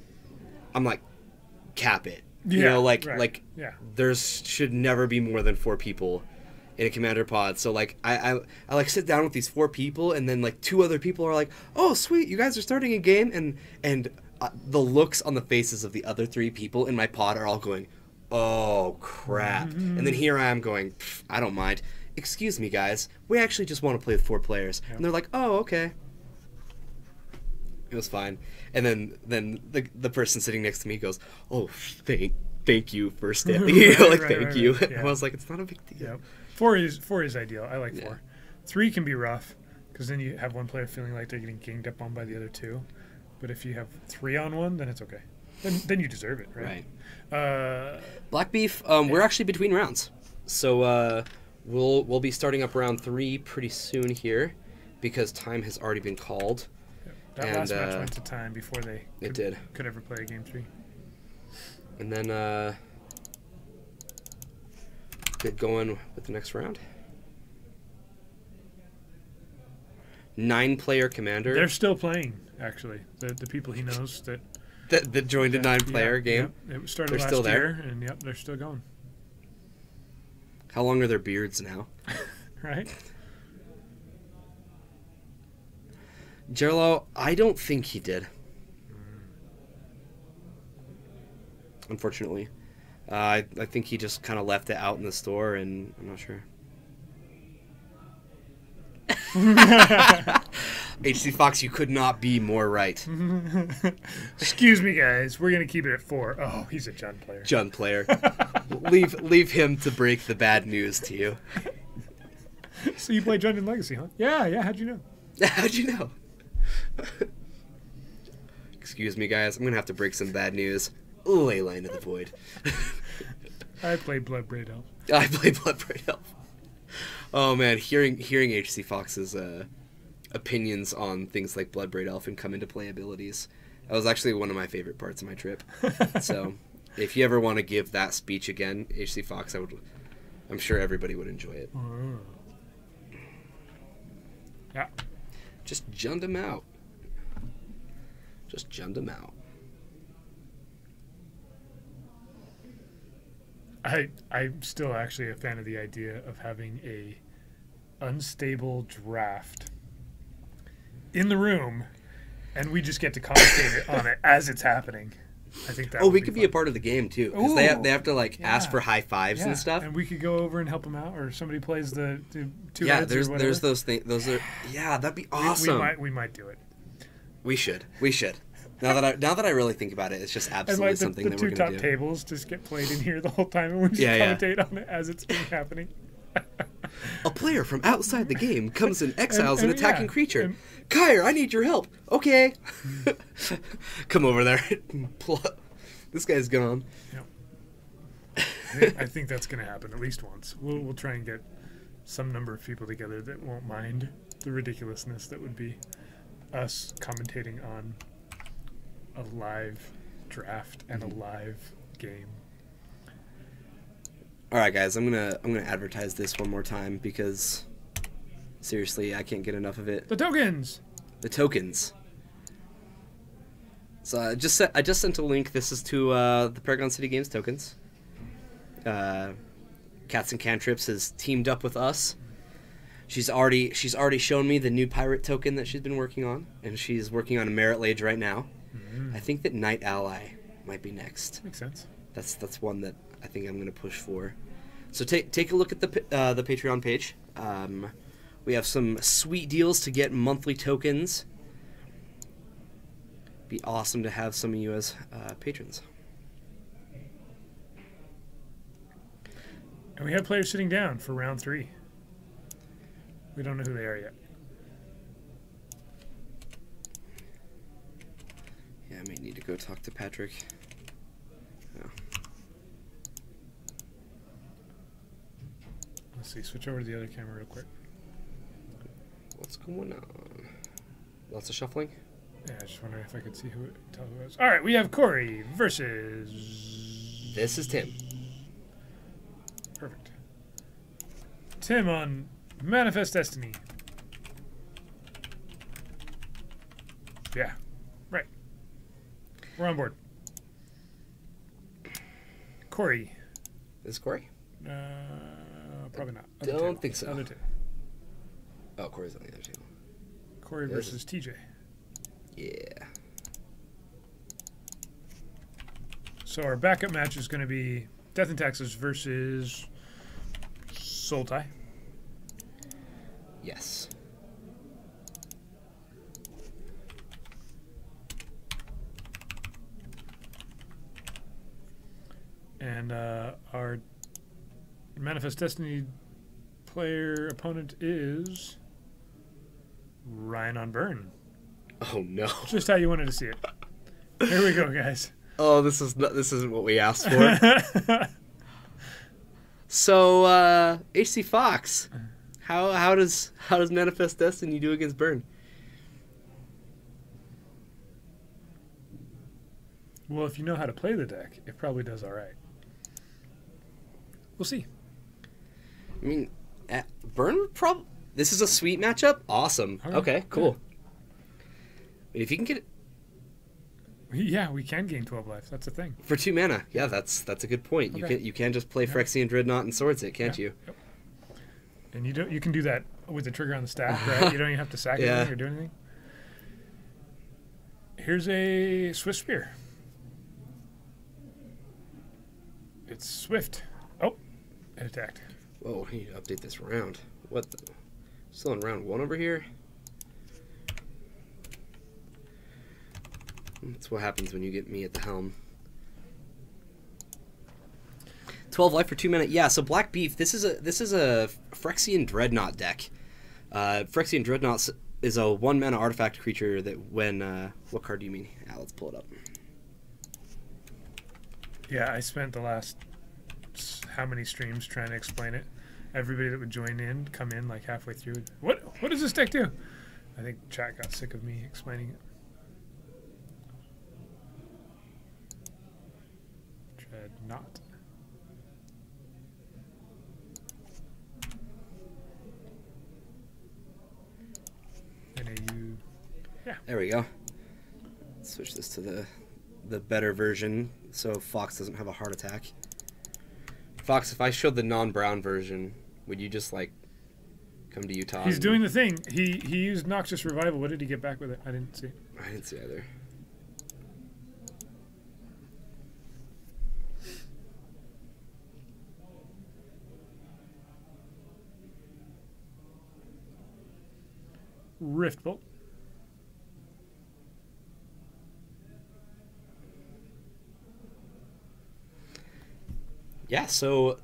I'm like, cap it. You know, like there should never be more than 4 people in a commander pod. So like I like sit down with these 4 people, and then like 2 other people are like, oh sweet, you guys are starting a game, and the looks on the faces of the other 3 people in my pod are all going, oh crap. And then here I am going, I don't mind. Excuse me guys, we actually just want to play with 4 players. And they're like, oh okay. It was fine. And then the person sitting next to me goes, oh thank you for standing. Thank you. Yeah. And I was like, it's not a big deal.
Yep. 4 is ideal. I like 4. 3 can be rough because then you have one player feeling like they're getting ganged up on by the other 2. But if you have 3 on 1, then it's okay. Then you deserve it, right?
Black Beef. We're actually between rounds, so we'll be starting up round 3 pretty soon here because time has already been called.
That last match went to time before they could ever play a game 3.
And then get going with the next round. 9-player commander.
They're still playing, actually. The people he knows that
joined a 9-player game.
It started last year, and they're still going.
How long are their beards now?
Right?
Gerlo, I don't think he did. Unfortunately. I think he just kind of left it out in the store, and I'm not sure. HC Fox, you could not be more right.
Excuse me, guys. We're going to keep it at 4. Oh, he's a Jund player.
Jund player. leave him to break the bad news to you.
So you play Jund in Legacy, huh? Yeah. How'd you know?
How'd you know? Excuse me, guys. I'm going to have to break some bad news. Layla into the Void.
I play Bloodbraid Elf.
I play Bloodbraid Elf. Oh, man. Hearing HC Fox's opinions on things like Bloodbraid Elf and come into play abilities, that was actually one of my favorite parts of my trip. So if you ever want to give that speech again, HC Fox, I'm sure everybody would enjoy it.
Yeah.
Just Jund him out. Just Jund him out.
I'm still actually a fan of the idea of having a unstable draft in the room, and we just get to commentate on it as it's happening. I think that.
We could be a part of the game too, because they have to like ask for high fives and stuff,
and we could go over and help them out, or somebody plays the 2
Yeah,
heads
there's those things. Those are that'd be awesome.
We might do it.
We should. Now that I really think about it, it's just absolutely something that we're gonna do.
The 2 top tables just get played in here the whole time, and we just commentate on it as it's been happening.
A player from outside the game comes and exiles an attacking creature. Kyre, I need your help. Okay. Come over there. This guy's gone.
Yep. I think that's going to happen at least once. We'll try and get some number of people together that won't mind the ridiculousness that would be us commentating on a live draft and a live game.
All right, guys, I'm gonna advertise this one more time because seriously, I can't get enough of it.
The tokens.
So I just sent a link. This is to the Paragon City Games tokens. Cats and Cantrips has teamed up with us. She's already shown me the new pirate token that she's been working on, and she's working on a Merit Lage right now. I think that Knight Ally might be next.
Makes sense.
That's one that I think I'm going to push for. So take a look at the Patreon page. We have some sweet deals to get monthly tokens. Be awesome to have some of you as patrons.
And we have players sitting down for round 3. We don't know who they are yet.
need to go talk to Patrick. Oh.
Let's see. Switch over to the other camera real quick.
What's going on? Lots of shuffling?
Yeah, I just wondering if I could see who it was. All right, we have Corey versus...
This is Tim.
Perfect. Tim on Manifest Destiny. Yeah, right. We're on board. Corey.
Is Corey?
Probably not.
Don't think so.
Other two.
Oh, Corey's on the other table.
Corey versus TJ.
Yeah.
So our backup match is going to be Death and Taxes versus Sultai.
Yes.
And our Manifest Destiny player opponent is Ryan on Burn.
Oh no!
Just how you wanted to see it. Here we go, guys.
Oh, this isn't what we asked for. So, HC Fox, how does Manifest Destiny do against Burn?
Well, if you know how to play the deck, it probably does all right. We'll see.
I mean, Burn would probably. This is a sweet matchup. Awesome. Okay, cool. Yeah. If you can get it.
Yeah, we can gain 12 life. That's a thing.
For 2 mana. Yeah, that's a good point.
Okay.
You can just play Phyrexian Dreadnought and Swords it, can't you?
Yep. And you can do that with the trigger on the stack, right? You don't even have to sack anything or do anything. Here's a Swift Spear. It's Swift. Oh, it attacked.
Whoa, I need to update this round. What the? Still in round 1 over here? That's what happens when you get me at the helm. 12 life for 2 mana. Yeah, so Black Beef, this is a Phyrexian Dreadnought deck. Phyrexian Dreadnought is a 1 mana artifact creature that when what card do you mean? Yeah, let's pull it up.
Yeah, I spent the last how many streams trying to explain it. Everybody that would join in, come in like halfway through. What does this deck do? I think chat got sick of me explaining it. Dreadnought. NAU. Yeah.
There we go. Let's switch this to the better version so Fox doesn't have a heart attack. Fox, if I showed the non-brown version, would you just like come to Utah?
He's doing the thing. He used Noxious Revival. What did he get back with it? I didn't see.
I didn't see either.
Rift Bolt.
Yeah, so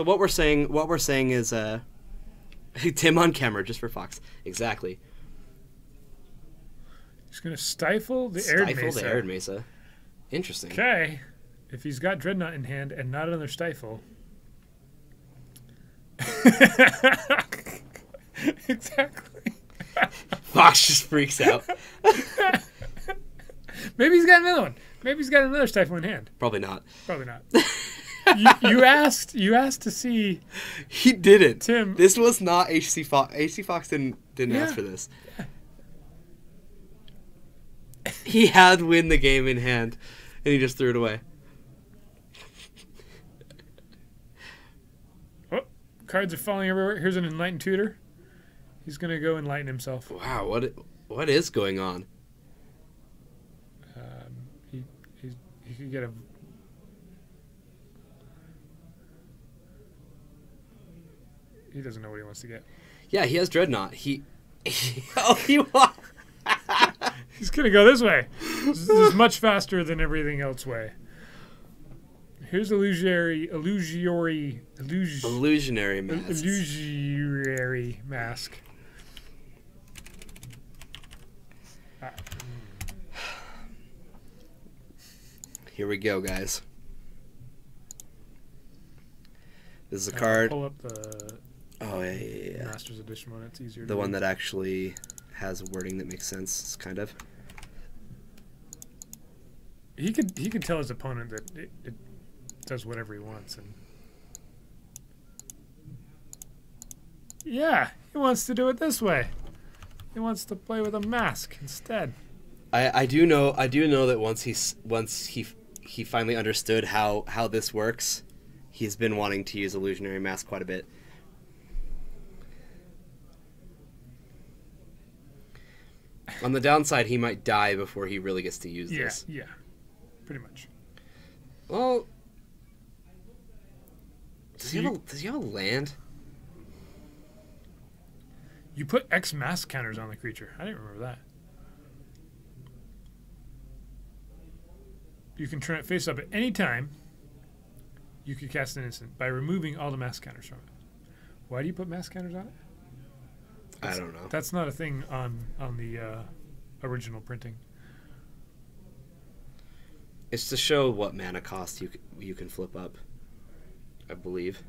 what we're saying is Tim on camera just for Fox. Exactly.
He's going to stifle the Arid Mesa.
Interesting.
Okay. If he's got Dreadnought in hand and not another stifle. Exactly.
Fox just freaks out.
Maybe he's got another one. Maybe he's got another stifle in hand.
Probably not.
Probably not. You asked to see.
He didn't.
Tim.
This was not HC Fox. HC Fox didn't ask for this. Yeah. He had win the game in hand, and he just threw it away.
Oh, cards are falling everywhere. Here's an Enlightened Tutor. He's gonna go enlighten himself.
Wow, what is going on?
He could get a. He doesn't know what he wants to get.
Yeah, he has Dreadnought. He
He's gonna go this way. This is much faster than everything else way. Here's illusionary mask. Illusionary mask.
Here we go, guys. This is a card.
Pull up the Masters Edition one. It's easier.
The one that actually has wording that makes sense, kind of.
He could tell his opponent that it does whatever he wants, and yeah, he wants to do it this way. He wants to play with a mask instead.
I do know that once he finally understood how this works, he's been wanting to use Illusionary Mask quite a bit. On the downside, he might die before he really gets to use this.
Yeah, pretty much.
Well, does he have a land?
You put X mask counters on the creature. I didn't remember that. You can turn it face up at any time. You could cast an instant by removing all the mask counters from it. Why do you put mask counters on it?
I don't know.
That's not a thing on the original printing.
It's to show what mana cost you can flip up, I believe.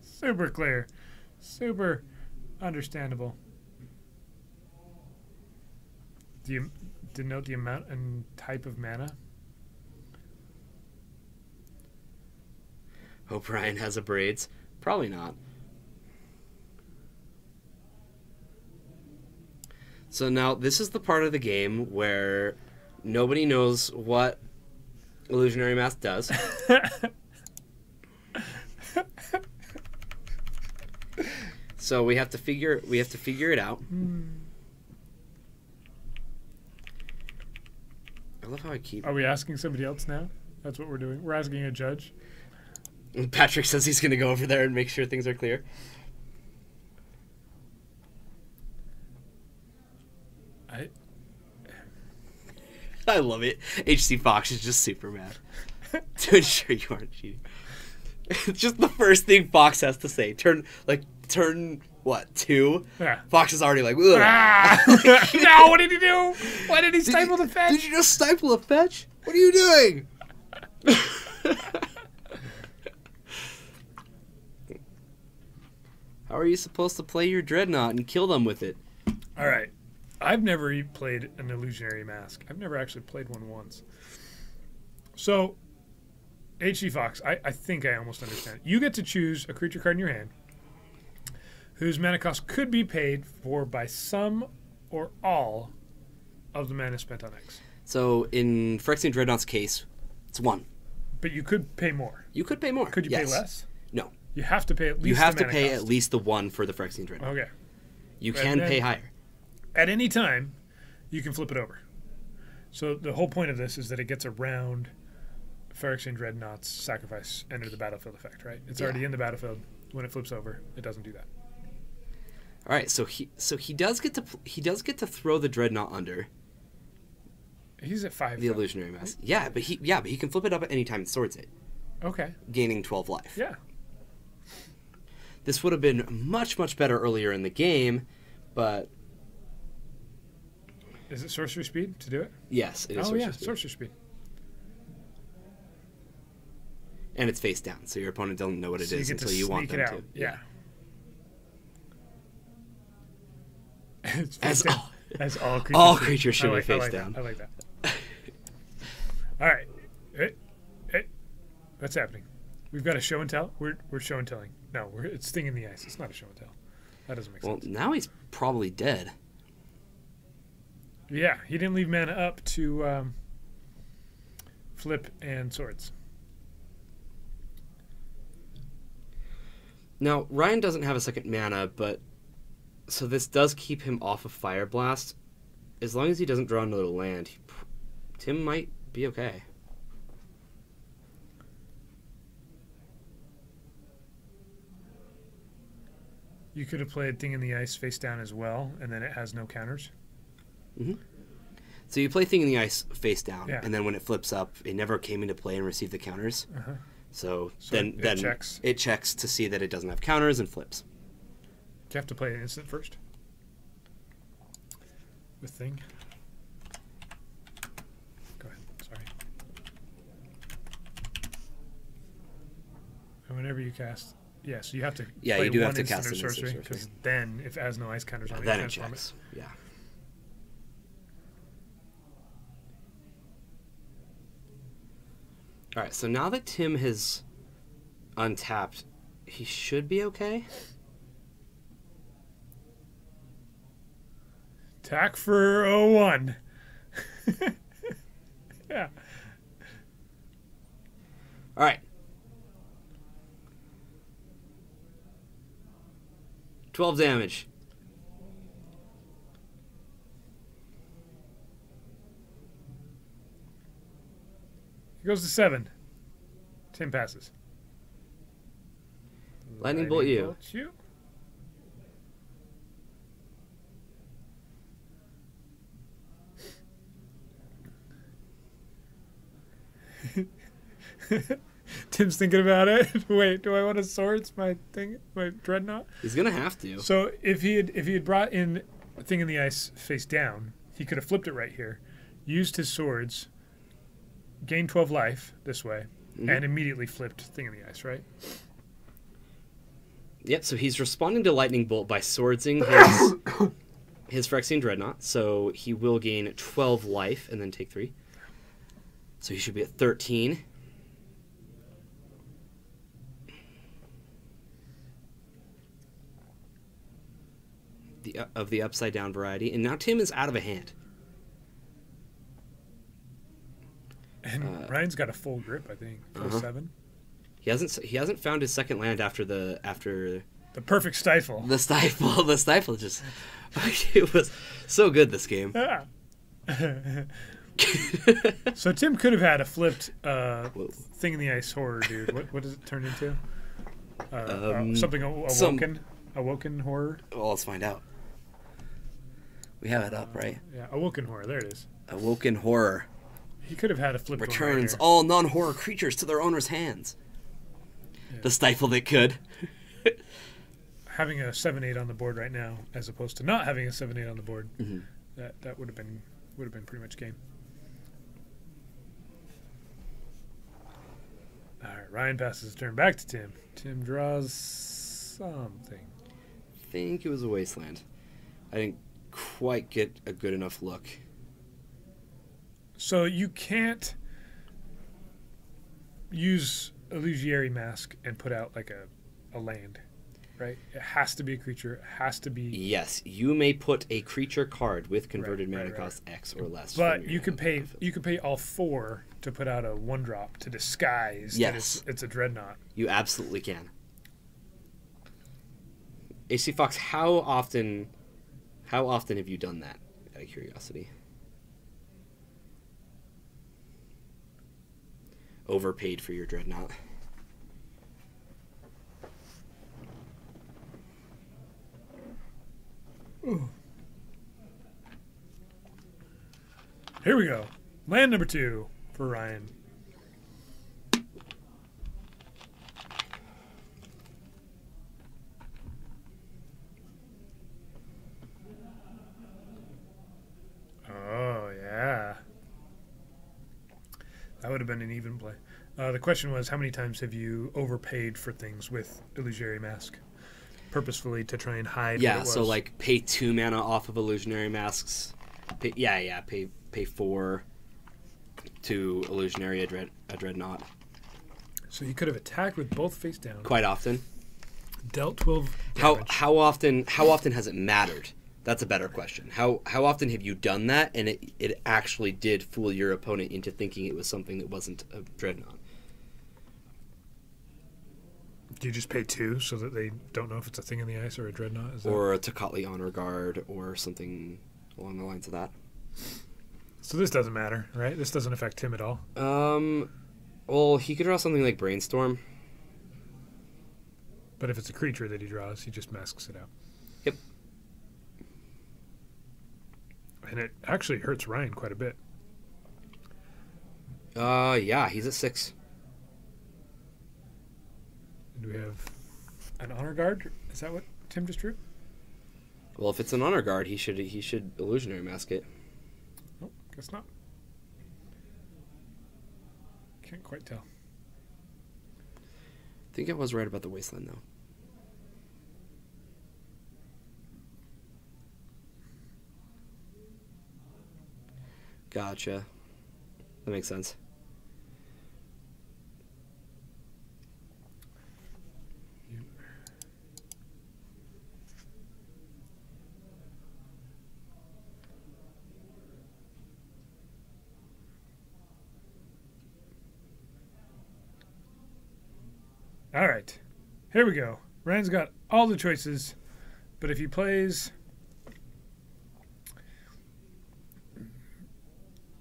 Super clear. Super understandable. Do you denote the amount and type of mana?
Hope Ryan has a braids. Probably not. So now this is the part of the game where nobody knows what Illusionary Mask does. So we have to figure it out. I love how I keep.
Are we asking somebody else now? That's what we're doing. We're asking a judge.
Patrick says he's going to go over there and make sure things are clear. I love it. HC Fox is just super mad to ensure you aren't cheating. It's just the first thing Fox has to say. Turn what, 2?
Yeah.
Fox is already like, ugh.
Ah! No, what did he do? Why did he stifle the fetch?
Did you just stifle a fetch? What are you doing? How are you supposed to play your Dreadnought and kill them with it?
All right. I've never played an Illusionary Mask. I've never actually played one once. So, HC Fox, I think I almost understand. You get to choose a creature card in your hand whose mana cost could be paid for by some or all of the mana spent on X.
So, in Phyrexian Dreadnought's case, it's 1.
But you could pay more.
You could pay more.
Could you pay less?
No.
You have to pay at least
You have
the
to
mana
pay
cost.
at least the 1 for the Phyrexian Dreadnought.
Okay.
You can pay higher.
At any time, you can flip it over. So the whole point of this is that it gets around Phyrexian Dreadnought's sacrifice, enter the battlefield effect, right? It's already in the battlefield. When it flips over, it doesn't do that.
All right, so he does get to throw the Dreadnought under.
He's at 5.
The Illusionary Mask. Yeah, but he can flip it up at any time and swords it.
Okay.
Gaining 12 life.
Yeah.
This would have been much, much better earlier in the game, but...
Is it sorcery speed to do it?
Yes, it is sorcery speed.
Sorcery speed.
And it's face down, so your opponent doesn't know what it is until you want them to.
Yeah. It's
As
all creatures.
All creatures should be face down.
I like that. All right. Hey, what's happening? We've got a show and tell. We're show and telling. No, it's Sting in the Ice. It's not a show and tell. That doesn't make sense.
Well, now he's probably dead.
Yeah, he didn't leave mana up to flip and swords.
Now, Ryan doesn't have a second mana, but... So this does keep him off of Fire Blast. As long as he doesn't draw another land, Tim might be okay.
You could have played Thing in the Ice face down as well, and then it has no counters.
Mm-hmm. So you play Thing in the Ice face down,
yeah.
And then when it flips up, it never came into play and received the counters.
Uh-huh.
So
then
it checks to see that it doesn't have counters and flips.
Do you have to play an instant first? With Thing? whenever you cast. Yeah, so you have to.
Yeah,
play
you do
one
have to
instant
cast
or
an instant
sorcery.
sorcery.
Because then, if it has no ice counters on it, you
Then it
transform
checks. Yeah. All right, so now that Tim has untapped, he should be okay.
Attack for 01. Yeah.
All right. 12 damage.
He goes to 7. Tim passes.
Lightning bolt you.
Bolt you. Tim's thinking about it. Wait, do I want to swords my thing, my dreadnought?
He's gonna have to.
So if he had brought in a thing in the ice face down, he could have flipped it right here, used his swords, gained 12 life this way, and immediately flipped thing in the ice, right?
Yep. So he's responding to lightning bolt by swordsing his Phyrexian dreadnought. So he will gain 12 life and then take 3. So he should be at 13. Of the upside down variety, and now Tim is out of a hand.
And Ryan's got a full grip, I think. Full 7.
He hasn't found his second land after the
perfect stifle.
The stifle just it was so good this game.
Yeah. So Tim could have had a flipped thing in the ice horror, dude. What does it turn into? Something awoken horror.
Well, let's find out. We have it up, right?
Yeah, awoken horror. There it is.
Awoken horror.
He could have had a flip.
Returns all non-horror creatures to their owner's hands. Yeah. The stifle that could.
Having a 7/8 on the board right now, as opposed to not having a 7/8 on the board, that would have been pretty much game. All right, Ryan passes his turn back to Tim. Tim draws something.
I think it was a wasteland. I didn't quite get a good enough look.
So you can't use Illusionary Mask and put out like a land, right? It has to be a creature. It has to be...
Yes, you may put a creature card with converted mana cost X or less.
But you could pay all 4 to put out a 1-drop to disguise that it's a dreadnought.
You absolutely can. AC Fox, how often have you done that, out of curiosity? Overpaid for your dreadnought.
Ooh. Here we go. Land number 2 for Ryan. Oh, yeah. That would have been an even play. The question was, how many times have you overpaid for things with Illusionary Mask? Purposefully to try and hide what it was.
So like pay 2 mana off of Illusionary Masks. Pay 4 to Illusionary a Dreadnought.
So you could have attacked with both face down.
Quite often.
Dealt 12 damage.
How often has it mattered? That's a better question. How often have you done that and it actually did fool your opponent into thinking it was something that wasn't a Dreadnought?
Do you just pay 2 so that they don't know if it's a thing in the ice or a dreadnought?
Or a Tocatli Honor Guard or something along the lines of that.
So this doesn't matter, right? This doesn't affect him at all?
Well, he could draw something like Brainstorm.
But if it's a creature that he draws, he just masks it out.
Yep.
And it actually hurts Ryan quite a bit.
Yeah, he's at 6.
Do we have an Honor Guard? Is that what Tim just drew?
Well, if it's an Honor Guard, he should Illusionary Mask it.
Oh, guess not. Can't quite tell.
think I was right about the wasteland, though. Gotcha. That makes sense.
All right. Here we go. Ryan's got all the choices, but if he plays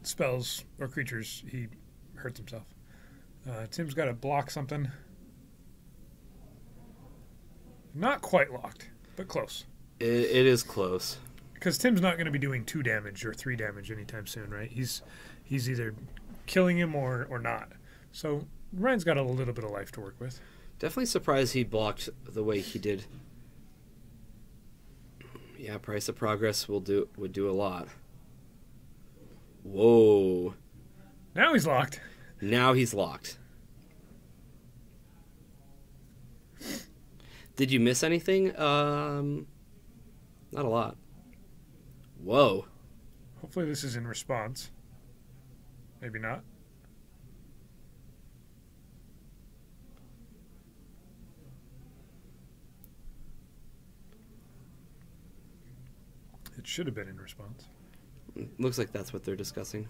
spells or creatures, he hurts himself. Tim's got to block something. Not quite locked, but close.
It is close.
Because Tim's not going to be doing 2 damage or 3 damage anytime soon, right? He's either killing him or not. So Ryan's got a little bit of life to work with.
Definitely surprised he blocked the way he did. Yeah, Price of Progress would do a lot. Whoa.
Now he's locked.
Now he's locked. Did you miss anything? Not a lot. Whoa.
Hopefully this is in response. Maybe not. It should have been in response.
Looks like that's what they're discussing.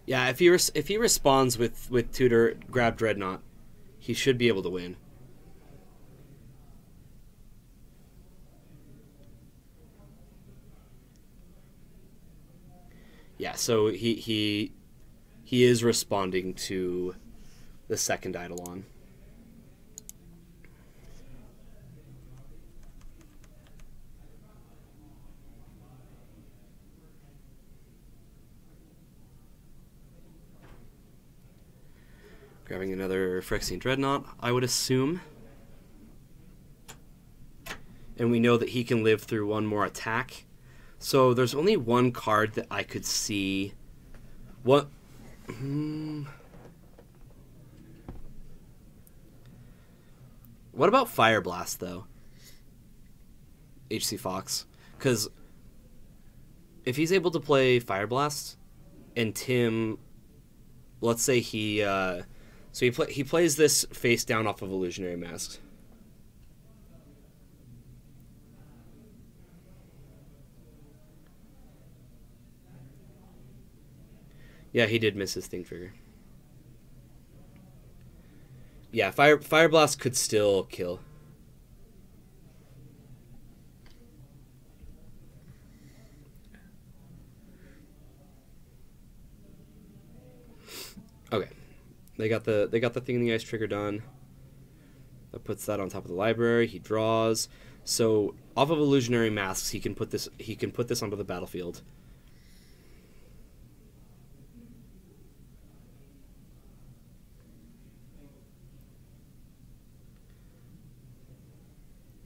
Yeah, if he responds with Tutor grab Dreadnought, he should be able to win. Yeah, so he is responding to the second Eidolon. Grabbing another Phyrexian Dreadnought, I would assume. And we know that he can live through one more attack. So there's only one card that I could see. What? What about Fire Blast, though? HC Fox. Because if he's able to play Fire Blast, and Tim, let's say he... So he plays this face down off of Illusionary Mask. Yeah, he did miss his thing trigger. Yeah, Fire Blast could still kill. Okay. They got the thing in the ice trigger done. That puts that on top of the library. He draws. So off of Illusionary Masks, he can put this onto the battlefield.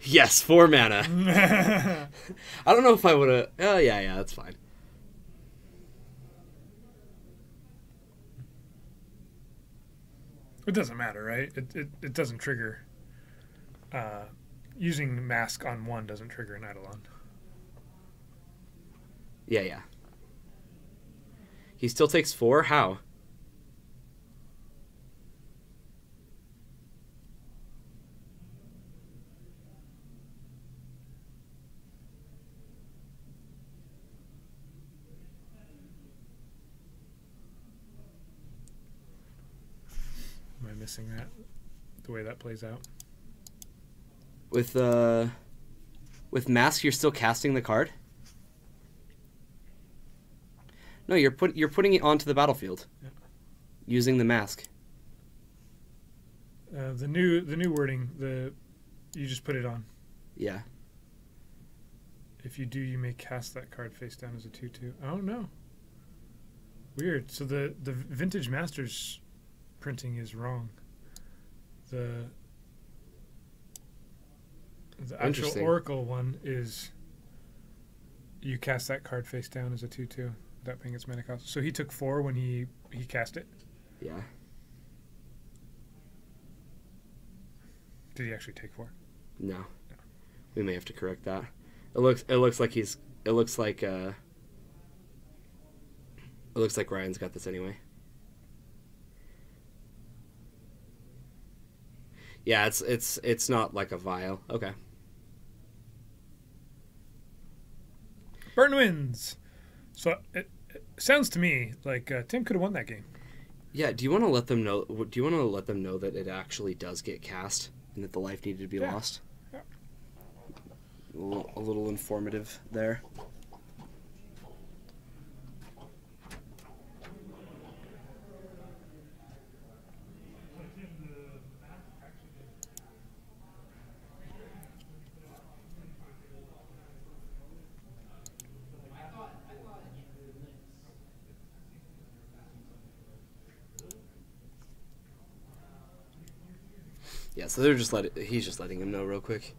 Yes, 4 mana. I don't know if I would have. Oh yeah, that's fine.
It doesn't matter, right? It doesn't trigger. Using Mask on 1 doesn't trigger an Eidolon.
Yeah. He still takes 4? How?
Am I missing that? The way that plays out?
With Mask, you're still casting the card? No, you're putting it onto the battlefield.
Yeah.
Using the Mask.
The new wording, you just put it on.
Yeah.
If you do, you may cast that card face down as a 2/2. Oh no. Weird. So the Vintage Masters printing is wrong. The actual Oracle one is you cast that card face down as a 2/2 without paying its mana cost. So he took 4 when he cast it.
Yeah.
Did he actually take 4?
No. We may have to correct that. It looks like Ryan's got this anyway. Yeah, it's not like a vial. Okay.
Burn wins. So it sounds to me like Tim could have won that game.
Yeah. Do you want to let them know? Do you want to let them know that it actually does get cast and that the life needed to be lost?
Yeah.
A little informative there. Yeah, so he's just letting him know real quick.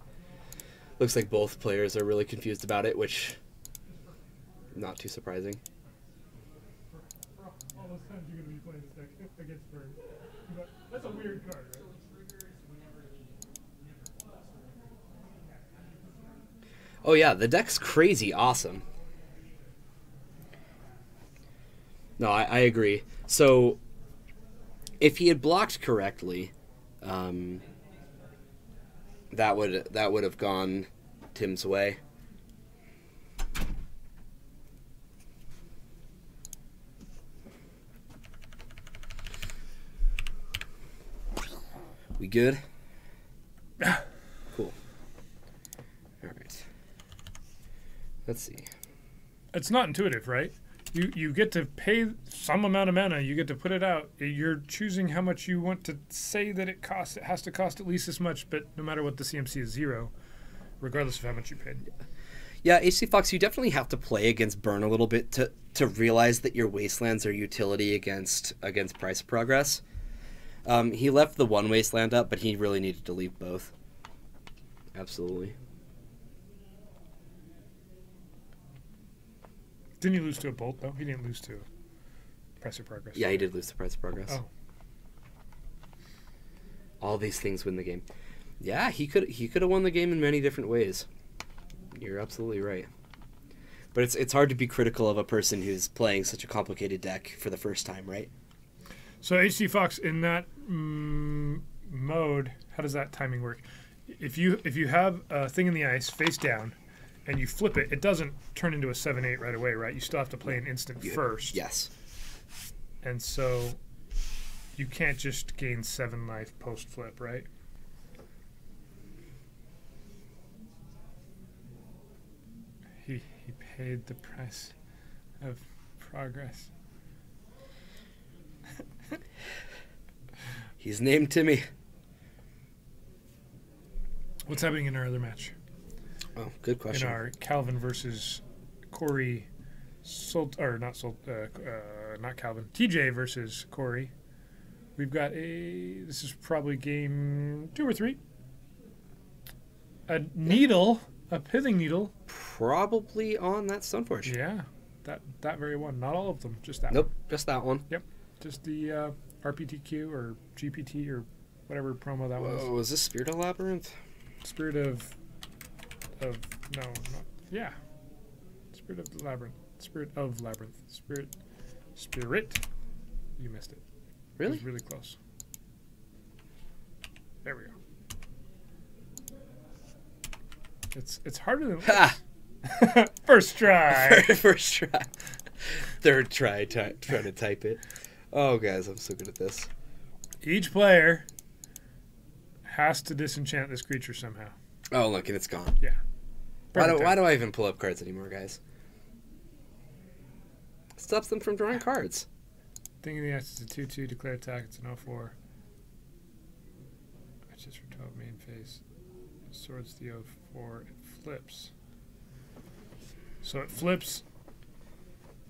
Looks like both players are really confused about it, which not too surprising.
All those times you're going to be playing this deck against Burn. But that's a weird card, right?
Oh yeah, the deck's crazy awesome. No, I agree. So if he had blocked correctly, that would have gone Tim's way. We good? Cool. All right. Let's see.
It's not intuitive, right? You get to pay some amount of mana. You get to put it out. You're choosing how much you want to say that it costs. It has to cost at least this much, but no matter what, the CMC is 0, regardless of how much you paid.
Yeah, HC Fox, you definitely have to play against Burn a little bit to realize that your Wastelands are utility against Price of Progress. He left the one Wasteland up, but he really needed to leave both. Absolutely.
Didn't he lose to a Bolt, though? He didn't lose to Price of Progress.
Yeah, he did lose to Price of Progress.
Oh.
All these things win the game. Yeah, he could have won the game in many different ways. You're absolutely right. But it's hard to be critical of a person who's playing such a complicated deck for the first time, right?
So HC Fox, in that mode, how does that timing work? If you have a thing in the ice face down, and you flip it, it doesn't turn into a 7/8 right away, right? You still have to play an instant first.
Yes.
And so you can't just gain 7 life post flip, right? He paid the price of progress.
He's named Timmy.
What's happening in our other match?
Oh, good question.
In our Calvin versus Corey, not Calvin. TJ versus Corey. We've got this is probably game 2 or 3. A needle, a pithing needle.
Probably on that Stoneforge.
Yeah, that very one. Not all of them, just that one.
Nope, just that one.
Yep, just the RPTQ or GPT or whatever promo that was.
Was this Spirit of Labyrinth?
Spirit of no, not, yeah. Spirit of Labyrinth. Spirit of Labyrinth. Spirit. You missed it.
Really?
It was really close. There we go. It's harder than First try.
First try. Third try trying to type it. Oh, guys, I'm so good at this.
Each player has to disenchant this creature somehow.
Oh, look, and it's gone.
Yeah.
Why do I even pull up cards anymore, guys? Stops them from drawing cards.
Thing in the ice is a 2/2, declare attack, it's an 0/4. It's just for 12 main phase. Swords the 0/4, it flips. So it flips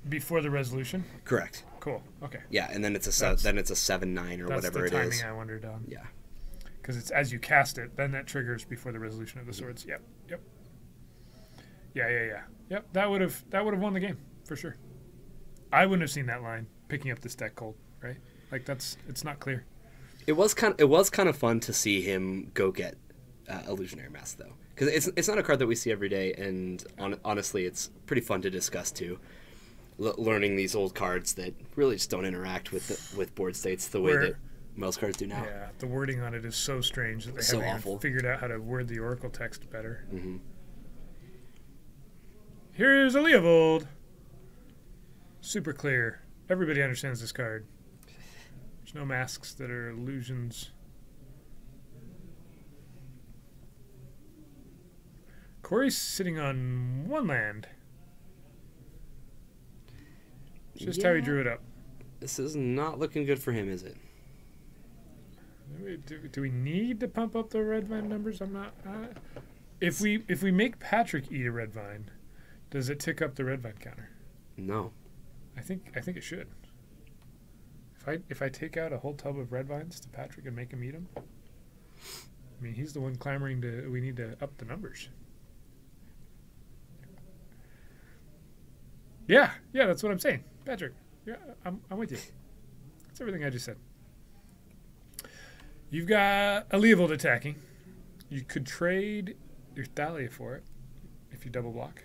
before the resolution?
Correct.
Cool, okay.
Yeah, and then it's a 7/9 or whatever it is.
That's the timing I wondered on.
Yeah.
Because it's as you cast it, then that triggers before the resolution of the swords. Yep. Yeah. Yep. That would have won the game for sure. I wouldn't have seen that line picking up this deck cold, right? Like it's not clear.
It was kind of fun to see him go get Illusionary Mask though, because it's not a card that we see every day, and honestly, it's pretty fun to discuss too. Learning these old cards that really just don't interact with board states the way that most cards do now.
Yeah, the wording on it is so strange that they haven't even figured out how to word the Oracle text better.
Mm-hmm.
Here's a Leovold. Super clear. Everybody understands this card. There's no masks that are illusions. Corey's sitting on one land. Just how he drew it up.
This is not looking good for him, is it?
Do we need to pump up the red vine numbers? I'm not. If we make Patrick eat a red vine, does it tick up the red vine counter?
No.
I think it should. If I take out a whole tub of red vines to Patrick and make him eat them, I mean he's the one clamoring we need to up the numbers. Yeah, that's what I'm saying, Patrick. Yeah, I'm with you. That's everything I just said. You've got a Leovold attacking. You could trade your Thalia for it if you double block.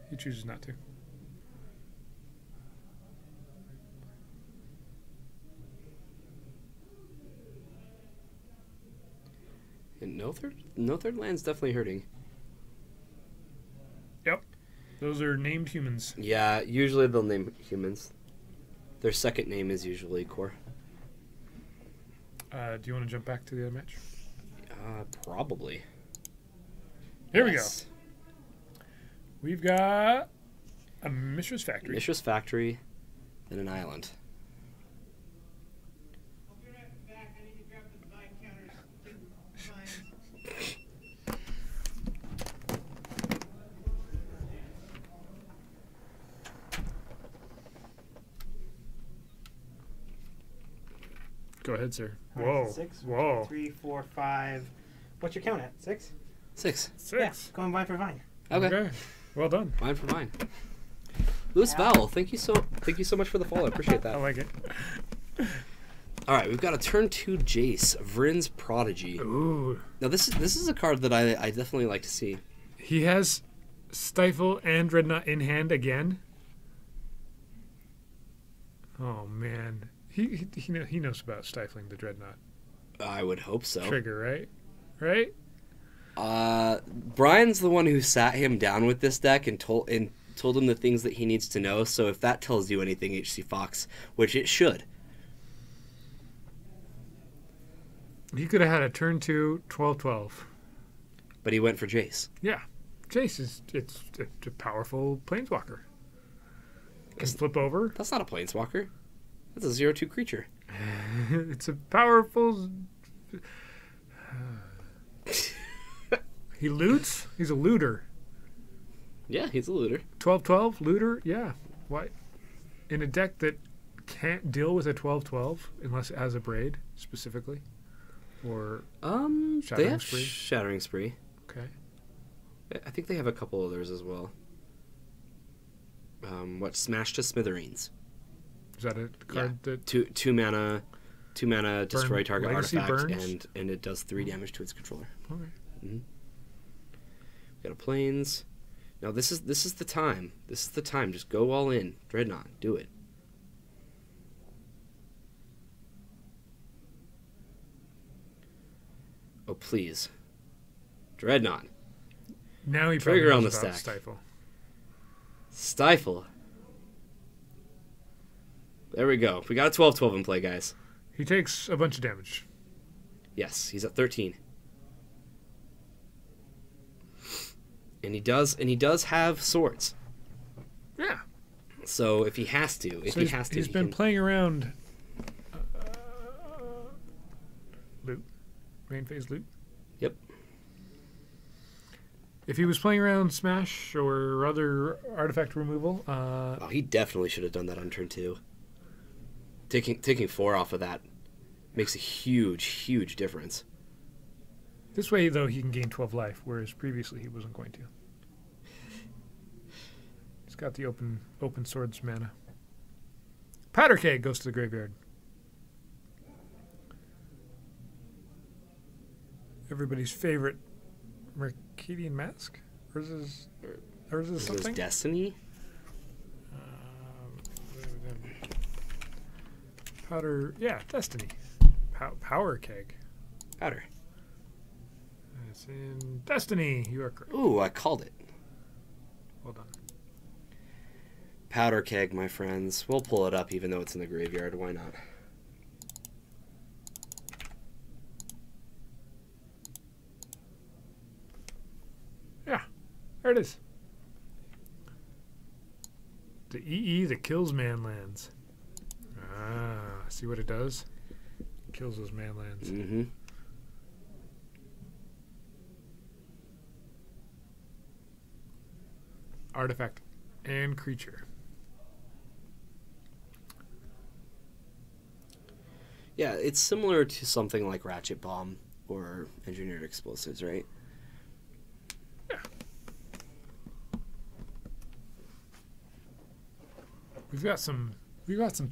He chooses not to.
And no third land's definitely hurting.
Yep. Those are named humans.
Yeah, usually they'll name humans. Their second name is usually core.
Do you want to jump back to the other match?
Probably.
Here we go. We've got a Mishra's Factory.
Mishra's Factory, then an island.
Go ahead, sir.
All
Whoa.
right, 6,
Whoa.
2, 3, 4, 5. What's your count at? 6?
6.
Yeah, going vine for vine.
Okay.
Well done.
Mine for mine. Louis Vowell, thank you so much for the follow. I appreciate that.
I like it.
All right, we've got a turn 2 Jace, Vryn's Prodigy.
Ooh.
Now this is a card that I definitely like to see.
He has Stifle and Dreadnought in hand again. Oh man, he knows about stifling the Dreadnought
I would hope so.
trigger, right? Right?
Brian's the one who sat him down with this deck and told him the things that he needs to know. So if that tells you anything, HC Fox, which it should.
He could have had a turn 2 12-12.
But he went for Jace.
Yeah, Jace is it's a powerful planeswalker. Can flip over.
That's not a Planeswalker. That's a 0/2 creature.
It's a powerful. He loots. He's a looter.
Yeah, he's a looter.
12-12 looter. Yeah. Why? In a deck that can't deal with a 12-12 unless it has a braid specifically, or
They
Shattering
have
Spree?
Shattering Spree.
Okay.
I think they have a couple others as well. Smash to Smithereens.
Is that a card that
Two mana, destroy target
Legacy
artifact,
burns?
and it does 3 damage to its controller.
Okay.
Mm-hmm. Got a plains. Now this is the time. This is the time. Just go all in. Dreadnought, do it. Oh please, Dreadnought.
Now he
Trigger
probably
on
knows
the
about
stack.
Stifle.
Stifle. There we go. We got a 12/12 in play, guys.
He takes a bunch of damage.
Yes, he's at 13. And he does have swords.
Yeah.
So if he has to,
He's been playing around loot. Main phase loot.
Yep.
If he was playing around Smash or other artifact removal,
Oh, he definitely should have done that on turn 2. Taking 4 off of that Makes a huge, huge difference.
This way, though, he can gain 12 life, whereas previously he wasn't going to. He's got the open swords mana. Powder Keg goes to the graveyard. Everybody's favorite Mercadian Mask? Or is this something?
Destiny?
Powder, yeah, Destiny. Power Keg.
Powder.
It's in Destiny. You are correct.
Ooh, I called it.
Well done.
Powder Keg, my friends. We'll pull it up even though it's in the graveyard. Why not?
Yeah, there it is. The EE that kills manlands. Ah, see what it does? Kills those manlands.
Mm-hmm.
Artifact and creature.
Yeah, it's similar to something like Ratchet Bomb or Engineered Explosives, right?
Yeah. We've got some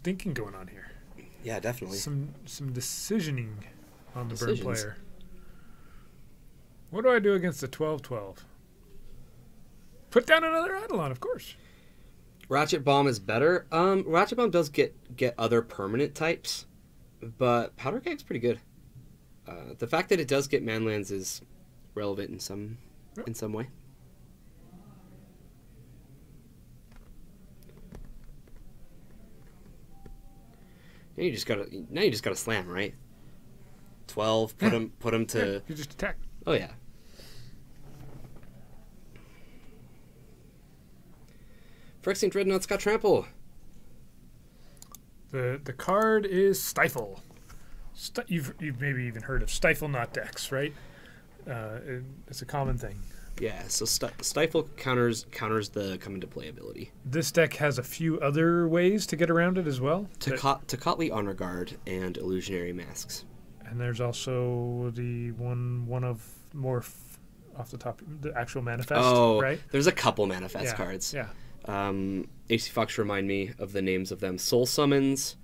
thinking going on here.
Yeah, definitely.
Some decisioning on the burn
Decisions.
player. What do I do against the 12/12? Put down another Eidolon, of course.
Ratchet Bomb is better. Ratchet Bomb does get other permanent types, but Powder Keg's pretty good. The fact that it does get manlands is relevant in some way. Now you just gotta slam, right? 12. Put him to.
Yeah, you just attack.
Oh yeah. Phyrexian Dreadnought's got trample.
The card is Stifle. You've maybe even heard of Stifle Not decks, right? It's a common thing.
Yeah, so Stifle counters the come into play ability.
This deck has a few other ways to get around it as well.
Tocatli Honor Guard and Illusionary Masks.
And there's also the one of Morph off the top, the actual manifest, right?
There's a couple manifest cards.
Yeah.
AC Fox remind me of the names of them. Soul Summons,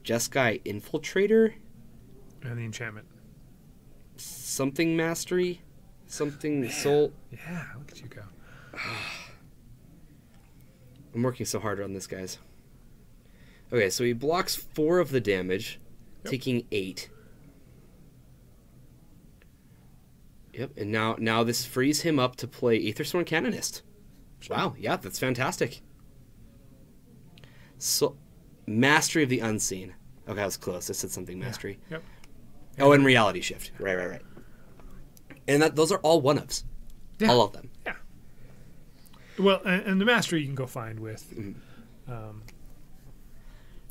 Jeskai Infiltrator,
And the enchantment.
something Mastery, something Soul.
Yeah, look at you go.
I'm working so hard on this, guys. Okay, so he blocks 4 of the damage, taking 8. Yep, and now this frees him up to play Aethersworn Canonist. Wow, yeah, that's fantastic. So, Mastery of the Unseen. Okay, I was close. I said something Mastery.
Yep.
Oh, and Reality Shift. Right. And those are all one-ofs.
Yeah.
All of them.
Yeah. Well, and the Mastery you can go find with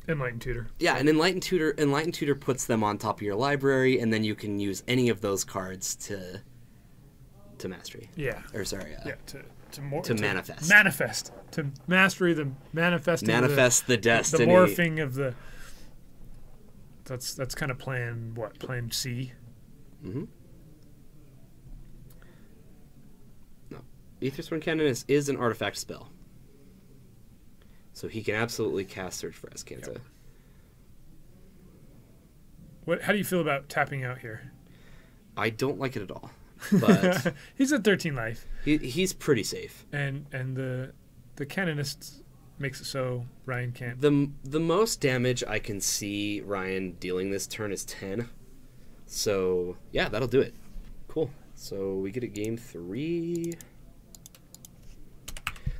Enlightened Tutor.
Yeah, and Enlightened Tutor puts them on top of your library, and then you can use any of those cards to Mastery.
Yeah.
Or sorry.
To
manifest.
Manifest. To Mastery the manifesting.
Manifest the destiny.
The morphing of the. That's kind of plan C.
Mm-hmm. No, Aethersworn Canonist is an artifact spell, so he can absolutely cast Search for Azcanta.
Yep. How do you feel about tapping out here?
I don't like it at all, but
he's at 13 life.
He's pretty safe,
and the Canonist makes it so Ryan can't.
The most damage I can see Ryan dealing this turn is 10. So yeah, that'll do it. Cool. So we get a game 3.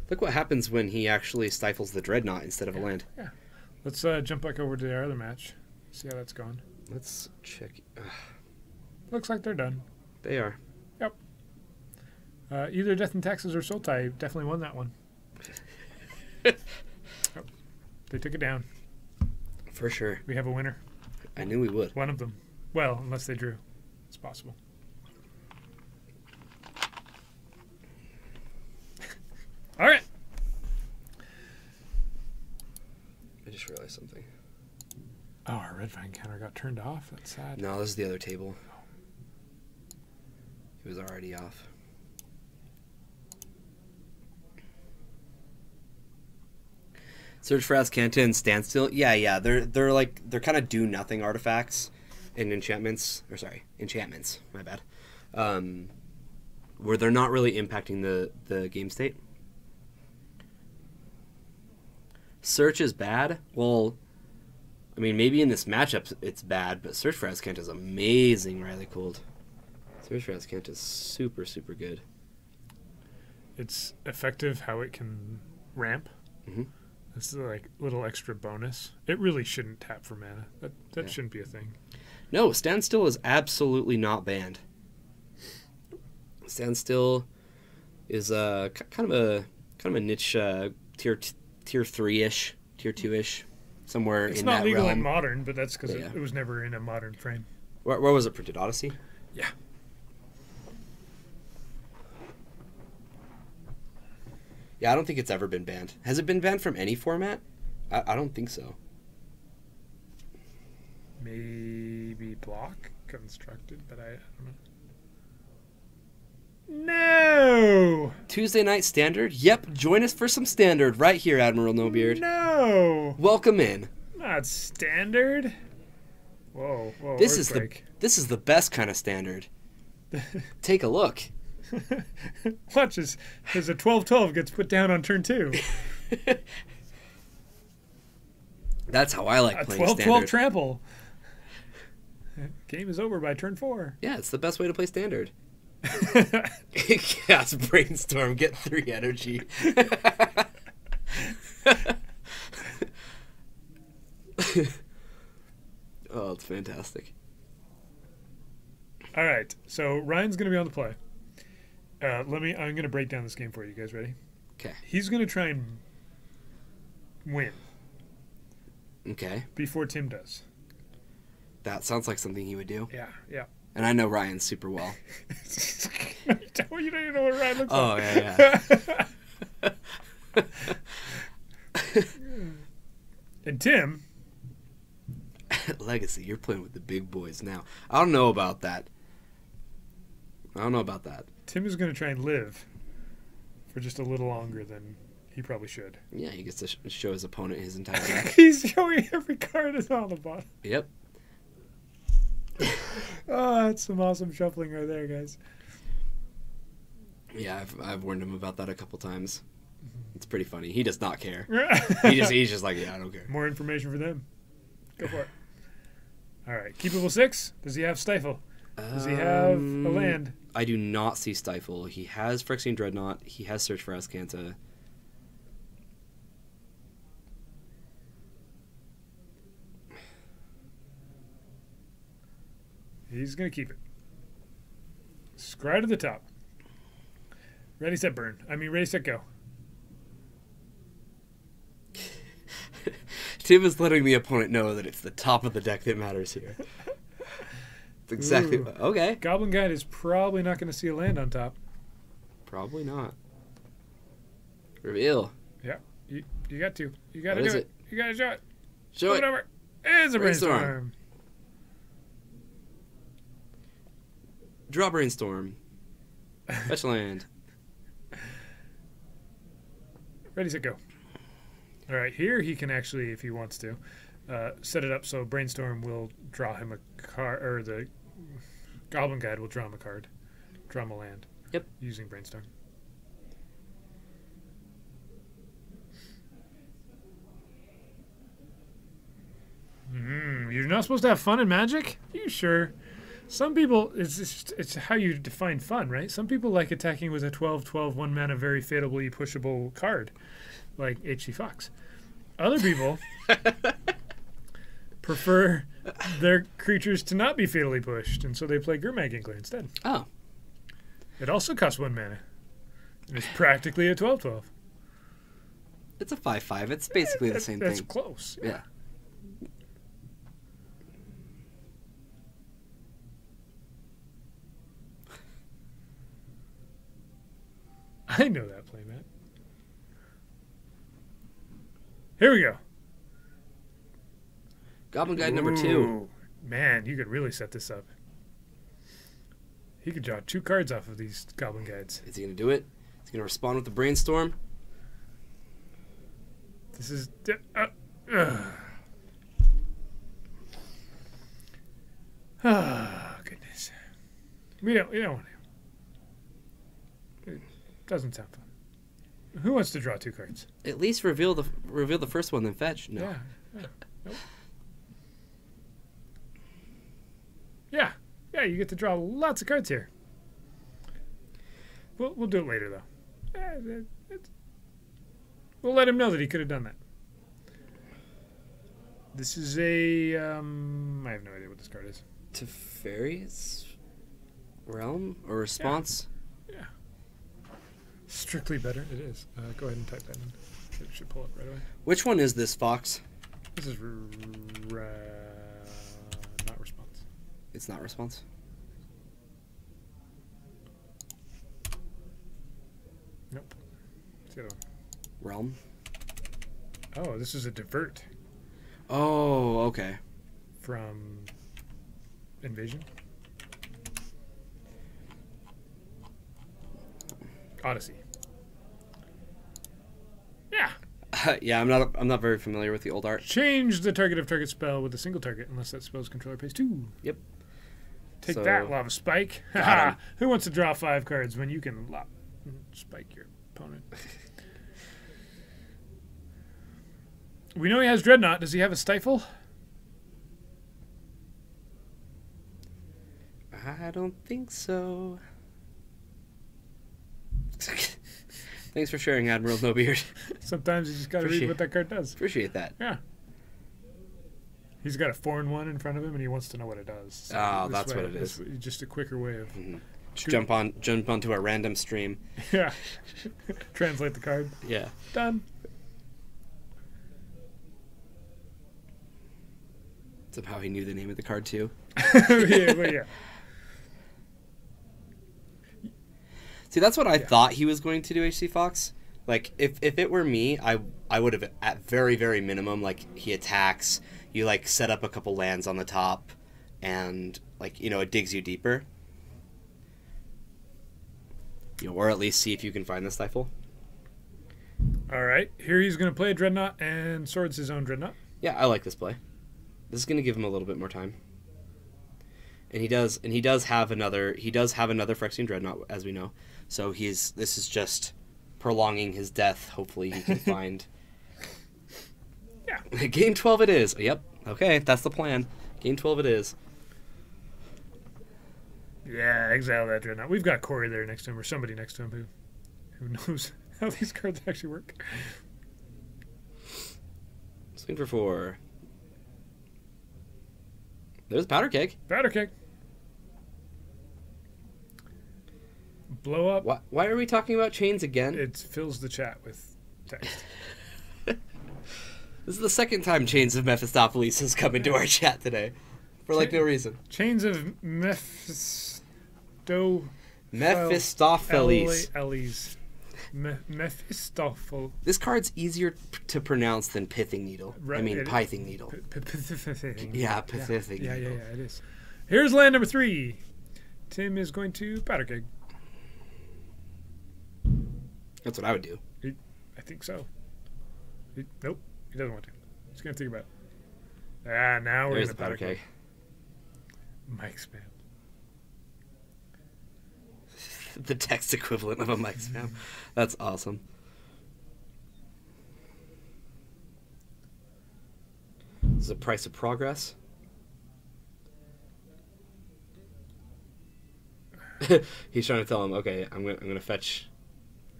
Look what happens when he actually stifles the Dreadnought instead of a land.
Yeah. Let's jump back over to our other match. See how that's going.
Let's check.
Looks like they're done.
They are.
Yep. Either Death and Taxes or Sultai definitely won that one. Oh, they took it down.
For sure.
We have a winner.
I knew we would.
One of them. Well, unless they drew. It's possible. All right.
I just realized something.
Oh, our red vine counter got turned off. That's sad.
No, this is the other table. It was already off. Search for Azcanta and Standstill. Yeah. They're kind of do nothing artifacts and enchantments. Enchantments. My bad. Where they're not really impacting the game state. Search is bad. Well, I mean, maybe in this matchup it's bad, but Search for Azcanta is amazing, Riley Cold. Search for Azcanta is super, super good.
It's effective how it can ramp.
Mm-hmm.
This is like little extra bonus. It really shouldn't tap for mana. That shouldn't be a thing.
No, Standstill is absolutely not banned. Standstill is kind of a niche tier 3-ish, tier 2-ish, somewhere
It's
in
not
that
legal
realm.
in modern, but that's because
Yeah.
it was never in a modern frame.
Where was it printed? Odyssey?
Yeah.
Yeah, I don't think it's ever been banned. Has it been banned from any format? I don't think so.
Maybe block constructed, but I don't know. No!
Tuesday night standard? Yep, join us for some standard right here, Admiral No Beard.
No!
Welcome in.
Not standard. Whoa!
This is the best kind of standard. Take a look.
Watch as a 12/12 gets put down on turn 2.
That's how I like
A
playing
12/12
standard.
trample. Game is over by turn 4.
Yeah, it's the best way to play standard. Yes, brainstorm, get 3 energy. Oh, it's fantastic.
All right, so Ryan's going to be on the play. I'm going to break down this game for you. You guys ready?
Okay.
He's going to try and win
Okay.
before Tim does.
That sounds like something he would do.
Yeah.
And I know Ryan super well.
You don't even know what Ryan looks
Oh,
like.
yeah.
And Tim,
Legacy, you're playing with the big boys now. I don't know about that.
Tim is going to try and live for just a little longer than he probably should.
Yeah, he gets to show his opponent his entire deck.
He's showing every card is on the bottom.
Yep.
Oh, that's some awesome shuffling right there, guys.
Yeah, I've warned him about that a couple times. It's pretty funny. He does not care.
He's
He's just like, yeah, I don't care.
More information for them. Go for it. All right. Keepable 6. Does he have Stifle? Does he have a land?
I do not see Stifle. He has Phyrexian Dreadnought. He has Search for Azcanta.
He's going to keep it. Scry to the top. Ready, set, burn. Ready, set, go.
Tim is letting the opponent know that it's the top of the deck that matters here. It's exactly...
Ooh.
Okay.
Goblin Guide is probably not going to see a land on top.
Probably not. Reveal.
Yeah. You got to. You got to
What
do
is
it.
it?
You got to show it.
Show it.
Over. It's a
Brainstorm.
brainstorm.
Draw Brainstorm. Fetch land.
Ready, set, go. All right, here he can actually, if he wants to, set it up so Brainstorm will draw him a card, or the Goblin Guide will draw him a card, draw him a land.
Yep.
Using Brainstorm. You're not supposed to have fun in Magic? You sure? Some people, it's how you define fun, right? Some people like attacking with a 12/12 1 mana very fatably pushable card, like H.C. Fox. Other people prefer their creatures to not be fatally pushed, and so they play Gurmag Inkler instead.
Oh.
It also costs 1 mana. And it's practically a 12/12.
It's a 5/5. It's basically the same
That's
thing.
close.
Yeah.
I know that playmat. Here we go.
Goblin Guide number 2.
Ooh, man, you could really set this up. He could draw 2 cards off of these Goblin Guides.
Is he going to do it? Is he going to respond with the Brainstorm?
This is... Oh, goodness. We don't want to. It doesn't sound fun. Who wants to draw 2 cards?
At least reveal the first one, then fetch. No.
Yeah. Nope. Yeah. Yeah, you get to draw lots of cards here. We'll do it later, though. We'll let him know that he could have done that. This is a... I have no idea what this card is.
Teferi's Realm or Response?
Yeah. Strictly better. It is. Go ahead and type that in. It should pull up right away.
Which one is this, Fox?
This is not Response.
It's not Response?
Nope. It's the other one.
Realm?
Oh, this is a divert
Oh, okay.
from Invasion. Odyssey. Yeah.
Yeah, I'm not very familiar with the old art.
Change the target of target spell with a single target unless that spell's controller pays 2.
Yep.
Take
So-
that, Lava Spike.
Got
Haha.
him.
Who wants to draw 5 cards when you can spike your opponent? We know he has Dreadnought. Does he have a Stifle?
I don't think so. Thanks for sharing, Admiral No Beard.
Sometimes you just got to read what that card does.
Appreciate that.
Yeah. He's got a 4-1 in front of him, and he wants to know what it does. So
Oh,
this
that's
way-
what it is.
Just a quicker way of...
Just jump onto a random stream.
Yeah. Translate the card.
Yeah.
Done.
Somehow he knew the name of the card too.
yeah.
See, that's what I thought he was going to do, HC Fox. Like, if it were me, I would have, at very, very minimum, like, he attacks, you, like, set up a couple lands on the top, and, like, it digs you deeper. Or at least see if you can find the Stifle.
All right. Here he's going to play a Dreadnought and swords his own Dreadnought.
Yeah, I like this play. This is going to give him a little bit more time. And he does have another Phyrexian Dreadnought, as we know. So this is just prolonging his death. Hopefully he can find.
Yeah.
Game 12 it is. Yep. Okay, that's the plan. Game 12 it is.
Yeah, exile that Dreadnought. We've got Corey there next to him, or somebody next to him who knows how these cards actually work.
Swing for 4. There's Powder Keg.
Powder Keg. Blow up.
Why are we talking about chains again?
It fills the chat with text.
This is the second time Chains of Mephistopheles has come into our chat today. For like no reason.
Chains of
Mephistopheles.
Mephistophel.
This card's easier to pronounce than Pithing Needle.
Right,
I mean,
it is.
Pithing Needle. Yeah, Pithing
Yeah,
Needle.
it is. Here's land number 3. Tim is going to Powder Keg.
That's what I would do.
I think so. Nope, he doesn't want to. He's going to think about it. Now we're
There's
in
the Powder Keg.
Mike spam.
The text equivalent of a Mike spam. That's awesome. This is a price of progress. He's trying to tell him, okay, I'm gonna fetch.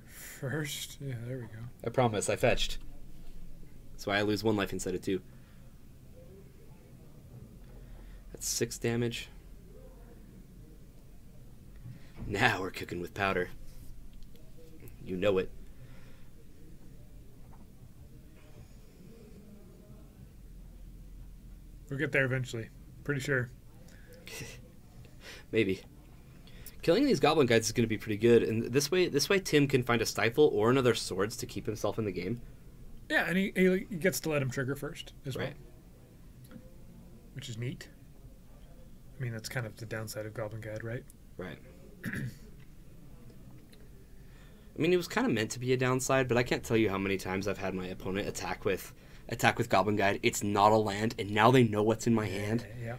First, yeah, there we go.
I promise, I fetched. That's why I lose 1 life instead of 2. That's 6 damage. Now we're cooking with powder. You know it.
We'll get there eventually. Pretty sure.
Maybe. Killing these Goblin Guides is going to be pretty good, and this way Tim can find a Stifle or another Swords to keep himself in the game.
Yeah, and he gets to let him trigger first as well.
Right.
which is neat. I mean, that's kind of the downside of Goblin Guide, right?
Right. I mean, it was kind of meant to be a downside, but I can't tell you how many times I've had my opponent attack with Goblin Guide. It's not a land, and now they know what's in my hand.
Yeah.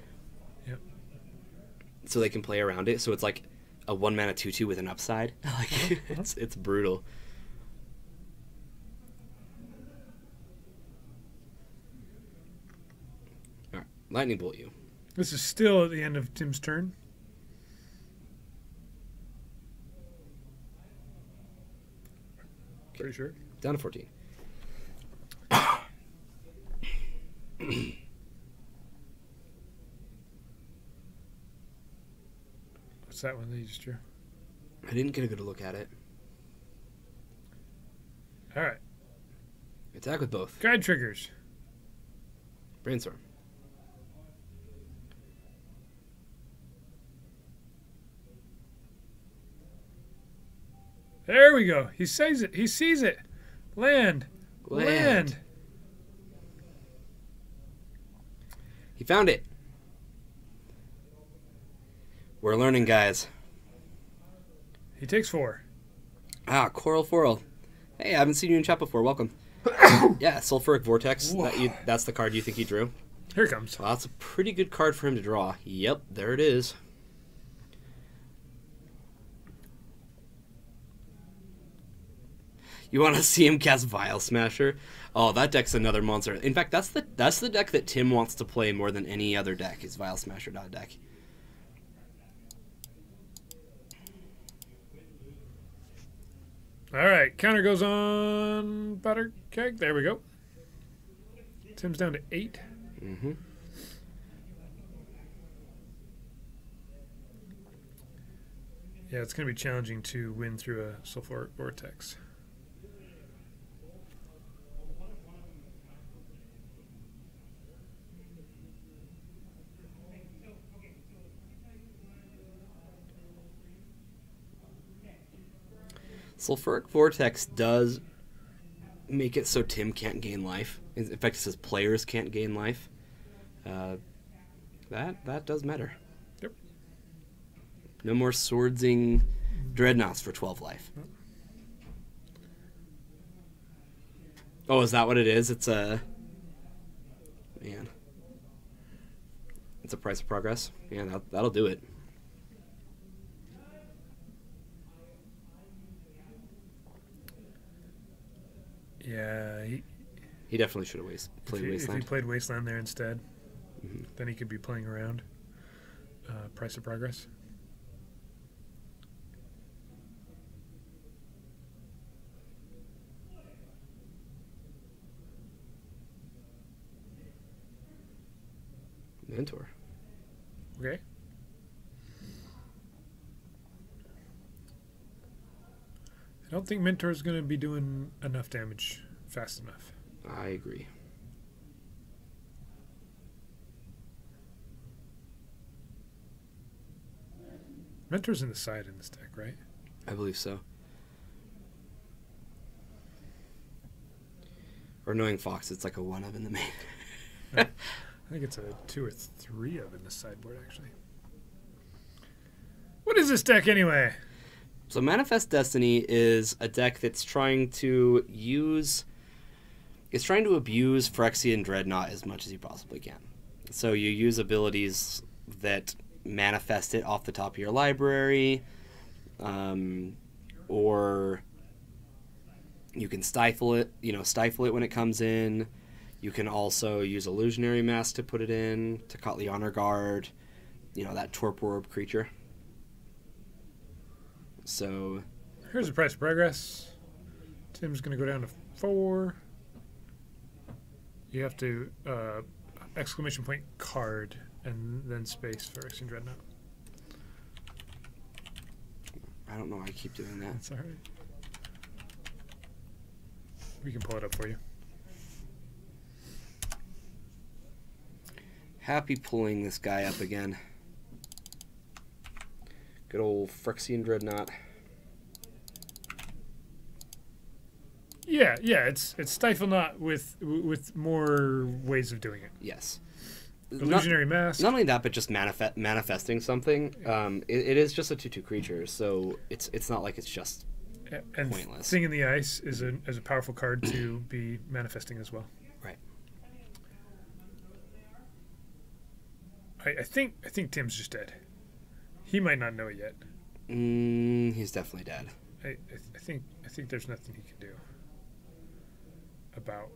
Yep.
So they can play around it. So it's like a 1-mana 2/2 with an upside. Like it's brutal. All right, lightning bolt you.
This is still at the end of Tim's turn. Pretty sure.
Down to 14.
What's that one that you just drew?
I didn't get a good look at it.
All right.
Attack with both.
Guide triggers.
Brainstorm.
There we go. He sees it. He sees it. Land. Land.
He found it. We're learning, guys.
He takes 4.
Ah, Coral Foral. Hey, I haven't seen you in chat before. Welcome. Yeah, Sulfuric Vortex. That's the card you think he drew?
Here it comes.
Well, that's a pretty good card for him to draw. Yep, there it is. You want to see him cast Vial Smasher? Oh, that deck's another monster. In fact, that's the deck that Tim wants to play more than any other deck, is Vial Smasher deck.
All right. Counter goes on Butter Keg. There we go. Tim's down to 8.
Mm-hmm.
Yeah, it's going to be challenging to win through a Sulfuric Vortex.
Sulfuric Vortex does make it so Tim can't gain life. In fact, it says players can't gain life. That does matter.
Yep.
No more swordsing dreadnoughts for 12 life. Oh, is that what it is? It's a... Man. It's a price of progress. Yeah, that'll do it.
Yeah,
He definitely should have played Wasteland.
If he played Wasteland there instead, then he could be playing around Price of Progress.
Mentor.
Okay. I don't think Mentor's going to be doing enough damage fast enough.
I agree.
Mentor's in the side in this deck, right?
I believe so. Or Annoying Fox, it's like a 1 of in the main.
I think it's a 2 or 3 of in the sideboard, actually. What is this deck anyway?
So Manifest Destiny is a deck that's trying to abuse Phyrexian Dreadnought as much as you possibly can. So you use abilities that manifest it off the top of your library, or you can stifle it when it comes in. You can also use Illusionary Mask to put it in, to Kotli Honor Guard, that Torpor Orb creature. So
here's the Price of Progress. Tim's going to go down to 4. You have to exclamation point card and then space for Phyrexian Dreadnought.
I don't know why I keep doing that.
That's all right. We can pull it up for you.
Happy pulling this guy up again. Good old Phyrexian Dreadnought.
Yeah, it's Stifle Knot with more ways of doing it.
Yes.
Illusionary Mask.
Not only that, but just manifesting something. It is just a 2/2 creature, so it's not like it's just
and
pointless.
Thing in the Ice is a powerful card to be manifesting as well.
Right.
I think Tim's just dead. He might not know it yet.
He's definitely dead.
I think there's nothing he can do about.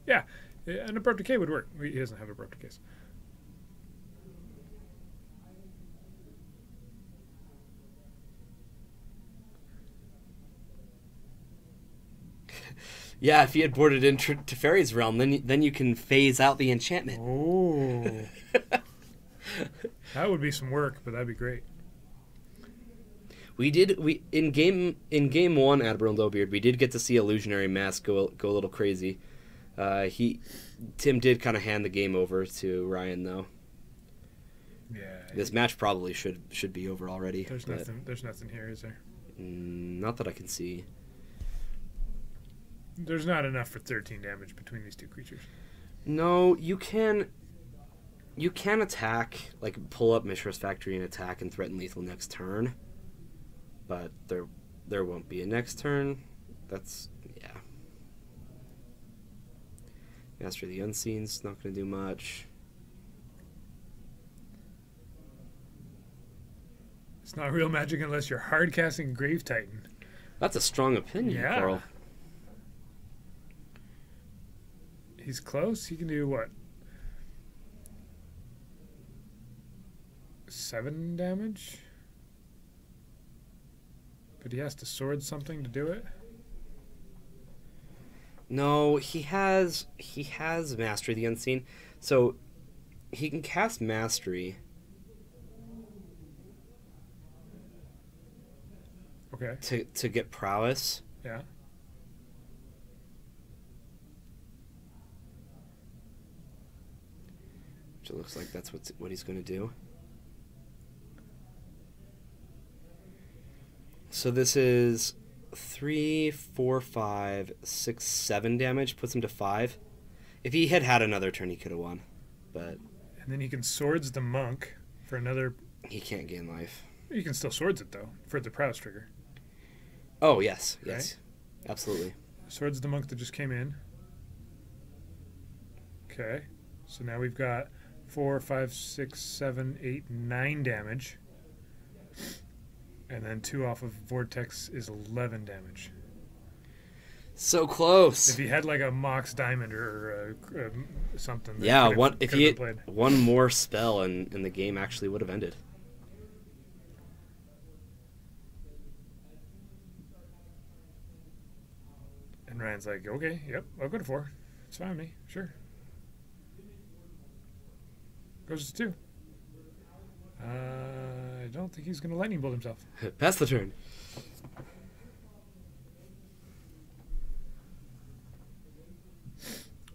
Yeah, an abrupt decay would work. He doesn't have abrupt decays.
Yeah, if he had boarded into Teferi's Realm, then you can phase out the enchantment.
Oh, that would be some work, but that'd be great.
We in game one, Admiral Lowbeard, we did get to see Illusionary Mask go a little crazy. Tim did kind of hand the game over to Ryan though.
Yeah.
This match probably should be over already.
There's nothing here, is there?
Not that I can see.
There's not enough for 13 damage between these two creatures.
No, you can attack, like pull up Mishra's Factory and attack and threaten lethal next turn. But there won't be a next turn. That's yeah. Master of the Unseen's not going to do much.
It's not real magic unless you're hard casting Grave Titan.
That's a strong opinion,
Yeah.
Carl.
He's close. He can do what? 7 damage? But he has to sword something to do it?
No, he has Mastery of the Unseen, so he can cast Mastery.
Okay.
To get Prowess.
Yeah.
Which it looks like that's what he's going to do. So this is 3, 4, 5, 6, 7 damage. Puts him to 5. If he had another turn, he could have won. But
And then he can swords the monk for another.
he can't gain life.
You can still swords it though for the prowess trigger.
Oh yes, yes,
Right?
absolutely.
Swords the monk that just came in. Okay, so now we've got 4, 5, 6, 7, 8, 9 damage. And then 2 off of Vortex is 11 damage.
So close.
If he had like a Mox Diamond or something. that
Yeah,
could've-
if
could've
he
been
had
played.
one more spell and the game actually would have ended.
And Ryan's like, okay, yep, I'll go to 4. It's fine with me, sure. Goes to 2. I don't think he's going to lightning bolt himself.
Pass the turn.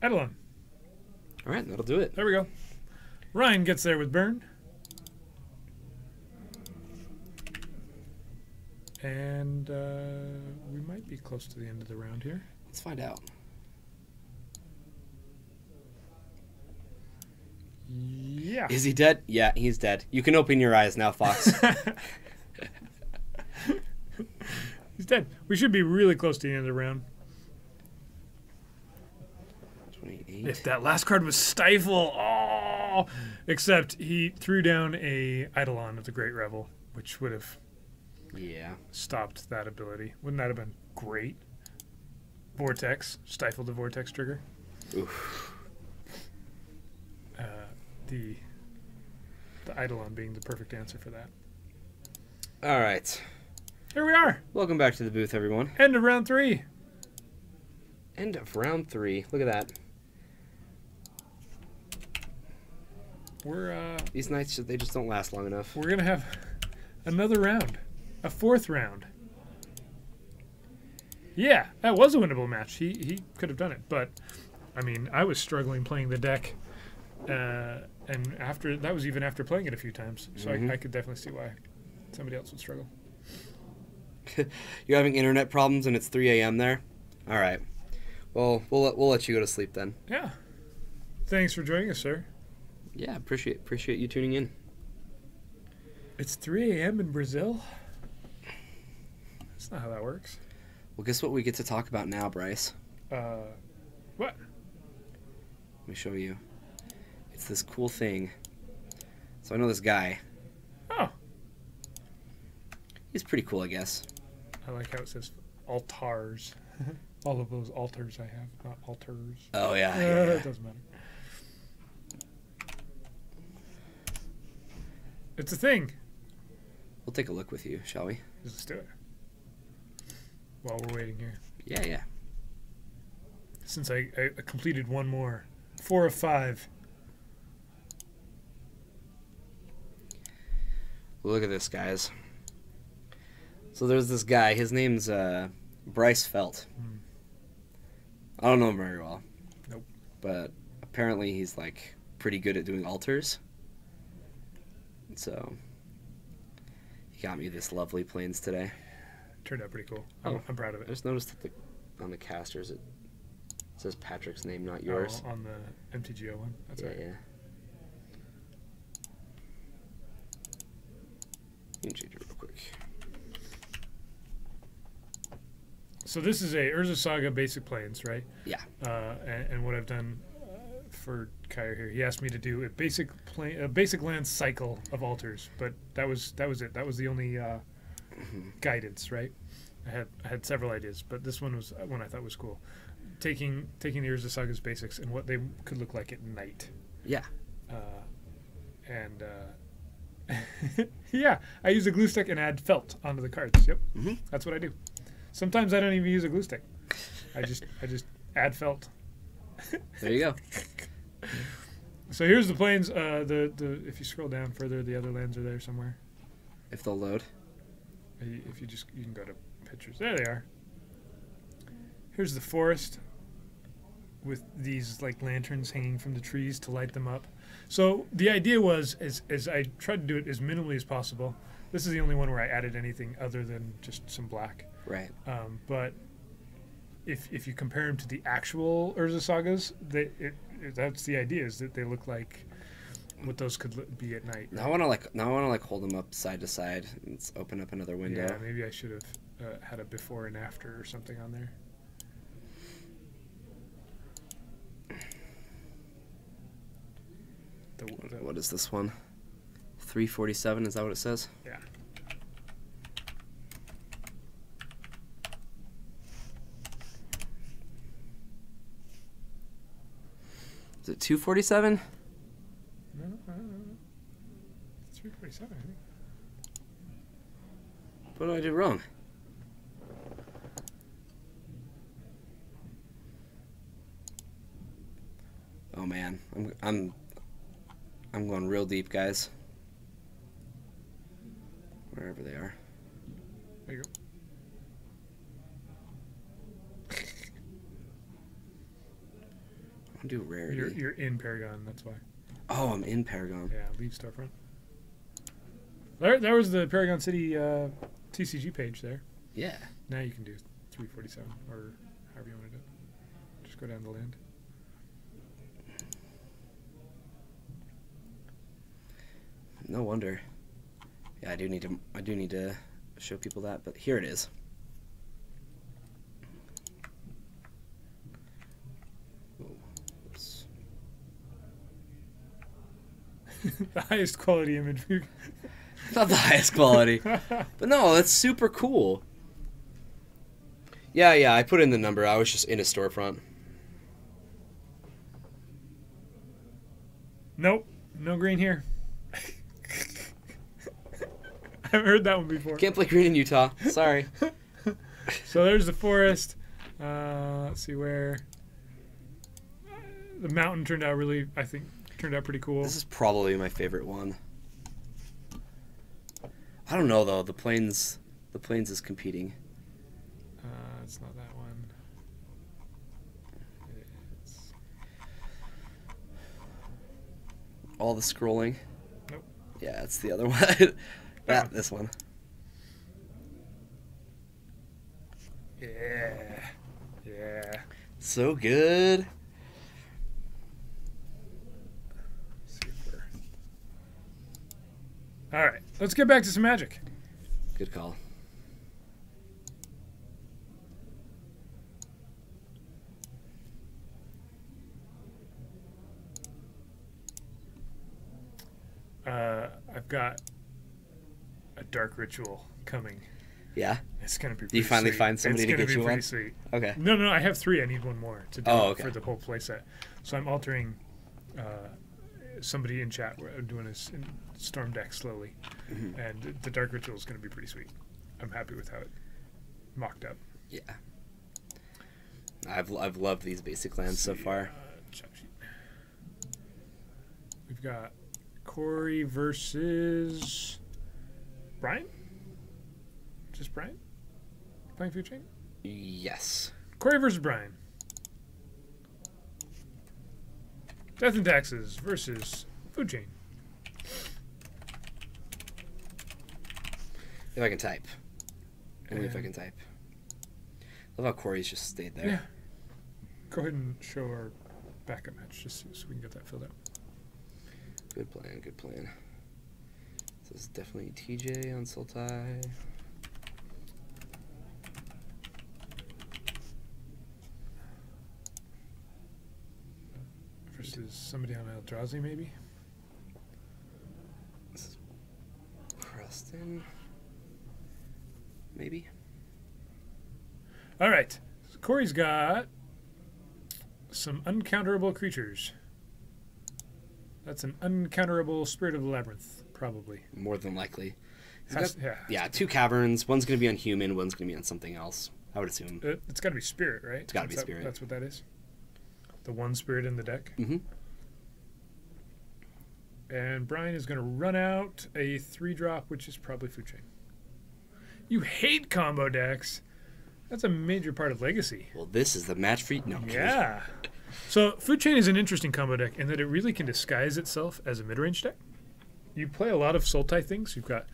Eidolon.
All right, that'll do it.
There we go. Ryan gets there with burn. And we might be close to the end of the round here.
Let's find out.
Yeah.
Is he dead? Yeah, he's dead. You can open your eyes now, Fox.
He's dead. We should be really close to the end of the round.
28.
If that last card was Stifle, oh! Except he threw down a Eidolon of the Great Revel, which would have
Yeah.
stopped that ability. Wouldn't that have been great? Vortex. Stifled the Vortex trigger.
Oof.
The Eidolon being the perfect answer for that.
All right.
Here we are.
Welcome back to the booth, everyone.
End of round 3.
End of round 3. Look at that. These nights, they just don't last long enough.
We're gonna have another round, a 4th round. Yeah, that was a winnable match. He could have done it, but I mean, I was struggling playing the deck, and after that was even after playing it a few times. So I could definitely see why somebody else would struggle.
You're having internet problems and it's 3 a.m. there? All right. Well, we'll let you go to sleep then.
Yeah. Thanks for joining us, sir.
Yeah, appreciate you tuning in.
It's 3 a.m. in Brazil. That's not how that works.
Well, guess what we get to talk about now, Bryce?
What?
Let me show you. It's this cool thing. So I know this guy.
Oh.
He's pretty cool, I guess.
I like how it says altars. All of those altars I have, not altars.
Oh, yeah.
It doesn't matter. It's a thing.
We'll take a look with you, shall we?
Let's do it. While we're waiting here.
Yeah.
Since I completed one more. 4 of 5.
Look at this, guys. So there's this guy. His name's Bryce Felt. I don't know him very well.
Nope.
But apparently he's like pretty good at doing altars. So he got me this lovely planes today.
Turned out pretty cool.
Oh.
I'm proud of
I
it.
just noticed that on the casters it says Patrick's name, not yours.
Oh, on the MTGO one. That's
Yeah,
right.
yeah. You can change it real quick.
So this is a Urza Saga basic planes, right?
Yeah.
And what I've done for Kyer here, he asked me to do a basic land cycle of altars, but that was it. That was the only guidance, right? I had several ideas, but this one was one I thought was cool. Taking the Urza Saga's basics and what they could look like at night.
Yeah.
Yeah, I use a glue stick and add felt onto the cards. Yep, that's what I do. Sometimes I don't even use a glue stick. I just add felt.
There you go.
So here's the planes. If you scroll down further, the other lands are there somewhere.
If they'll load.
If you can go to pictures. There they are. Here's the forest with these like lanterns hanging from the trees to light them up. So the idea was, as I tried to do it as minimally as possible. This is the only one where I added anything other than just some black.
Right.
But if you compare them to the actual Urza Sagas, that's the idea, is that they look like what those could be at night.
Now I want to hold them up side to side and open up another window.
Yeah, maybe I should have had a before and after or something on there.
What is this one? 347, is that what it says?
Yeah.
Is it 247?
No. It's 347, I think.
What did I do wrong? Oh man, I'm going real deep, guys. Wherever they are.
There you go.
I'll do rarity.
You're in Paragon, that's why.
Oh, I'm in Paragon.
Yeah, leave storefront. There was the Paragon City TCG page there.
Yeah.
Now you can do 347 or however you want to do it. Just go down the land.
No wonder. Yeah, I do need to show people that, but here it is. Oops.
The highest quality image.
Not the highest quality. But no, that's super cool. Yeah, I put in the number. I was just in a storefront.
Nope, no green here. I haven't heard that one before.
Can't play green in Utah. Sorry.
So there's the forest. Let's see where. The mountain turned out pretty cool.
This is probably my favorite one. I don't know though. The plains is competing.
It's not that one. It's...
All the scrolling.
Nope.
Yeah, it's the other one. This one.
Yeah. Yeah.
So good.
All right, let's get back to some Magic.
Good call.
I've got a dark ritual coming.
Yeah.
It's gonna be.
Do you finally
sweet.
find somebody
it's
to
gonna
get
be
you
pretty
one?
Sweet.
Okay.
No, I have 3. I need one more to do
okay.
for the whole playset. So I'm altering somebody in chat. We're doing a storm deck slowly, and the dark ritual is gonna be pretty sweet. I'm happy with how it mocked up.
Yeah. I've loved these basic lands so far.
Check sheet. We've got Corey versus Brian. Just Brian playing Food Chain.
Yes.
Corey versus Brian. Death and Taxes versus Food Chain.
If I can type. Only if I can type. Love how Corey's just stayed there.
Yeah. Go ahead and show our backup match just so we can get that filled out.
Good plan, good plan. So this is definitely TJ on Sultai.
Versus somebody on Eldrazi, maybe?
This is Preston. Maybe.
All right. So Corey's got some uncounterable creatures. That's an uncounterable Spirit of the Labyrinth, probably.
More than likely.
Yeah.
2 caverns. One's going to be on human, one's going to be on something else. I would assume.
It's got to be Spirit, right?
It's got to be Spirit.
That's what that is? The one Spirit in the deck?
Mm-hmm.
And Brian is going to run out a 3-drop, which is probably Food Chain. You hate combo decks. That's a major part of Legacy.
Well, this is the match for you. No, I'm
Yeah. So Food Chain is an interesting combo deck in that it really can disguise itself as a mid-range deck. You play a lot of Sultai things. You've got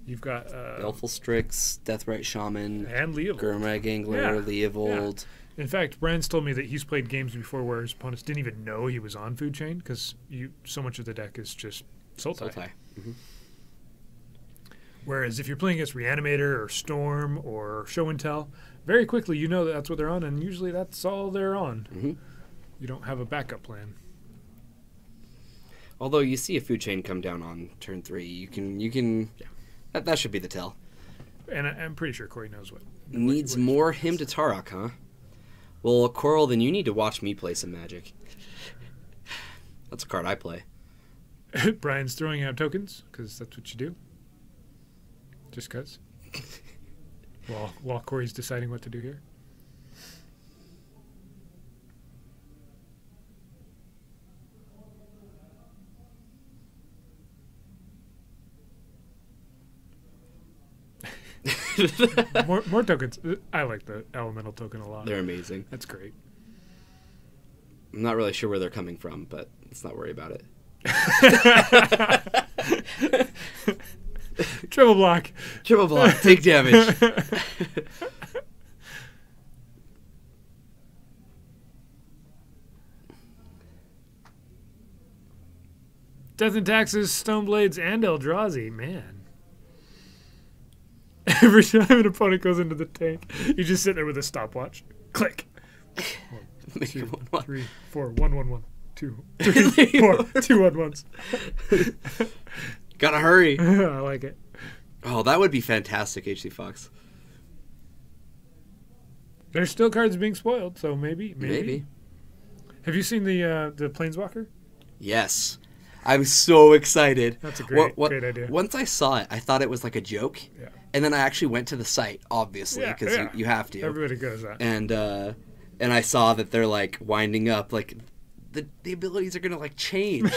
Baleful Strix, Deathrite Shaman,
and Leovold.
Gurmag Angler,
Yeah.
Leovold.
Yeah. In fact, Brian's told me that he's played games before where his opponents didn't even know he was on Food Chain because so much of the deck is just Sultai.
Mm-hmm.
Whereas if you're playing against Reanimator or Storm or Show and Tell, very quickly you know that's what they're on, and usually that's all they're on.
Mm-hmm.
You don't have a backup plan.
Although you see a Food Chain come down on turn 3, you can. Yeah. That should be the tell.
And I'm pretty sure Corey knows what.
Needs more Hymn to Tarok, huh? Well, Coral, then you need to watch me play some Magic. That's a card I play.
Brian's throwing out tokens, because that's what you do. Just because. While Corey's deciding what to do here. more tokens. I like the elemental token a lot.
They're amazing.
That's great.
I'm not really sure where they're coming from, but let's not worry about it.
Triple block.
Triple block. Take damage.
Death and Taxes, Stoneblades, and Eldrazi. Man. Every time an opponent goes into the tank, you just sit there with a stopwatch. Click. 1, 2, 3, 4, 1, 1, 1, 2, 3, 4, 2 1-1s.
Gotta hurry.
I like it.
Oh, that would be fantastic, HC Fox.
There's still cards being spoiled, so maybe.
Maybe.
Have you seen the Planeswalker?
Yes. I'm so excited.
That's a great idea.
Once I saw it, I thought it was like a joke.
Yeah.
And then I actually went to the site, obviously, because you have to.
Everybody goes that.
And I saw that they're like winding up, like the abilities are gonna like change.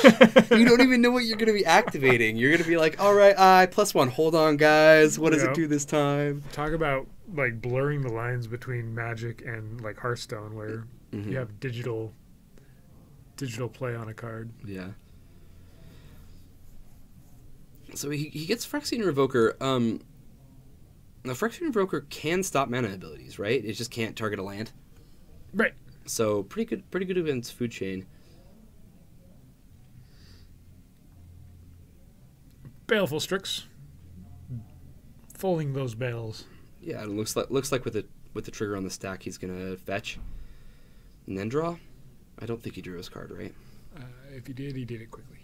You don't even know what you're gonna be activating. You're gonna be like, all right, +1. Hold on, guys. What does it do this time?
Talk about like blurring the lines between Magic and like Hearthstone, where you have digital play on a card.
Yeah. So he gets Phyrexian Revoker. The Phyrexian Revoker can stop mana abilities, right? It just can't target a land.
Right.
So pretty good against food chain.
Baleful Strix. Folding those bales.
Yeah, it looks like with the trigger on the stack, he's gonna fetch and then draw. I don't think he drew his card, right?
If he did it quickly,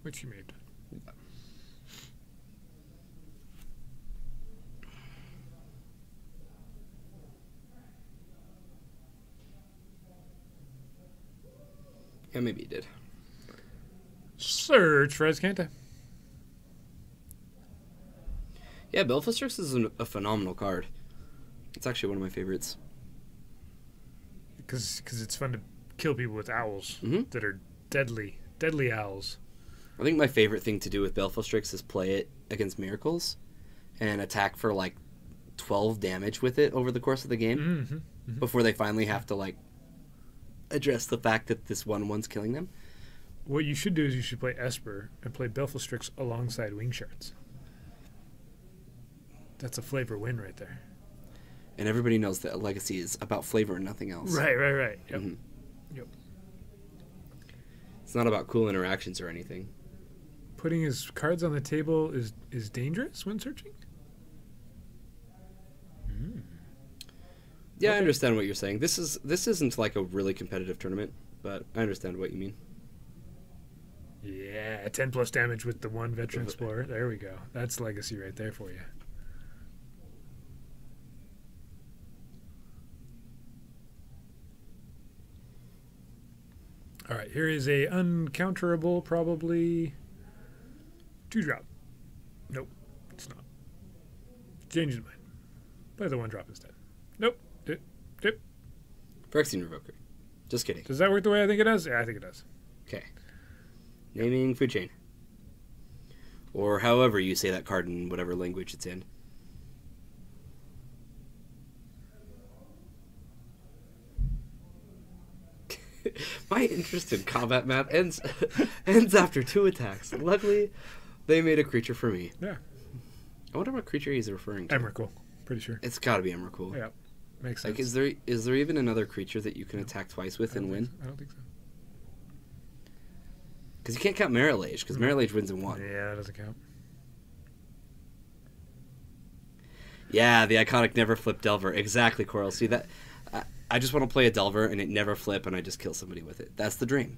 which he may have done.
Yeah, maybe he did.
Search for Azcanta.
Yeah, Baleful Strix is a phenomenal card. It's actually one of my favorites.
Because it's fun to kill people with owls
Mhm.
that are deadly owls.
I think my favorite thing to do with Baleful Strix is play it against Miracles and attack for like 12 damage with it over the course of the game before they finally have to like address the fact that this one's killing them.
What you should do is you should play Esper and play Baleful Strix alongside Wing Shards. That's a flavor win right there.
And everybody knows that Legacy is about flavor and nothing else.
Right. Yep.
Mhm.
Yep.
It's not about cool interactions or anything.
Putting his cards on the table is dangerous when searching?
Yeah,
Okay.
I understand what you're saying. This isn't like a really competitive tournament, but I understand what you mean.
Yeah, 10 plus damage with the one Veteran Explorer. There we go. That's Legacy right there for you. All right, here is a uncounterable, probably 2-drop. Nope, it's not. Change his mind. Play the 1-drop instead. Nope. Dip.
Phyrexian Revoker. Just kidding.
Does that work the way I think it does? Yeah, I think it does.
Okay. Naming food chain. Or however you say that card in whatever language it's in. My interest in combat map ends after 2 attacks. Luckily, they made a creature for me.
Yeah.
I wonder what creature he's referring to.
Emrakul, pretty sure.
It's got to be Emrakul.
Yeah, makes sense.
Like, is there even another creature that you can attack twice with and win?
I don't think so.
Because you can't count Merit Age, because Merit Age wins in 1.
Yeah, that doesn't count.
Yeah, the iconic never flip Delver. Exactly, Coral. See that? I just want to play a Delver and it never flip, and I just kill somebody with it. That's the dream.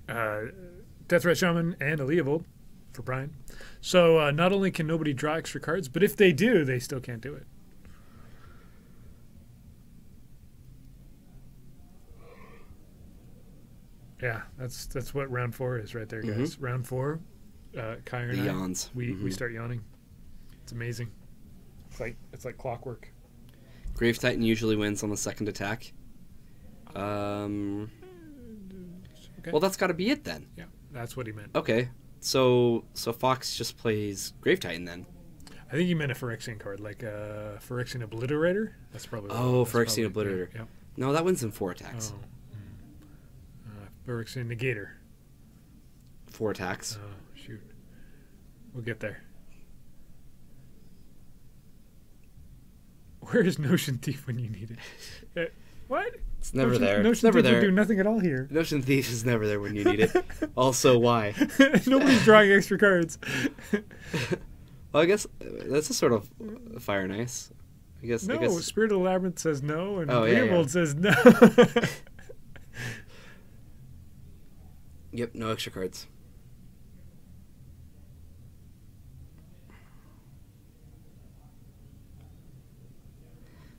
Deathrat Shaman and a Leovold for Brian. So not only can nobody draw extra cards, but if they do, they still can't do it. Yeah, that's what round 4 is right there, guys. Round 4, Kai and
The
I,
yawns.
we start yawning. It's amazing. It's like clockwork.
Grave Titan usually wins on the second attack.
Okay.
Well, that's got to be it then.
Yeah, that's what he meant.
Okay, so Fox just plays Grave Titan then.
I think he meant a Phyrexian card, like a Phyrexian Obliterator. That's probably.
Phyrexian Obliterator.
Yeah.
No, that wins in 4 attacks.
Phyrexian Negator.
4 attacks.
Oh, shoot. We'll get there. Where is Notion Thief when you need it? What?
It's never there.
Notion
It's never
Thief
there.
would do nothing at all here.
Notion Thief is never there when you need it. Also, why?
Nobody's drawing extra cards.
Well, I guess that's a sort of Fire and Ice. I guess.
No, Spirit of the Labyrinth says no, and Leovold says no.
Yep, no extra cards.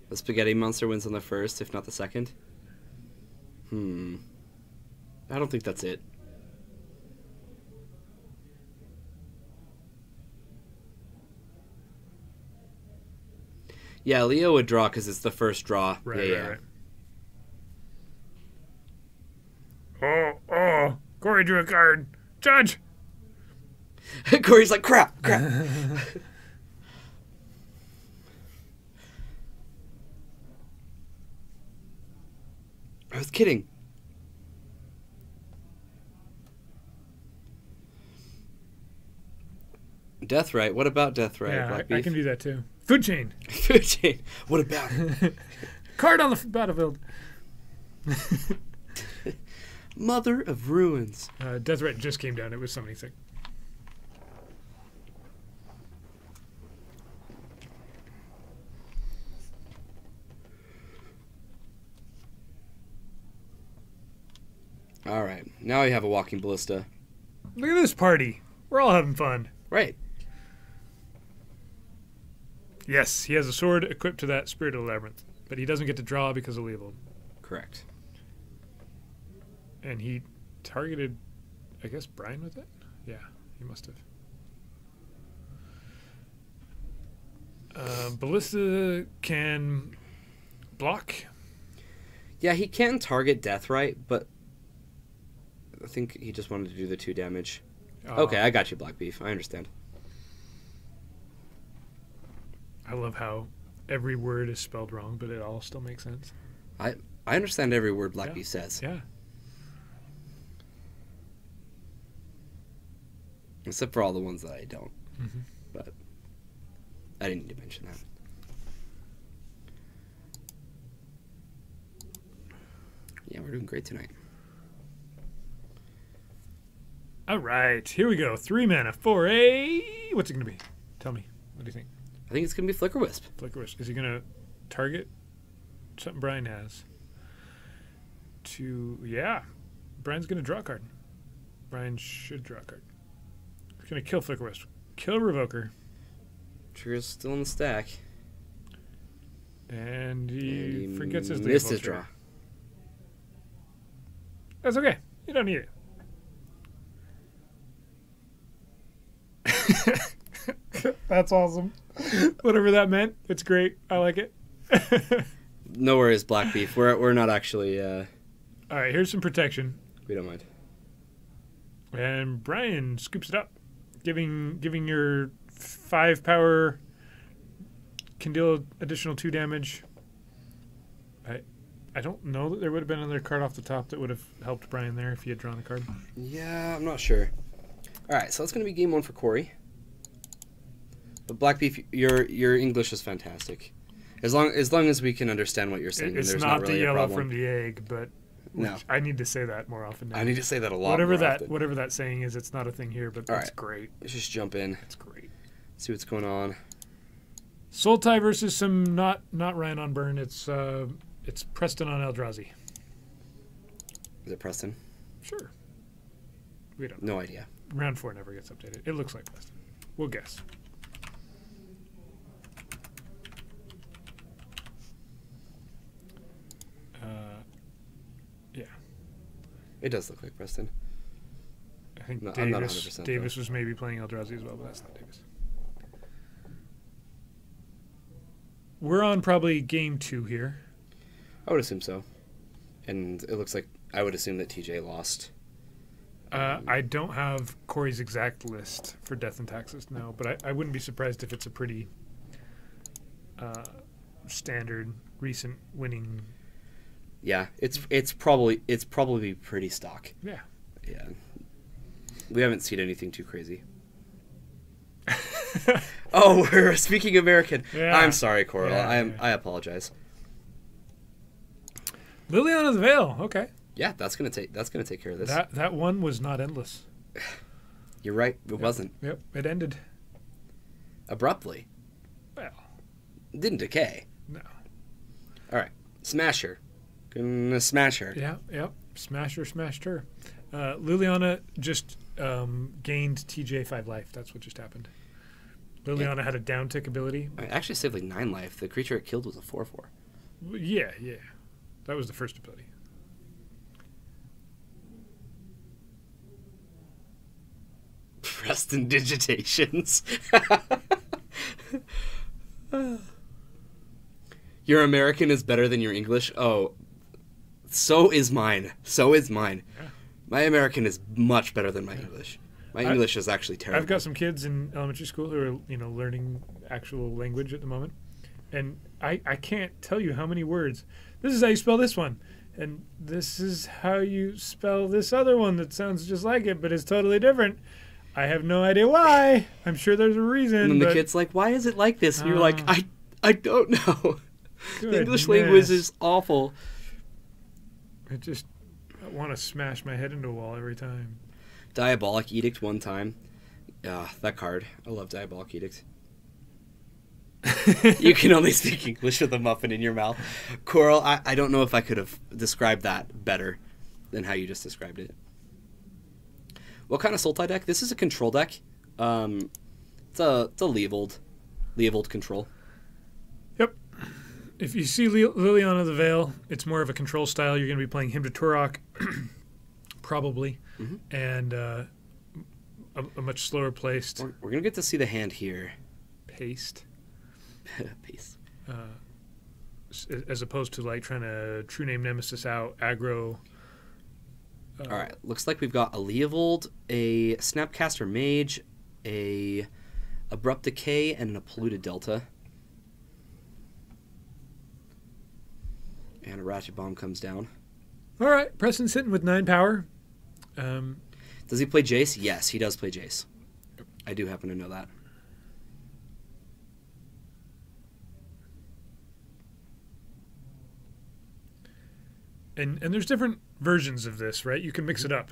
The Spaghetti Monster wins on the first, if not the second. I don't think that's it. Yeah, Leo would draw because it's the first draw.
Right. Oh, Corey drew a card. Judge!
Corey's like, crap. I was kidding. Deathrite. What about Deathrite?
Yeah, I can do that too. Food chain.
Food chain. What about it?
Card on the battlefield.
Mother of ruins.
Death threat just came down. It was somebody sick.
All right, now we have a walking ballista.
Look at this party. We're all having fun.
Right.
Yes, he has a sword equipped to that Spirit of the Labyrinth, but he doesn't get to draw because of Leovold.
Correct.
And he targeted, I guess, Brian with it? Yeah, he must have. Ballista can block.
Yeah, he can target Deathright, but I think he just wanted to do the 2 damage. Okay, I got you, Black Beef. I understand.
I love how every word is spelled wrong, but it all still makes sense.
I understand every word Black Beef says.
Yeah.
Except for all the ones that I don't.
Mm-hmm.
But I didn't need to mention that. Yeah, we're doing great tonight.
All right, here we go. 3 mana for a... What's it going to be? Tell me. What do you think?
I think it's going to be Flicker Wisp.
Flicker Wisp. Is he going to target something Brian has? Yeah. Brian's going to draw a card. Brian should draw a card. He's going to kill Flicker Wisp. Kill Revoker.
Trigger's still in the stack.
And he forgets his
missed his
trigger.
draw.
That's okay. You don't need it. That's awesome. Whatever that meant, it's great. I like it.
No worries, Black Beef. We're not actually.
All right, here's some protection.
We don't mind.
And Brian scoops it up, giving your 5 power can deal additional 2 damage. I don't know that there would have been another card off the top that would have helped Brian there if he had drawn a card.
Yeah, I'm not sure. All right, so that's going to be game 1 for Corey. But Black Beef, your English is fantastic. As long as we can understand what you're saying,
It's
there's
not
really
the
a
yellow
problem.
from the egg, but
No.
I need to say that more often now.
I need to say that a lot
whatever
more
that
often.
whatever that saying is, it's not a thing here, but
All
that's
right.
great.
Let's just jump in.
It's great.
See what's going on.
Sultai versus some not Ryan on burn. It's Preston on Eldrazi.
Is it Preston?
Sure. We don't know.
No idea.
Round 4 never gets updated. It looks like Preston. We'll guess. Yeah.
It does look like Preston.
I think
No, I'm not 100%
Davis was maybe playing Eldrazi as well, but that's not Davis. We're on probably game 2 here.
I would assume so. And it looks like I would assume that TJ lost.
I don't have Corey's exact list for Death and Taxes now, but I wouldn't be surprised if it's a pretty standard recent winning.
Yeah, it's probably pretty stock.
Yeah.
Yeah. We haven't seen anything too crazy. Oh, we're speaking American.
Yeah.
I'm sorry, Coral.
Yeah,
I apologize.
Liliana the Veil. Okay.
Yeah, that's gonna take care of this.
That one was not endless.
You're right. It wasn't
Yep. It ended.
abruptly.
Well,
It didn't decay.
no.
All right, Smasher. Gonna smash her.
Yeah. Yep. Smashed her. Liliana just gained TJ 5 life. That's what just happened. Liliana had a down tick ability.
I actually saved like 9 life. The creature it killed was a 4/4.
Yeah. That was the first ability.
Preston digitations. Your American is better than your English. Oh, so is mine. Yeah. My American is much better than my English. My English is actually terrible.
I've got some kids in elementary school who are, learning actual language at the moment, and I can't tell you how many words. This is how you spell this one, and this is how you spell this other one that sounds just like it, but is totally different. I have no idea why. I'm sure there's a reason.
And then the kid's like, "Why is it like this?" And you're like, "I don't know."
Goodness.
English language is awful.
I want to smash my head into a wall every time.
Diabolic Edict one time. That card. I love Diabolic Edict. You can only speak English with a muffin in your mouth. Coral, I don't know if I could have described that better than how you just described it. What kind of Sultai deck? This is a control deck. It's a Leovold control.
Yep. If you see Liliana the Veil, it's more of a control style. You're going to be playing him to Turok, probably, and a much slower placed.
We're going to get to see the hand here.
Paste.
Paste.
As opposed to like trying to True Name Nemesis out, aggro.
All right. Looks like we've got a Leovold, a Snapcaster Mage, a Abrupt Decay, and a Polluted Delta. And a Ratchet Bomb comes down.
All right. Preston's hitting with 9 power.
Does he play Jace? Yes, he does play Jace. I do happen to know that.
And there's different versions of this, right? You can mix it up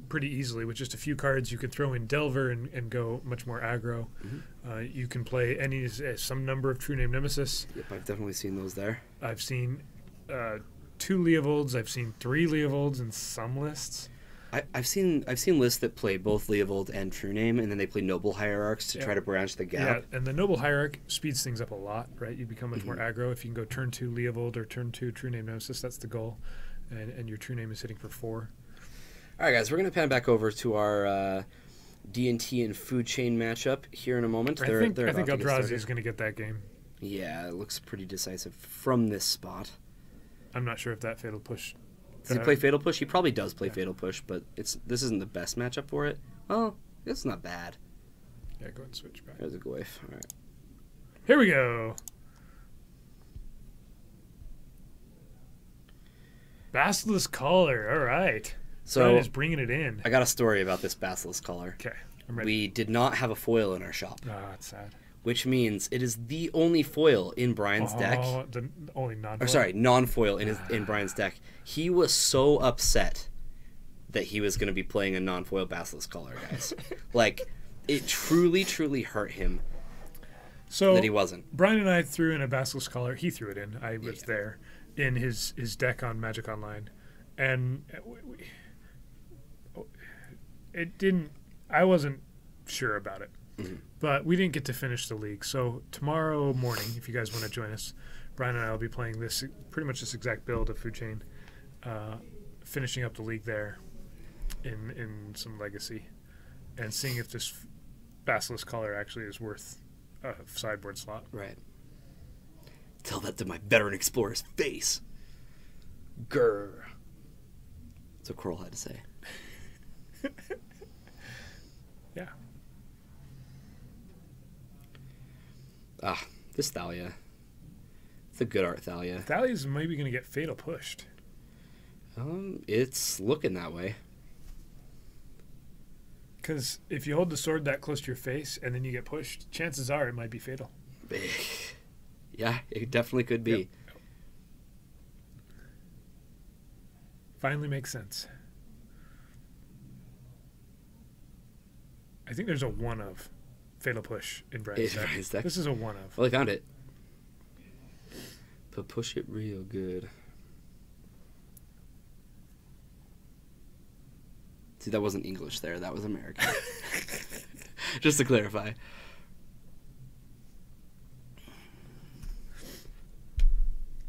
pretty easily with just a few cards. You could throw in Delver and go much more aggro. You can play some number of True Name Nemesis.
Yep, I've definitely seen those there.
I've seen 2 Leovolds. I've seen 3 Leovolds in some lists.
I've seen lists that play both Leovold and True Name, and then they play Noble Hierarchs to try to branch the gap.
Yeah, and the Noble Hierarch speeds things up a lot, right? You become much more aggro if you can go turn 2 Leovold or turn 2 True Name Nemesis. That's the goal, and your True Name is hitting for 4.
All right, guys, we're going to pan back over to our D&T and Food Chain matchup here in a moment.
I think Eldrazi is going to get that game.
Yeah, it looks pretty decisive from this spot.
I'm not sure if that Fatal Push...
Does he play Fatal Push? He probably does play Fatal Push, but this isn't the best matchup for it. Well, it's not bad.
Yeah, go ahead and switch back.
There's a Goyf. All right.
Here we go. Basilisk Collar. All right.
So
Brian is bringing it in.
I got a story about this Basilisk Collar.
Okay, I'm ready.
We did not have a foil in our shop.
It's sad.
Which means it is the only foil in Brian's deck.
The only non-foil.
Or sorry, non-foil in Brian's deck. He was so upset that he was going to be playing a non-foil Basilisk Collar, guys. Like, it truly, truly hurt him that he wasn't.
Brian and I threw in a Basilisk Collar. He threw it in. I was there in his deck on Magic Online. And it didn't... I wasn't sure about it. But we didn't get to finish the league. So tomorrow morning, if you guys want to join us, Brian and I will be playing pretty much this exact build of Food Chain, finishing up the league there in some Legacy, and seeing if this Basilisk Collar actually is worth a sideboard slot.
Right. Tell that to my veteran explorer's face. Grr. That's what Coral had to say.
Yeah.
This Thalia. It's a good art Thalia.
Thalia's maybe going to get Fatal Pushed.
It's looking that way.
Because if you hold the sword that close to your face and then you get pushed, chances are it might be fatal.
Yeah, it definitely could be.
Yep. Finally makes sense. I think there's a one of Fatal Push in Brian's deck. This is a one of.
Well, I found it. But push it real good. See, that wasn't English there. That was American. Just to clarify.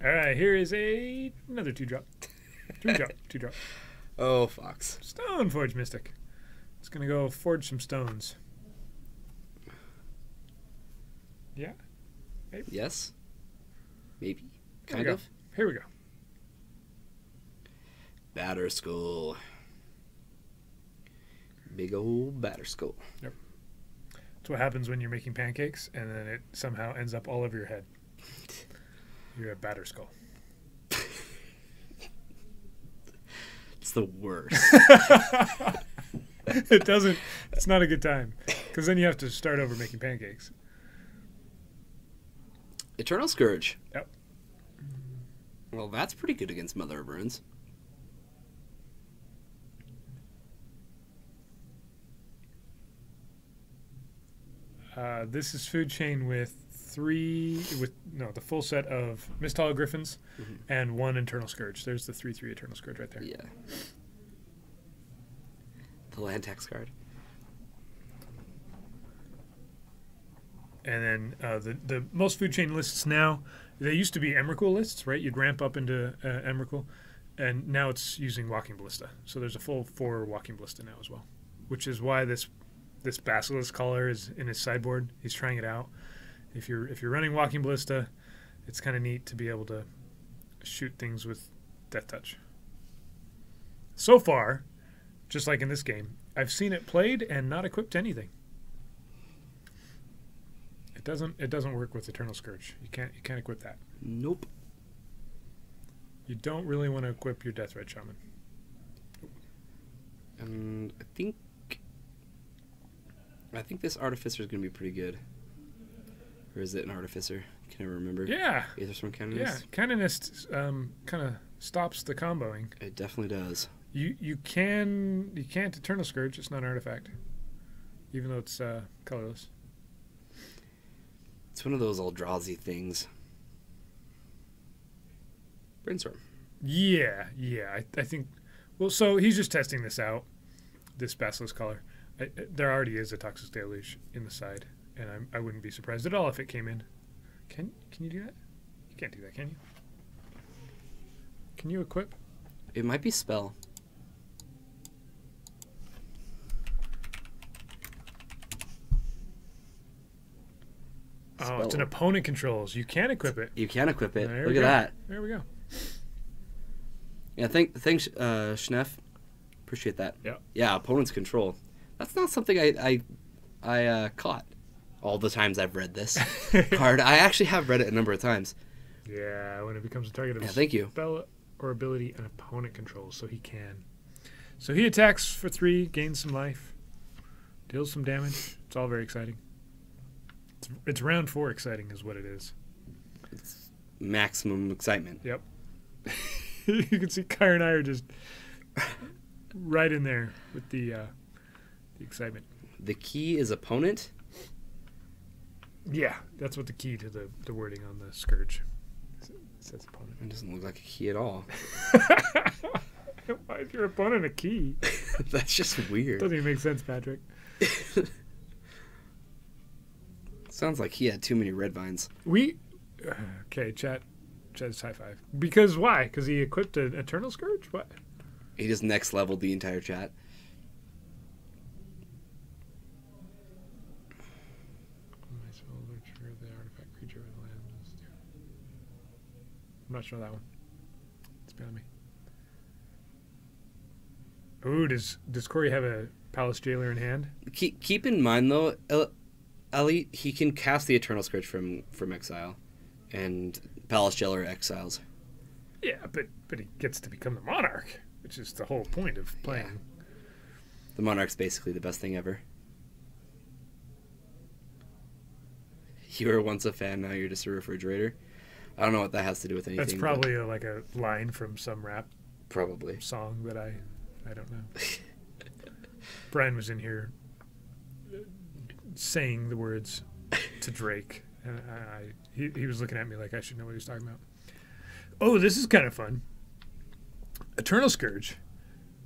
All right, here is another 2-drop. 3-drop, 2-drop.
Oh, Fox.
Stoneforge Mystic. It's going to go forge some stones. Yeah? Maybe.
Yes? Maybe. Kind of.
Here we go.
Batter Skull. Big old Batter Skull.
Yep. That's what happens when you're making pancakes and then it somehow ends up all over your head. You're a Batter Skull.
It's the worst.
It's not a good time. Because then you have to start over making pancakes.
Eternal Scourge.
Yep.
Well, that's pretty good against Mother of Runes.
This is food chain with the full set of Mist Hollow Griffins and 1 Eternal Scourge. There's the 3/3 Eternal Scourge right there.
Yeah. The land tax card.
And then the most food chain lists now, they used to be Emrakul lists, right? You'd ramp up into Emrakul, and now it's using Walking Ballista. So there's a full 4 Walking Ballista now as well, which is why this Basilisk color is in his sideboard. He's trying it out. If you're running Walking Ballista, it's kind of neat to be able to shoot things with Death Touch. So far, just like in this game, I've seen it played and not equipped to anything. It doesn't work with Eternal Scourge. You can't equip that.
Nope.
You don't really want to equip your Death Red Shaman.
And I think this Artificer is going to be pretty good. Or is it an Artificer? I can never remember.
Yeah.
Aethersworn Canonist?
Yeah, Canonist kind of stops the comboing.
It definitely does.
You can't Eternal Scourge. It's not an artifact, even though it's colorless.
It's one of those Eldrazi things. Brainstorm.
Yeah. I think. Well, so he's just testing this out. This Basilisk color. There already is a Toxic Deluge in the side, and I wouldn't be surprised at all if it came in. Can you do that? You can't do that, can you? Can you equip?
It might be spell.
Oh, it's an opponent controls. You can equip it.
You can equip it.
There
Look at that.
There we go.
Yeah, thanks, Schneff. Appreciate that.
Yeah.
Yeah, opponent's control. That's not something I caught all the times I've read this card. I actually have read it a number of times.
Yeah, when it becomes a target of
thank you.
Spell or ability an opponent controls, so he can. So he attacks for 3, gains some life, deals some damage. It's all very exciting. It's round 4 exciting is what it is.
It's maximum excitement.
Yep. You can see Kyra and I are just right in there with the excitement.
The key is opponent?
Yeah, that's what the key to the wording on the Scourge. It says opponent.
It doesn't look like a key at all.
Why is your opponent a key?
That's just weird.
Doesn't even make sense, Patrick.
Sounds like he had too many red vines.
Okay, chat's high five. Because why? Because he equipped an Eternal Scourge? What?
He just next leveled the entire chat.
I'm not sure that one. It's beyond me. Ooh, does Corey have a Palace Jailer in hand?
Keep in mind though, Ellie, he can cast the Eternal Scourge from exile, and Palace Jailer exiles.
Yeah, but he gets to become the Monarch, which is the whole point of playing.
Yeah. The Monarch's basically the best thing ever. You were once a fan, now you're just a refrigerator. I don't know what that has to do with anything.
That's probably like a line from some rap
probably
song that I don't know. Brian was in here saying the words to Drake, and he was looking at me like I should know what he was talking about. Oh, this is kind of fun. Eternal Scourge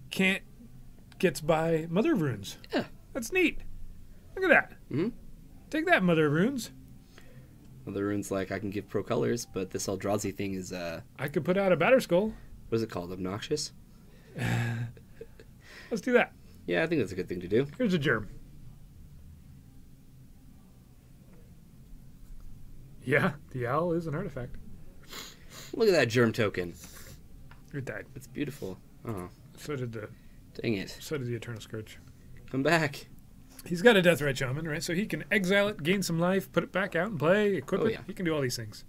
gets by Mother of Runes.
Yeah.
That's neat. Look at that.
Mm-hmm.
Take that, Mother of Runes.
Mother of Runes, like, I can give pro colors, but this Eldrazi thing is,
I could put out a Batterskull.
what is it called? Obnoxious?
Let's do that.
Yeah, I think that's a good thing to do.
Here's a germ. Yeah, the owl is an artifact.
Look at that germ token.
It died.
It's beautiful. Oh,
So did the
dang it.
Eternal Scourge.
Come back.
He's got a Death Red Shaman, right? So he can exile it, gain some life, put it back out and play, equip it.
Yeah.
He can do all these things.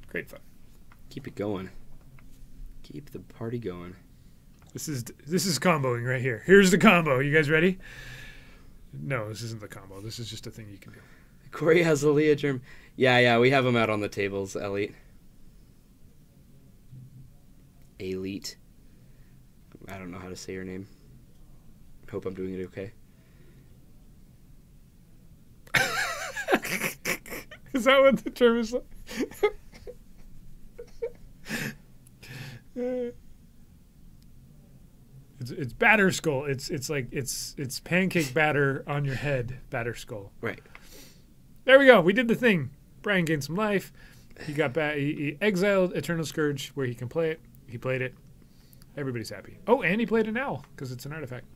Great fun.
Keep it going. Keep the party going.
This is comboing right here. Here's the combo. You guys ready? No, this isn't the combo. This is just a thing you can do.
Corey has a Leah germ. Yeah, we have them out on the tables, Elite. Elite. I don't know how to say your name. Hope I'm doing it okay.
Is that what the term is? It's batter skull. It's like it's pancake batter on your head. Batter skull.
Right.
There we go. We did the thing. Brian gained some life. He got back. He exiled Eternal Scourge where he can play it. He played it. Everybody's happy. Oh, and he played an owl because it's an artifact.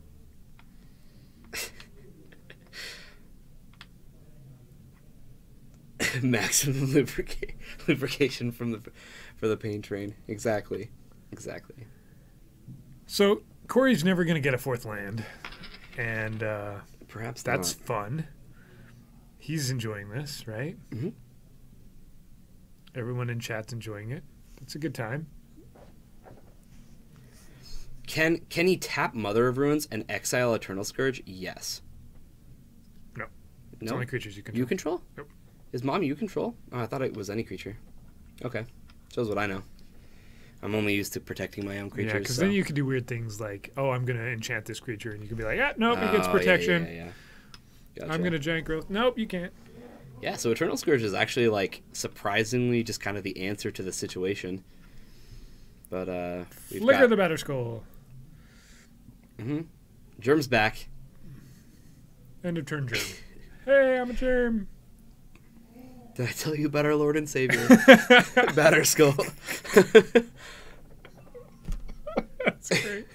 Maximum lubrication for the pain train. Exactly.
So Corey's never going to get a fourth land, and
Perhaps
that's
not.
fun. He's enjoying this, right?
Mm-hmm.
Everyone in chat's enjoying it. It's a good time.
Can he tap Mother of Ruins and exile Eternal Scourge? Yes.
No. It's
No?
only creatures you control.
You control?
Nope.
Is Mom you control? Oh, I thought it was any creature. Okay. Shows what I know. I'm only used to protecting my own creatures.
Yeah, because
so.
then you could do weird things like, oh, I'm going to enchant this creature, and you could be like, nope, he gets
Oh,
protection.
Yeah. Gotcha.
I'm going to giant growth. Nope, you can't.
Yeah, so Eternal Scourge is actually, like, surprisingly just kind of the answer to the situation. But, we've
Flicker
got...
the batter skull.
Mm-hmm. Germ's back.
End of turn germ. Hey, I'm a germ.
Did I tell you about our Lord and Savior? Batter Skull.
That's great.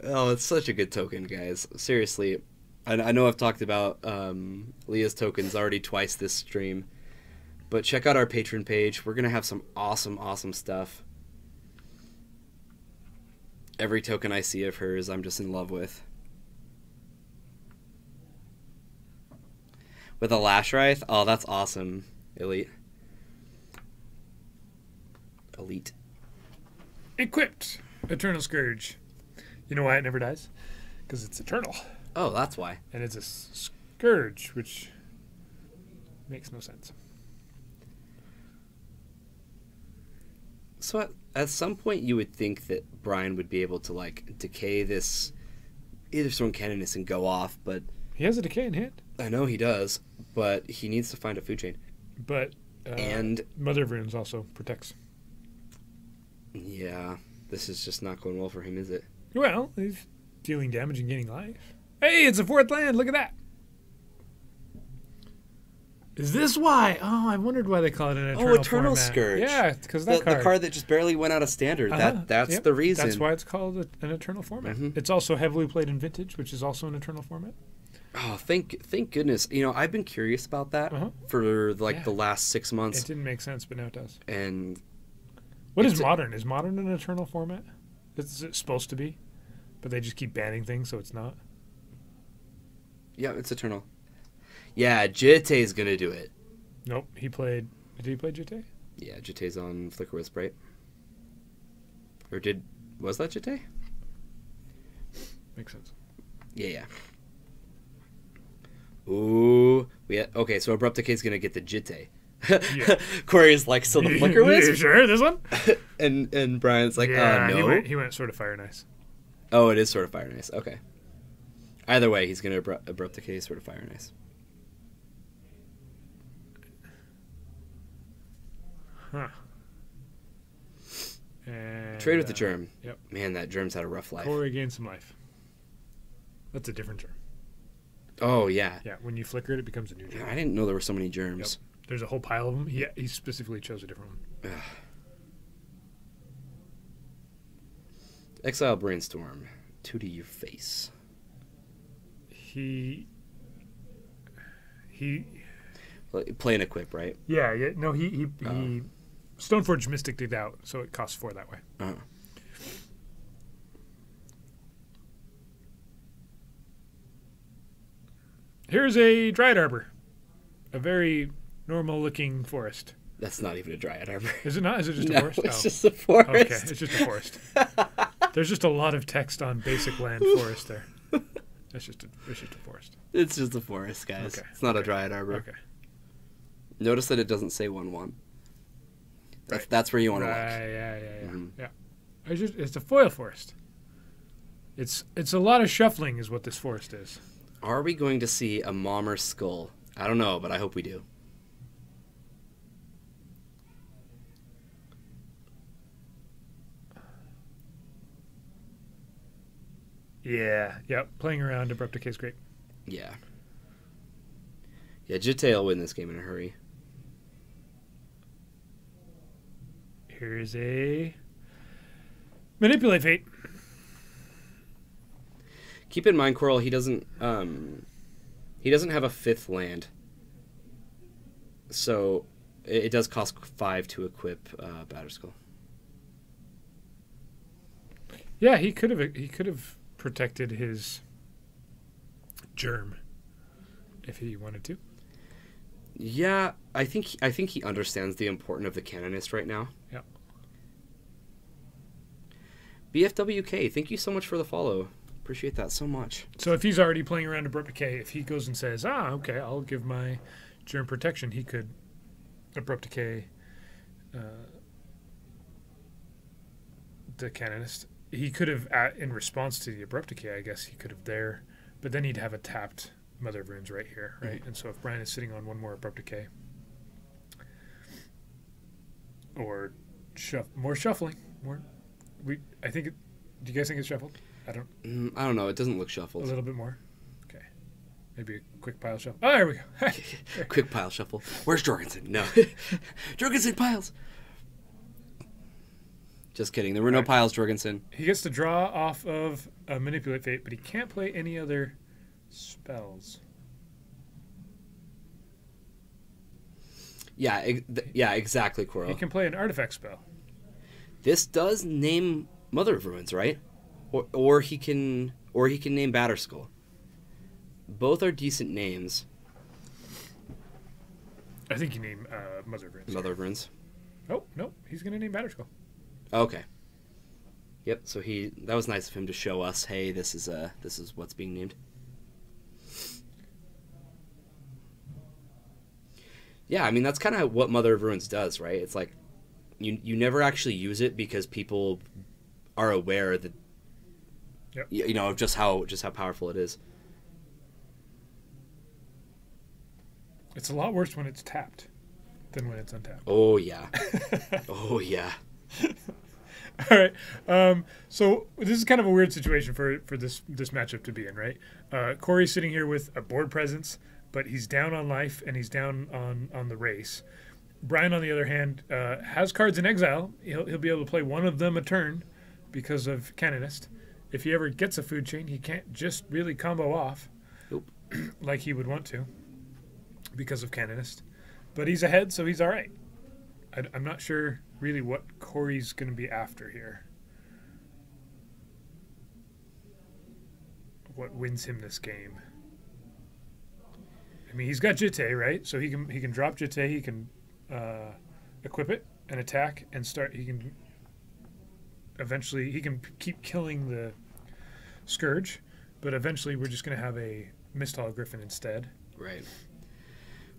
Oh, it's such a good token, guys. Seriously. I know I've talked about Leah's tokens already twice this stream. But check out our Patreon page. We're going to have some awesome stuff. Every token I see of hers, I'm just in love with. With a Lashwraith? Oh, that's awesome. Elite.
Equipped. Eternal Scourge. You know why it never dies? Because it's eternal.
Oh, that's why.
And it's a scourge, which makes no sense.
So at some point you would think that Brian would be able to, like, decay this Aetherstone Canonist and go off, but...
He has a decay in hand.
I know he does, but he needs to find a food chain.
But
And...
Mother of Runes also protects.
Yeah, this is just not going well for him, is it?
Well, he's dealing damage and gaining life. Hey, it's a fourth land. Look at that. Is this why? Oh, I wondered why they call it an Eternal
Eternal
format.
Scourge.
Yeah, because
The card that just barely went out of standard. That's
Yep,
the reason.
That's why it's called an Eternal format.
Mhm.
It's also heavily played in Vintage, which is also an Eternal format.
Oh, thank goodness. You know, I've been curious about that for like the last 6 months.
It didn't make sense, but now it does.
And
What is Modern? Is Modern an Eternal format? Is it supposed to be? But they just keep banning things, so it's not?
yeah, it's Eternal. Yeah, Jite's gonna do it.
Nope. He played... Did he play Jite?
Yeah, Jite's on Flicker Wisp, right? Or was that Jite?
Makes sense.
Yeah. Ooh, okay. So Abrupt Decay's gonna get the Jite.
Yeah.
Corey's like, so the Flicker Wisp,
You sure this one?
and Brian's like,
Yeah,
no.
he went sort of Fire and Ice.
Oh, it is Sword of Fire and Ice. Okay. Either way, he's gonna Abrupt Decay, Sword of Fire and Ice.
Huh. And,
Trade with the Germ.
Yep.
Man, that Germ's had a rough life.
Corey gained some life. That's a different germ.
Oh yeah.
Yeah, when you flicker it, it becomes a new germ.
I didn't know there were so many germs.
Yep. There's a whole pile of them. He specifically chose a different one.
Exile Brainstorm. 2 to your face.
He
Play and equip, right?
Yeah. No, he Stoneforge Mystic did out, so it costs 4 that way.
Uh-huh.
Here's a Dryad Arbor. A very normal-looking forest.
That's not even a Dryad Arbor.
Is it not? Is it just a
No,
forest?
it's just a forest.
Okay, it's just a forest. There's just a lot of text on basic land forest there. It's just a forest.
It's just a forest, guys.
Okay.
It's not a Dryad Arbor.
Okay.
Notice that it doesn't say 1/1.
Right.
That's where you want to look.
Yeah.
Mhm.
Yeah. It's a foil forest. It's a lot of shuffling is what this forest is.
Are we going to see a Mommer skull? I don't know, but I hope we do.
Yeah. Yep. Playing around Abrupt Decay is great.
Yeah. Yeah, Jitte will win this game in a hurry.
Here's a Manipulate Fate.
Keep in mind, Coral, he doesn't have a 5th land. So it does cost 5 to equip Batterskull.
Yeah, he could have protected his germ if he wanted to.
Yeah, I think he understands the importance of the Canonist right now.
Yeah.
BFWK, thank you so much for the follow. Appreciate that so much.
So if he's already playing around Abrupt Decay, if he goes and says, okay, I'll give my germ protection, he could Abrupt Decay the Canonist. He could have, in response to the Abrupt Decay, I guess he could have there, but then he'd have a tapped Mother of Runes right here, right?
Mm-hmm.
And so if Brian is sitting on one more Abrupt Decay, or more shuffling, I think, do you guys think it's shuffled? I don't
know. It doesn't look shuffled.
A little bit more? Okay. Maybe a quick pile shuffle. Oh, there we go.
Quick pile shuffle. Where's Jorgensen? No. Jorgensen piles. Just kidding. There were no piles, Jorgensen.
He gets to draw off of a Manipulate Fate, but he can't play any other spells.
Yeah, exactly, Coral.
He can play an artifact spell.
This does name Mother of Ruins, right? Or he can name Batterskull. Both are decent names.
I think you name Mother of Runes.
Mother of Ruins.
Oh, no. He's going to name Batterskull.
Okay. Yep, so that was nice of him to show us, hey, this is what's being named. Yeah, I mean that's kind of what Mother of Ruins does, right? It's like you never actually use it because people are aware that of just how powerful it is.
It's a lot worse when it's tapped than when it's untapped.
Oh yeah. Oh yeah.
All right. So this is kind of a weird situation for this matchup to be in, right? Corey's sitting here with a board presence, but he's down on life and he's down on the race. Brian, on the other hand, has cards in exile. He'll be able to play one of them a turn because of Canonist. If he ever gets a food chain, he can't just really combo off like he would want to because of Canonist. But he's ahead, so he's all right. I'm not sure really what Corey's going to be after here. What wins him this game? I mean, he's got Jitte, right? So he can drop Jitte. He can equip it and attack and start. He can keep killing the Scourge, but eventually we're just going to have a Mistral Griffin instead.
Right.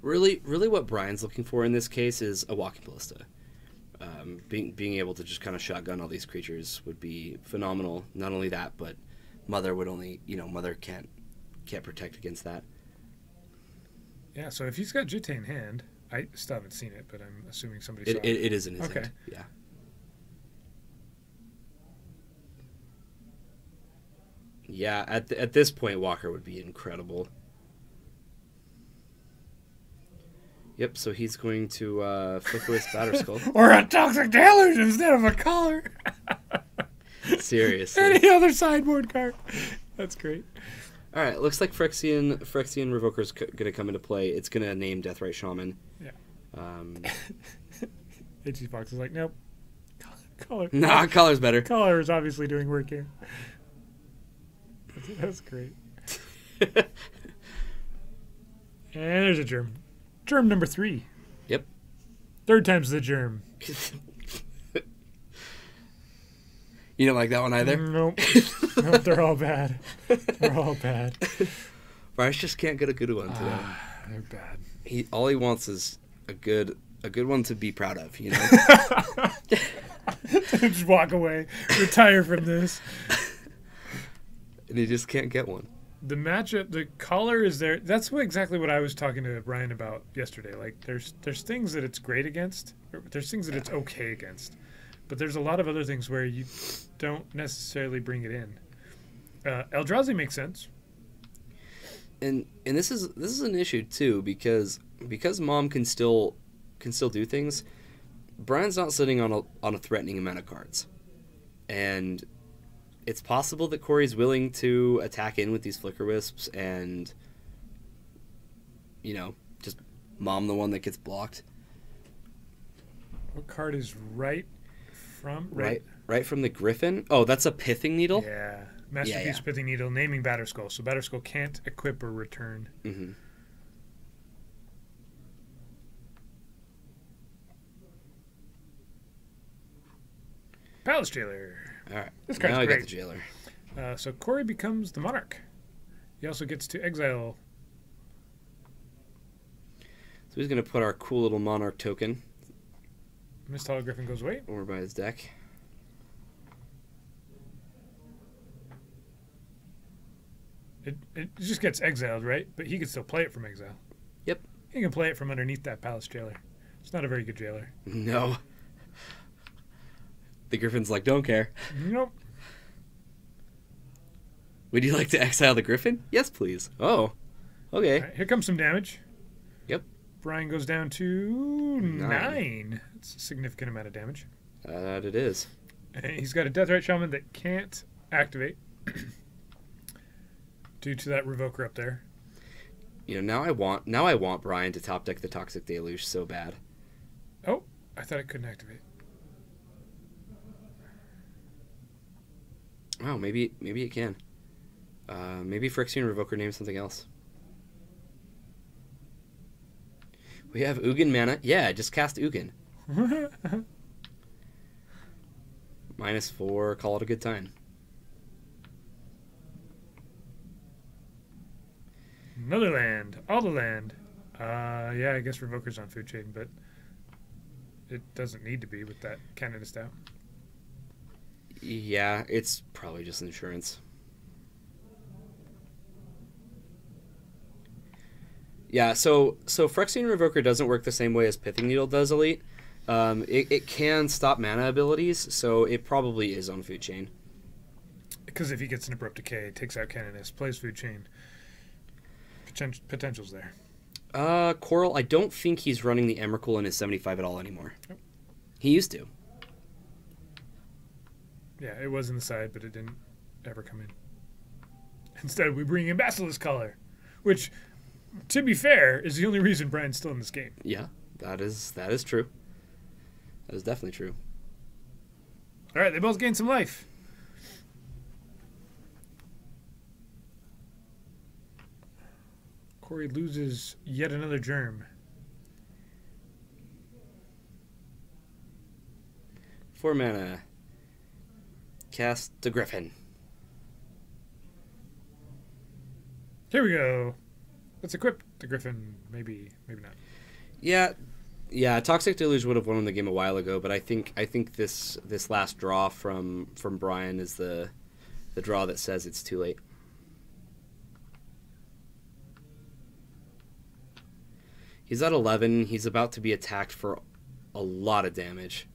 Really, what Brian's looking for in this case is a Walking Ballista. Being able to just kind of shotgun all these creatures would be phenomenal. Not only that, but Mother can't protect against that.
Yeah, so if he's got Jitte in hand, I still haven't seen it, but I'm assuming somebody saw it.
It is in his hand. Yeah. Yeah, at this point, Walker would be incredible. Yep, so he's going to flick with Batterskull.
Or a Toxic Deluge instead of a Collar.
Seriously.
Any other sideboard card. That's great.
All right, looks like Phyrexian Revoker's going to come into play. It's going to name Deathrite Shaman.
Yeah. HG Fox is like, nope. Collar.
Nah, Collar's better.
Collar is obviously doing work here. That's great. And there's a germ. Germ number 3.
Yep.
Third time's the germ.
You don't like that one either?
Nope. Nope, they're all bad. They're all bad.
Bryce just can't get a good one today.
They're bad.
All he wants is a good one to be proud of, you know?
Just walk away. Retire from this.
And he just can't get one.
The matchup, the color is there. That's exactly what I was talking to Brian about yesterday. Like, there's things that it's great against. Or there's things that it's okay against. But there's a lot of other things where you don't necessarily bring it in. Eldrazi makes sense.
And this is an issue too, because Mom can still do things. Brian's not sitting on a threatening amount of cards, and it's possible that Corey's willing to attack in with these Flicker Wisps and, you know, just Mom the one that gets blocked.
What card is right
from the Griffin? Oh, that's a Pithing Needle?
Yeah. Masterpiece Pithing Needle, naming Batterskull. So Batterskull can't equip or return.
Mm-hmm.
Palace Jailer.
All right.
This card's
now I
great.
got the Jailer.
So Corey becomes the Monarch. He also gets to exile.
So he's going to put our cool little Monarch token
Mist Hollow Griffin goes away.
over by his deck.
It just gets exiled, right? But he can still play it from exile.
Yep.
He can play it from underneath that Palace Jailer. It's not a very good Jailer.
No. The Griffin's like, don't care.
Nope.
Would you like to exile the Griffin? Yes, please. Oh, okay.
All right, here comes some damage.
Yep.
Brian goes down to 9. That's a significant amount of damage.
That it is.
And he's got a Deathrite Shaman that can't activate due to that Revoker up there.
You know, now I want Brian to top deck the Toxic Deluge so bad.
Oh, I thought it couldn't activate.
Oh, maybe it can. Maybe Phyrexian Revoker names something else. We have Ugin mana. Yeah, just cast Ugin. -4, call it a good time.
Another land. All the land. Yeah, I guess Revoker's on food chain, but it doesn't need to be with that Canonist out.
Yeah, it's probably just insurance. Yeah, so Phyrexian Revoker doesn't work the same way as Pithing Needle does, Elite. It can stop mana abilities, so it probably is on food chain.
Because if he gets an Abrupt Decay, takes out Canonist, plays food chain, potential's there.
Coral, I don't think he's running the Emrakul in his 75 at all anymore. Yep. He used to.
Yeah, it was in the side, but it didn't ever come in. Instead, we bring in Basilisk Collar, which, to be fair, is the only reason Brian's still in this game.
Yeah, that is true. That is definitely true.
All right, they both gain some life. Corey loses yet another germ.
4 mana. Cast the Griffin.
Here we go. Let's equip the Griffin. Maybe not.
Yeah. Toxic Deluge would have won the game a while ago, but I think this last draw from Brian is the draw that says it's too late. He's at 11. He's about to be attacked for a lot of damage.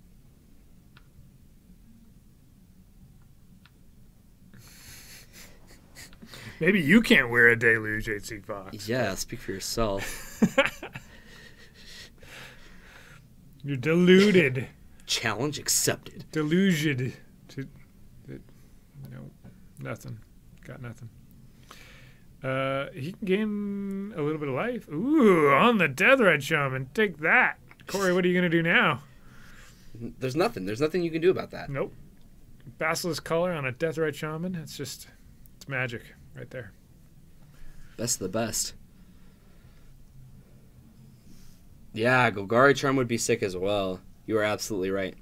Maybe you can't wear a Deluge, 8 Fox.
Yeah, speak for yourself.
You're deluded.
Challenge accepted.
Deluged. No, nothing. Got nothing. He can gain a little bit of life. Ooh, on the Deathrite Shaman. Take that. Corey, what are you going to do now?
There's nothing. There's nothing you can do about that.
Nope. Basilisk Color on a Deathrite Shaman. It's magic right there.
Best of the best. Yeah, Golgari Charm would be sick as well. You are absolutely right.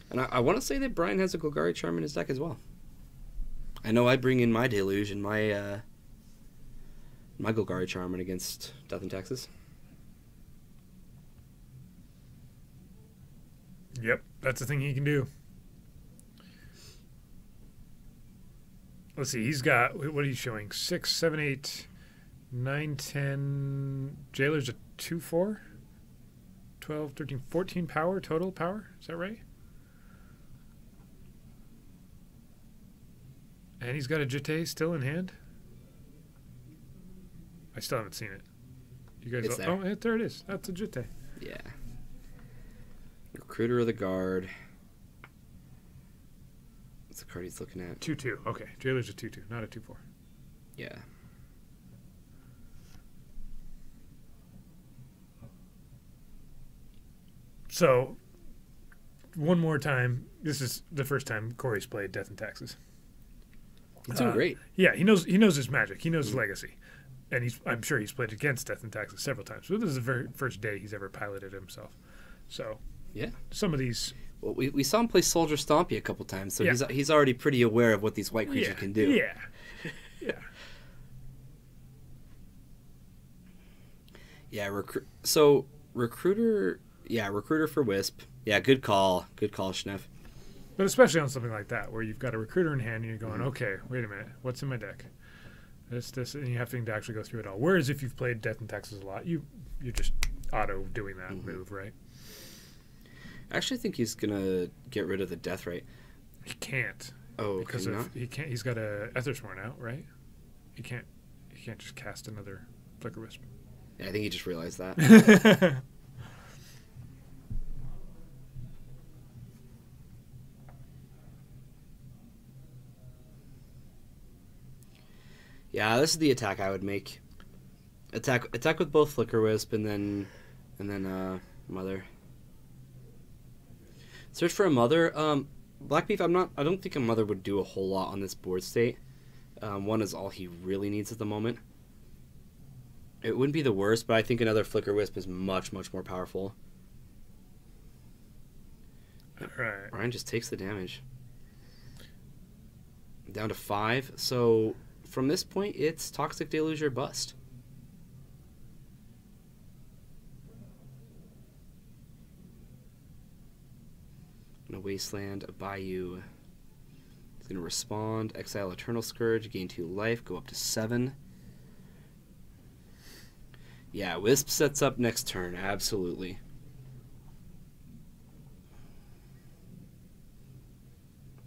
And I want to say that Brian has a Golgari Charm in his deck as well. I know I bring in my Deluge and my Golgari Charm against Death and Texas.
Yep, that's the thing he can do. Let's see, he's got, what are you showing? 6, 7, 8, 9, 10. Jailer's a 2-4? 12, 13, 14 power, total power? Is that right? And he's got a Jete still in hand? I still haven't seen it. You guys,
It's there.
Oh, there it is. That's a Jete.
Yeah. Recruiter of the Guard. What's the card he's looking at?
2-2. Okay, Jailer's a 2-2, not a 2-4.
Yeah.
So, one more time. This is the first time Corey's played Death and Taxes.
He's doing great.
Yeah, he knows his magic. He knows his legacy, and I'm sure he's played against Death and Taxes several times. But this is the very first day he's ever piloted himself. So,
Yeah.
some of these.
Well, we saw him play Soldier Stompy a couple times, so
Yeah.
he's already pretty aware of what these white creatures can do.
Yeah, yeah.
Yeah. Recruiter. Yeah, Recruiter for Wisp. Yeah, good call, Schneff.
But especially on something like that, where you've got a recruiter in hand and you're going, okay, wait a minute, what's in my deck? This, and you have to actually go through it all. Whereas if you've played Death and Taxes a lot, you're just auto doing that move, right?
I actually think he's gonna get rid of the Death Ray.
He can't.
Oh,
Because
can he
of
not?
he can't. He's got a Ethersworn out, right? He can't just cast another Flicker Wisp.
Yeah, I think he just realized that. Yeah, this is the attack I would make. Attack with both Flicker Wisp and then Mother. Search for a Mother. Blackbeef, I don't think a Mother would do a whole lot on this board state. One is all he really needs at the moment. It wouldn't be the worst, but I think another Flicker Wisp is much, much more powerful.
Right.
Ryan just takes the damage. Down to 5. So from this point, it's Toxic Deluge or bust. A Wasteland, a Bayou. He's going to respond. Exile Eternal Scourge, gain 2 life, go up to 7. Yeah, Wisp sets up next turn, absolutely.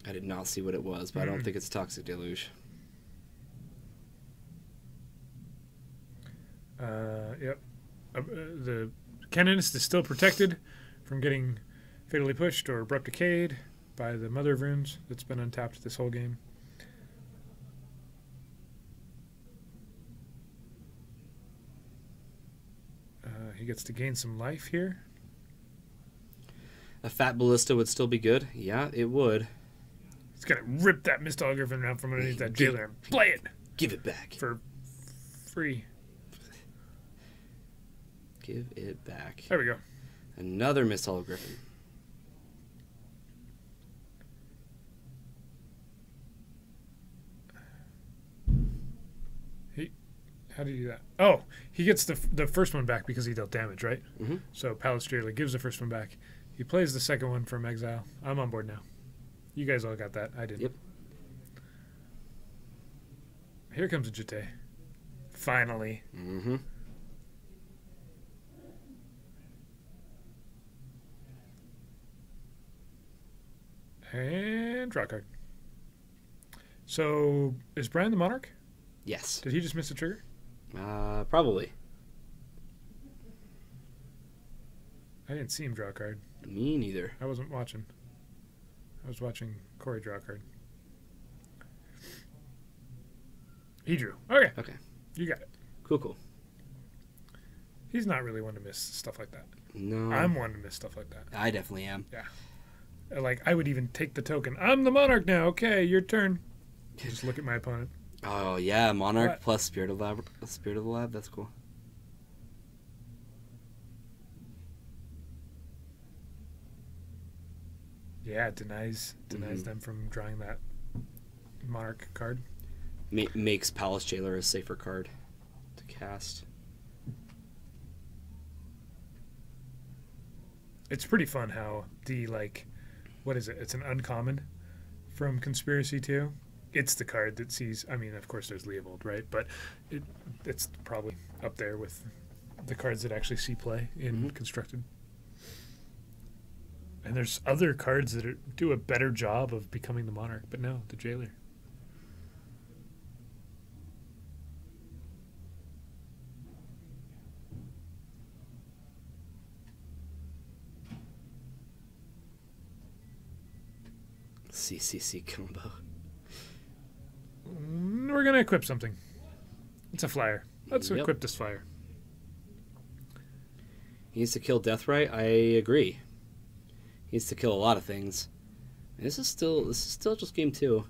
I did not see what it was, but I don't think it's Toxic Deluge.
Yep. The Canonist is still protected from getting fatally pushed or abrupt decayed by the Mother of Runes that's been untapped this whole game. He gets to gain some life here.
A Fat Ballista would still be good. Yeah, it would.
He's gonna rip that Mistall Griffin out from underneath that jailer and play it
Give it back.
for free.
Give it back.
There we go.
Another Misthollow Griffin.
How do you do that? Oh, he gets the first one back because he dealt damage, right?
Mm-hmm.
So Palace Jailer gives the first one back. He plays the second one from exile. I'm on board now. You guys all got that. I didn't.
Yep.
Here comes a Jete. Finally.
Mm-hmm.
And draw card. So, is Brian the Monarch?
Yes.
Did he just miss a trigger?
Probably.
I didn't see him draw a card.
Me neither.
I wasn't watching. I was watching Corey draw a card. He drew. Okay.
Okay.
You got it.
Cool.
He's not really one to miss stuff like that.
No.
I'm one to miss stuff like that.
I definitely am.
Like, I would even take the token. I'm the Monarch now. Okay, your turn. Just look at my opponent.
Oh yeah, Monarch
What?
plus Spirit of the Lab. That's cool.
Yeah, it denies them from drawing that Monarch card.
Makes Palace Jailer a safer card to cast.
It's pretty fun how the, like, what is it? It's an uncommon from Conspiracy 2. It's the card that sees, I mean, of course there's Leovold, right? But it's probably up there with the cards that actually see play in Constructed. And there's other cards that do a better job of becoming the Monarch, but no, the Jailer.
CCC combo.
We're going to equip something. It's a flyer. Let's equip this flyer.
He needs to kill Deathrite. I agree. He needs to kill a lot of things. And this is still just game 2.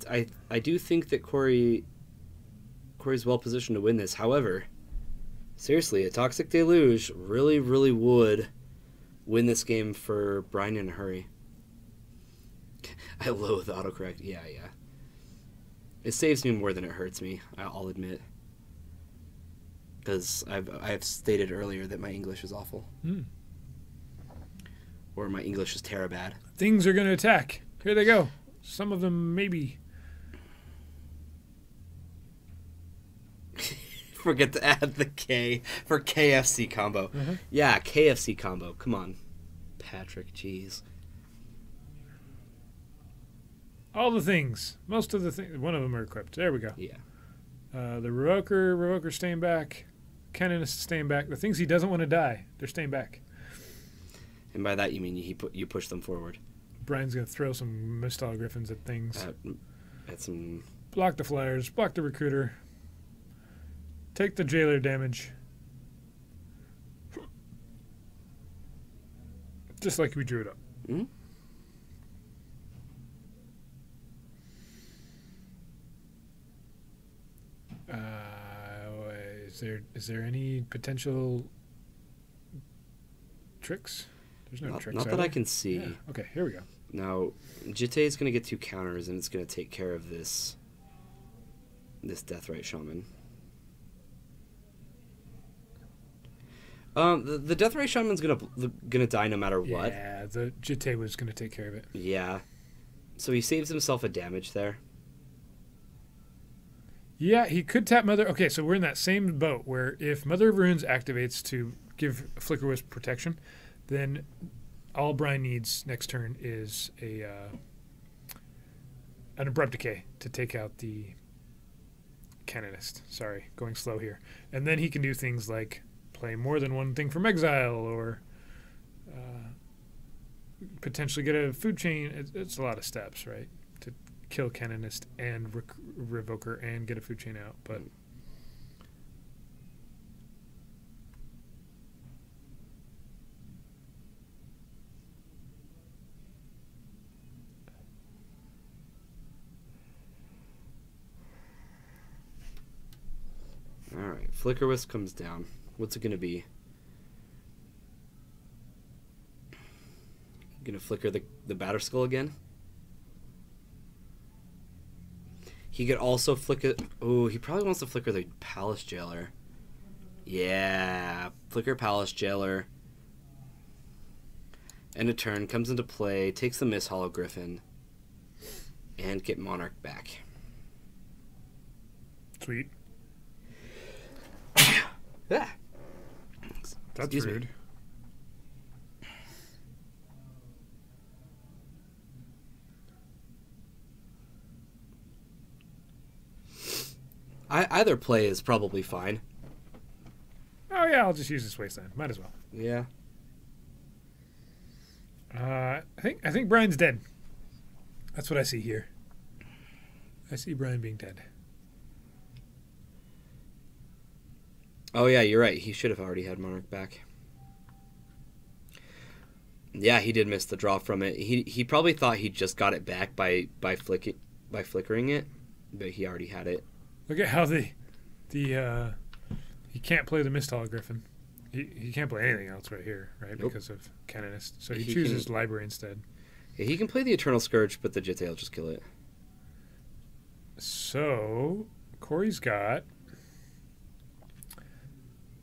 I do think that Corey's well positioned to win this. However, seriously, a Toxic Deluge really, really would win this game for Brian in a hurry. I loathe autocorrect. Yeah. It saves me more than it hurts me, I'll admit. Because I've stated earlier that my English is awful. Or my English is bad.
Things are going to attack. Here they go. Some of them maybe.
Forget to add the K for KFC combo. Yeah, KFC combo. Come on, Patrick. Jeez.
All the things. Most of the things. One of them are equipped. There we go.
Yeah.
The Revoker staying back. Canonist is staying back. The things he doesn't want to die, they're staying back.
And by that you mean you push them forward.
Brian's going to throw some Mistral Griffins at things.
At some...
Block the Flyers. Block the Recruiter. Take the Jailer damage. Just like we drew it up.
Mm-hmm.
Is there any potential tricks? There's no tricks.
Not that I can see.
Yeah. Okay, here we go.
Now, Jitte is going to get 2 counters, and it's going to take care of this Deathrite Shaman. The Deathrite Shaman's gonna die no matter what.
Yeah, the Jitte was going to take care of it.
Yeah. So he saves himself a damage there.
Yeah, he could tap Mother... Okay, so we're in that same boat where if Mother of Runes activates to give Flicker Wisp protection, then all Brian needs next turn is an Abrupt Decay to take out the Canonist. Sorry, going slow here. And then he can do things like play more than one thing from exile or potentially get a food chain. It's a lot of steps, right? To kill Canonist and Revoker and get a food chain out, but
all right, Flicker Wisp comes down. What's it gonna be? Gonna flicker the Batterskull again? He could also flicker... Oh, he probably wants to flicker the Palace Jailer. Yeah. Flicker Palace Jailer. End of turn. Comes into play. Takes the Miss Hollow Griffin. And get Monarch back.
sweet.
Yeah.
That's
Excuse
rude.
me. Either play is probably fine.
Oh yeah, I'll just use this wasteland. Might as well.
Yeah.
I think Brian's dead. That's what I see here. I see Brian being dead.
Oh yeah, you're right. He should have already had Monarch back. Yeah, he did miss the draw from it. He probably thought he just got it back by flickering it, but he already had it.
Look at how he can't play the Mistral Griffin. He can't play anything else right here, right?
Nope.
Because of Canonist. So he
He
chooses Library instead.
Yeah, he can play the Eternal Scourge, but the Jitte will just kill it.
So Corey's got.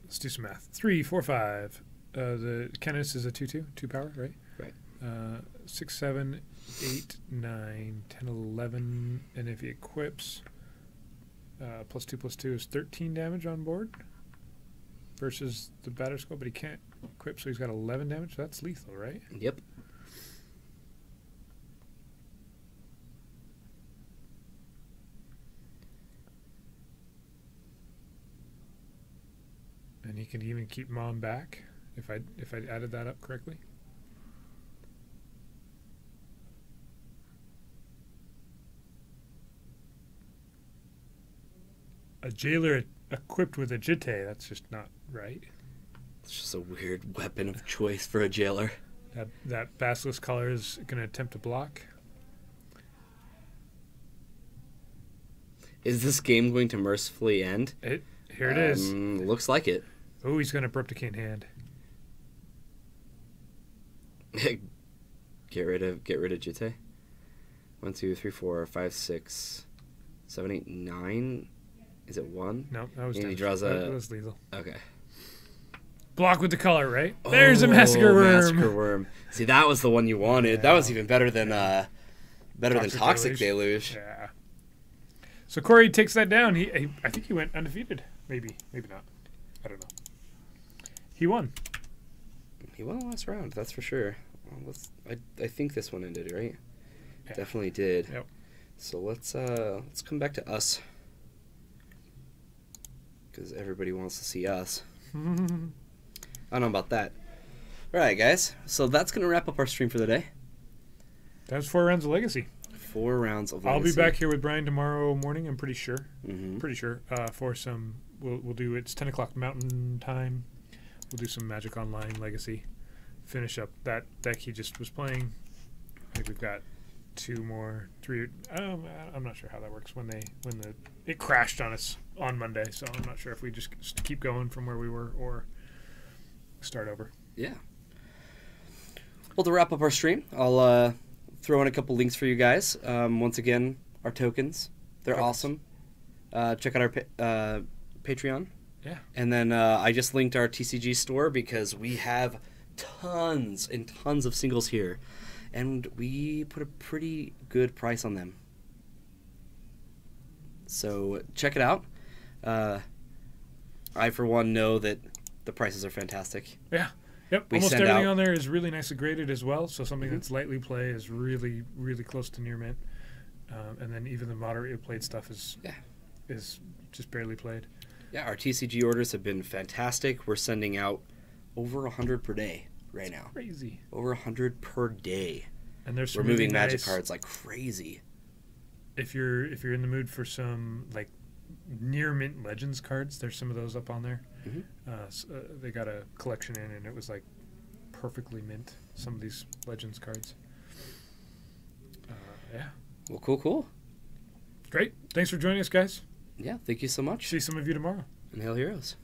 Let's do some math. 3, 4, 5. The Kenneth is a 2/2, 2 power, right?
Right.
6, 7, 8, 9, 10, 11, and if he equips, +2/+2 is 13 damage on board versus the Batter Skull, but he can't equip, so he's got 11 damage. So that's lethal, right?
Yep.
And he can even keep Mom back if I added that up correctly. A jailer equipped with a Jitte, that's just not right.
It's just a weird weapon of choice for a jailer.
That Basilisk Collar is going to attempt to block.
Is this game going to mercifully end?
Here it is.
Looks like it.
Oh, he's going to Replicate Hand.
Get rid of Jitte. 1, 2, 3, 4, 5, 6, 7, 8, 9. Is it 1?
No, that was
And he
damage.
draws
That was lethal.
Okay.
Block with the color, right? There's a Massacre Worm.
Massacre Worm. See, that was the one you wanted. That was even better than Toxic Deluge.
Yeah. So Corey takes that down. I think he went undefeated. Maybe not. I don't know. He won.
He won the last round, that's for sure. Well, I think this one ended, right?
Yeah.
Definitely did.
Yep.
So let's come back to us, because everybody wants to see us. I don't know about that. All right, guys. So that's gonna wrap up our stream for the day.
That was 4 rounds of Legacy.
4 rounds of
I'll be
Legacy.
back here with Brian tomorrow morning. I'm pretty sure.
Mm-hmm.
Pretty sure. For some, we'll do. It's 10 o'clock Mountain Time. We'll do some Magic Online Legacy. Finish up that deck he just was playing. I think we've got 2 more, 3. I'm not sure how that works when it crashed on us on Monday. So I'm not sure if we just keep going from where we were or start over.
Yeah. Well, to wrap up our stream, I'll throw in a couple links for you guys. Once again, our tokens. They're awesome. Check out our Patreon.
Yeah.
And then I just linked our TCG store because we have tons and tons of singles here. And we put a pretty good price on them. So check it out. I, for one, know that the prices are fantastic.
Yeah. Yep.
We
Almost
send
everything
out-
on there is really nicely graded as well. So something that's lightly play is really, really close to near mint. And then even the moderately played stuff is just barely played.
Yeah, our TCG orders have been fantastic. We're sending out over 100 per day right now.
Crazy.
Over 100 per day.
And there's
We're
some really
moving Magic
nice-
cards like crazy.
If you're in the mood for some like near mint Legends cards, there's some of those up on there.
Mm-hmm.
They got a collection in, and it was like perfectly mint. Some of these Legends cards. Yeah.
Well, cool.
Great. Thanks for joining us, guys.
Yeah, thank you so much.
See some of you tomorrow.
And Hail Heroes.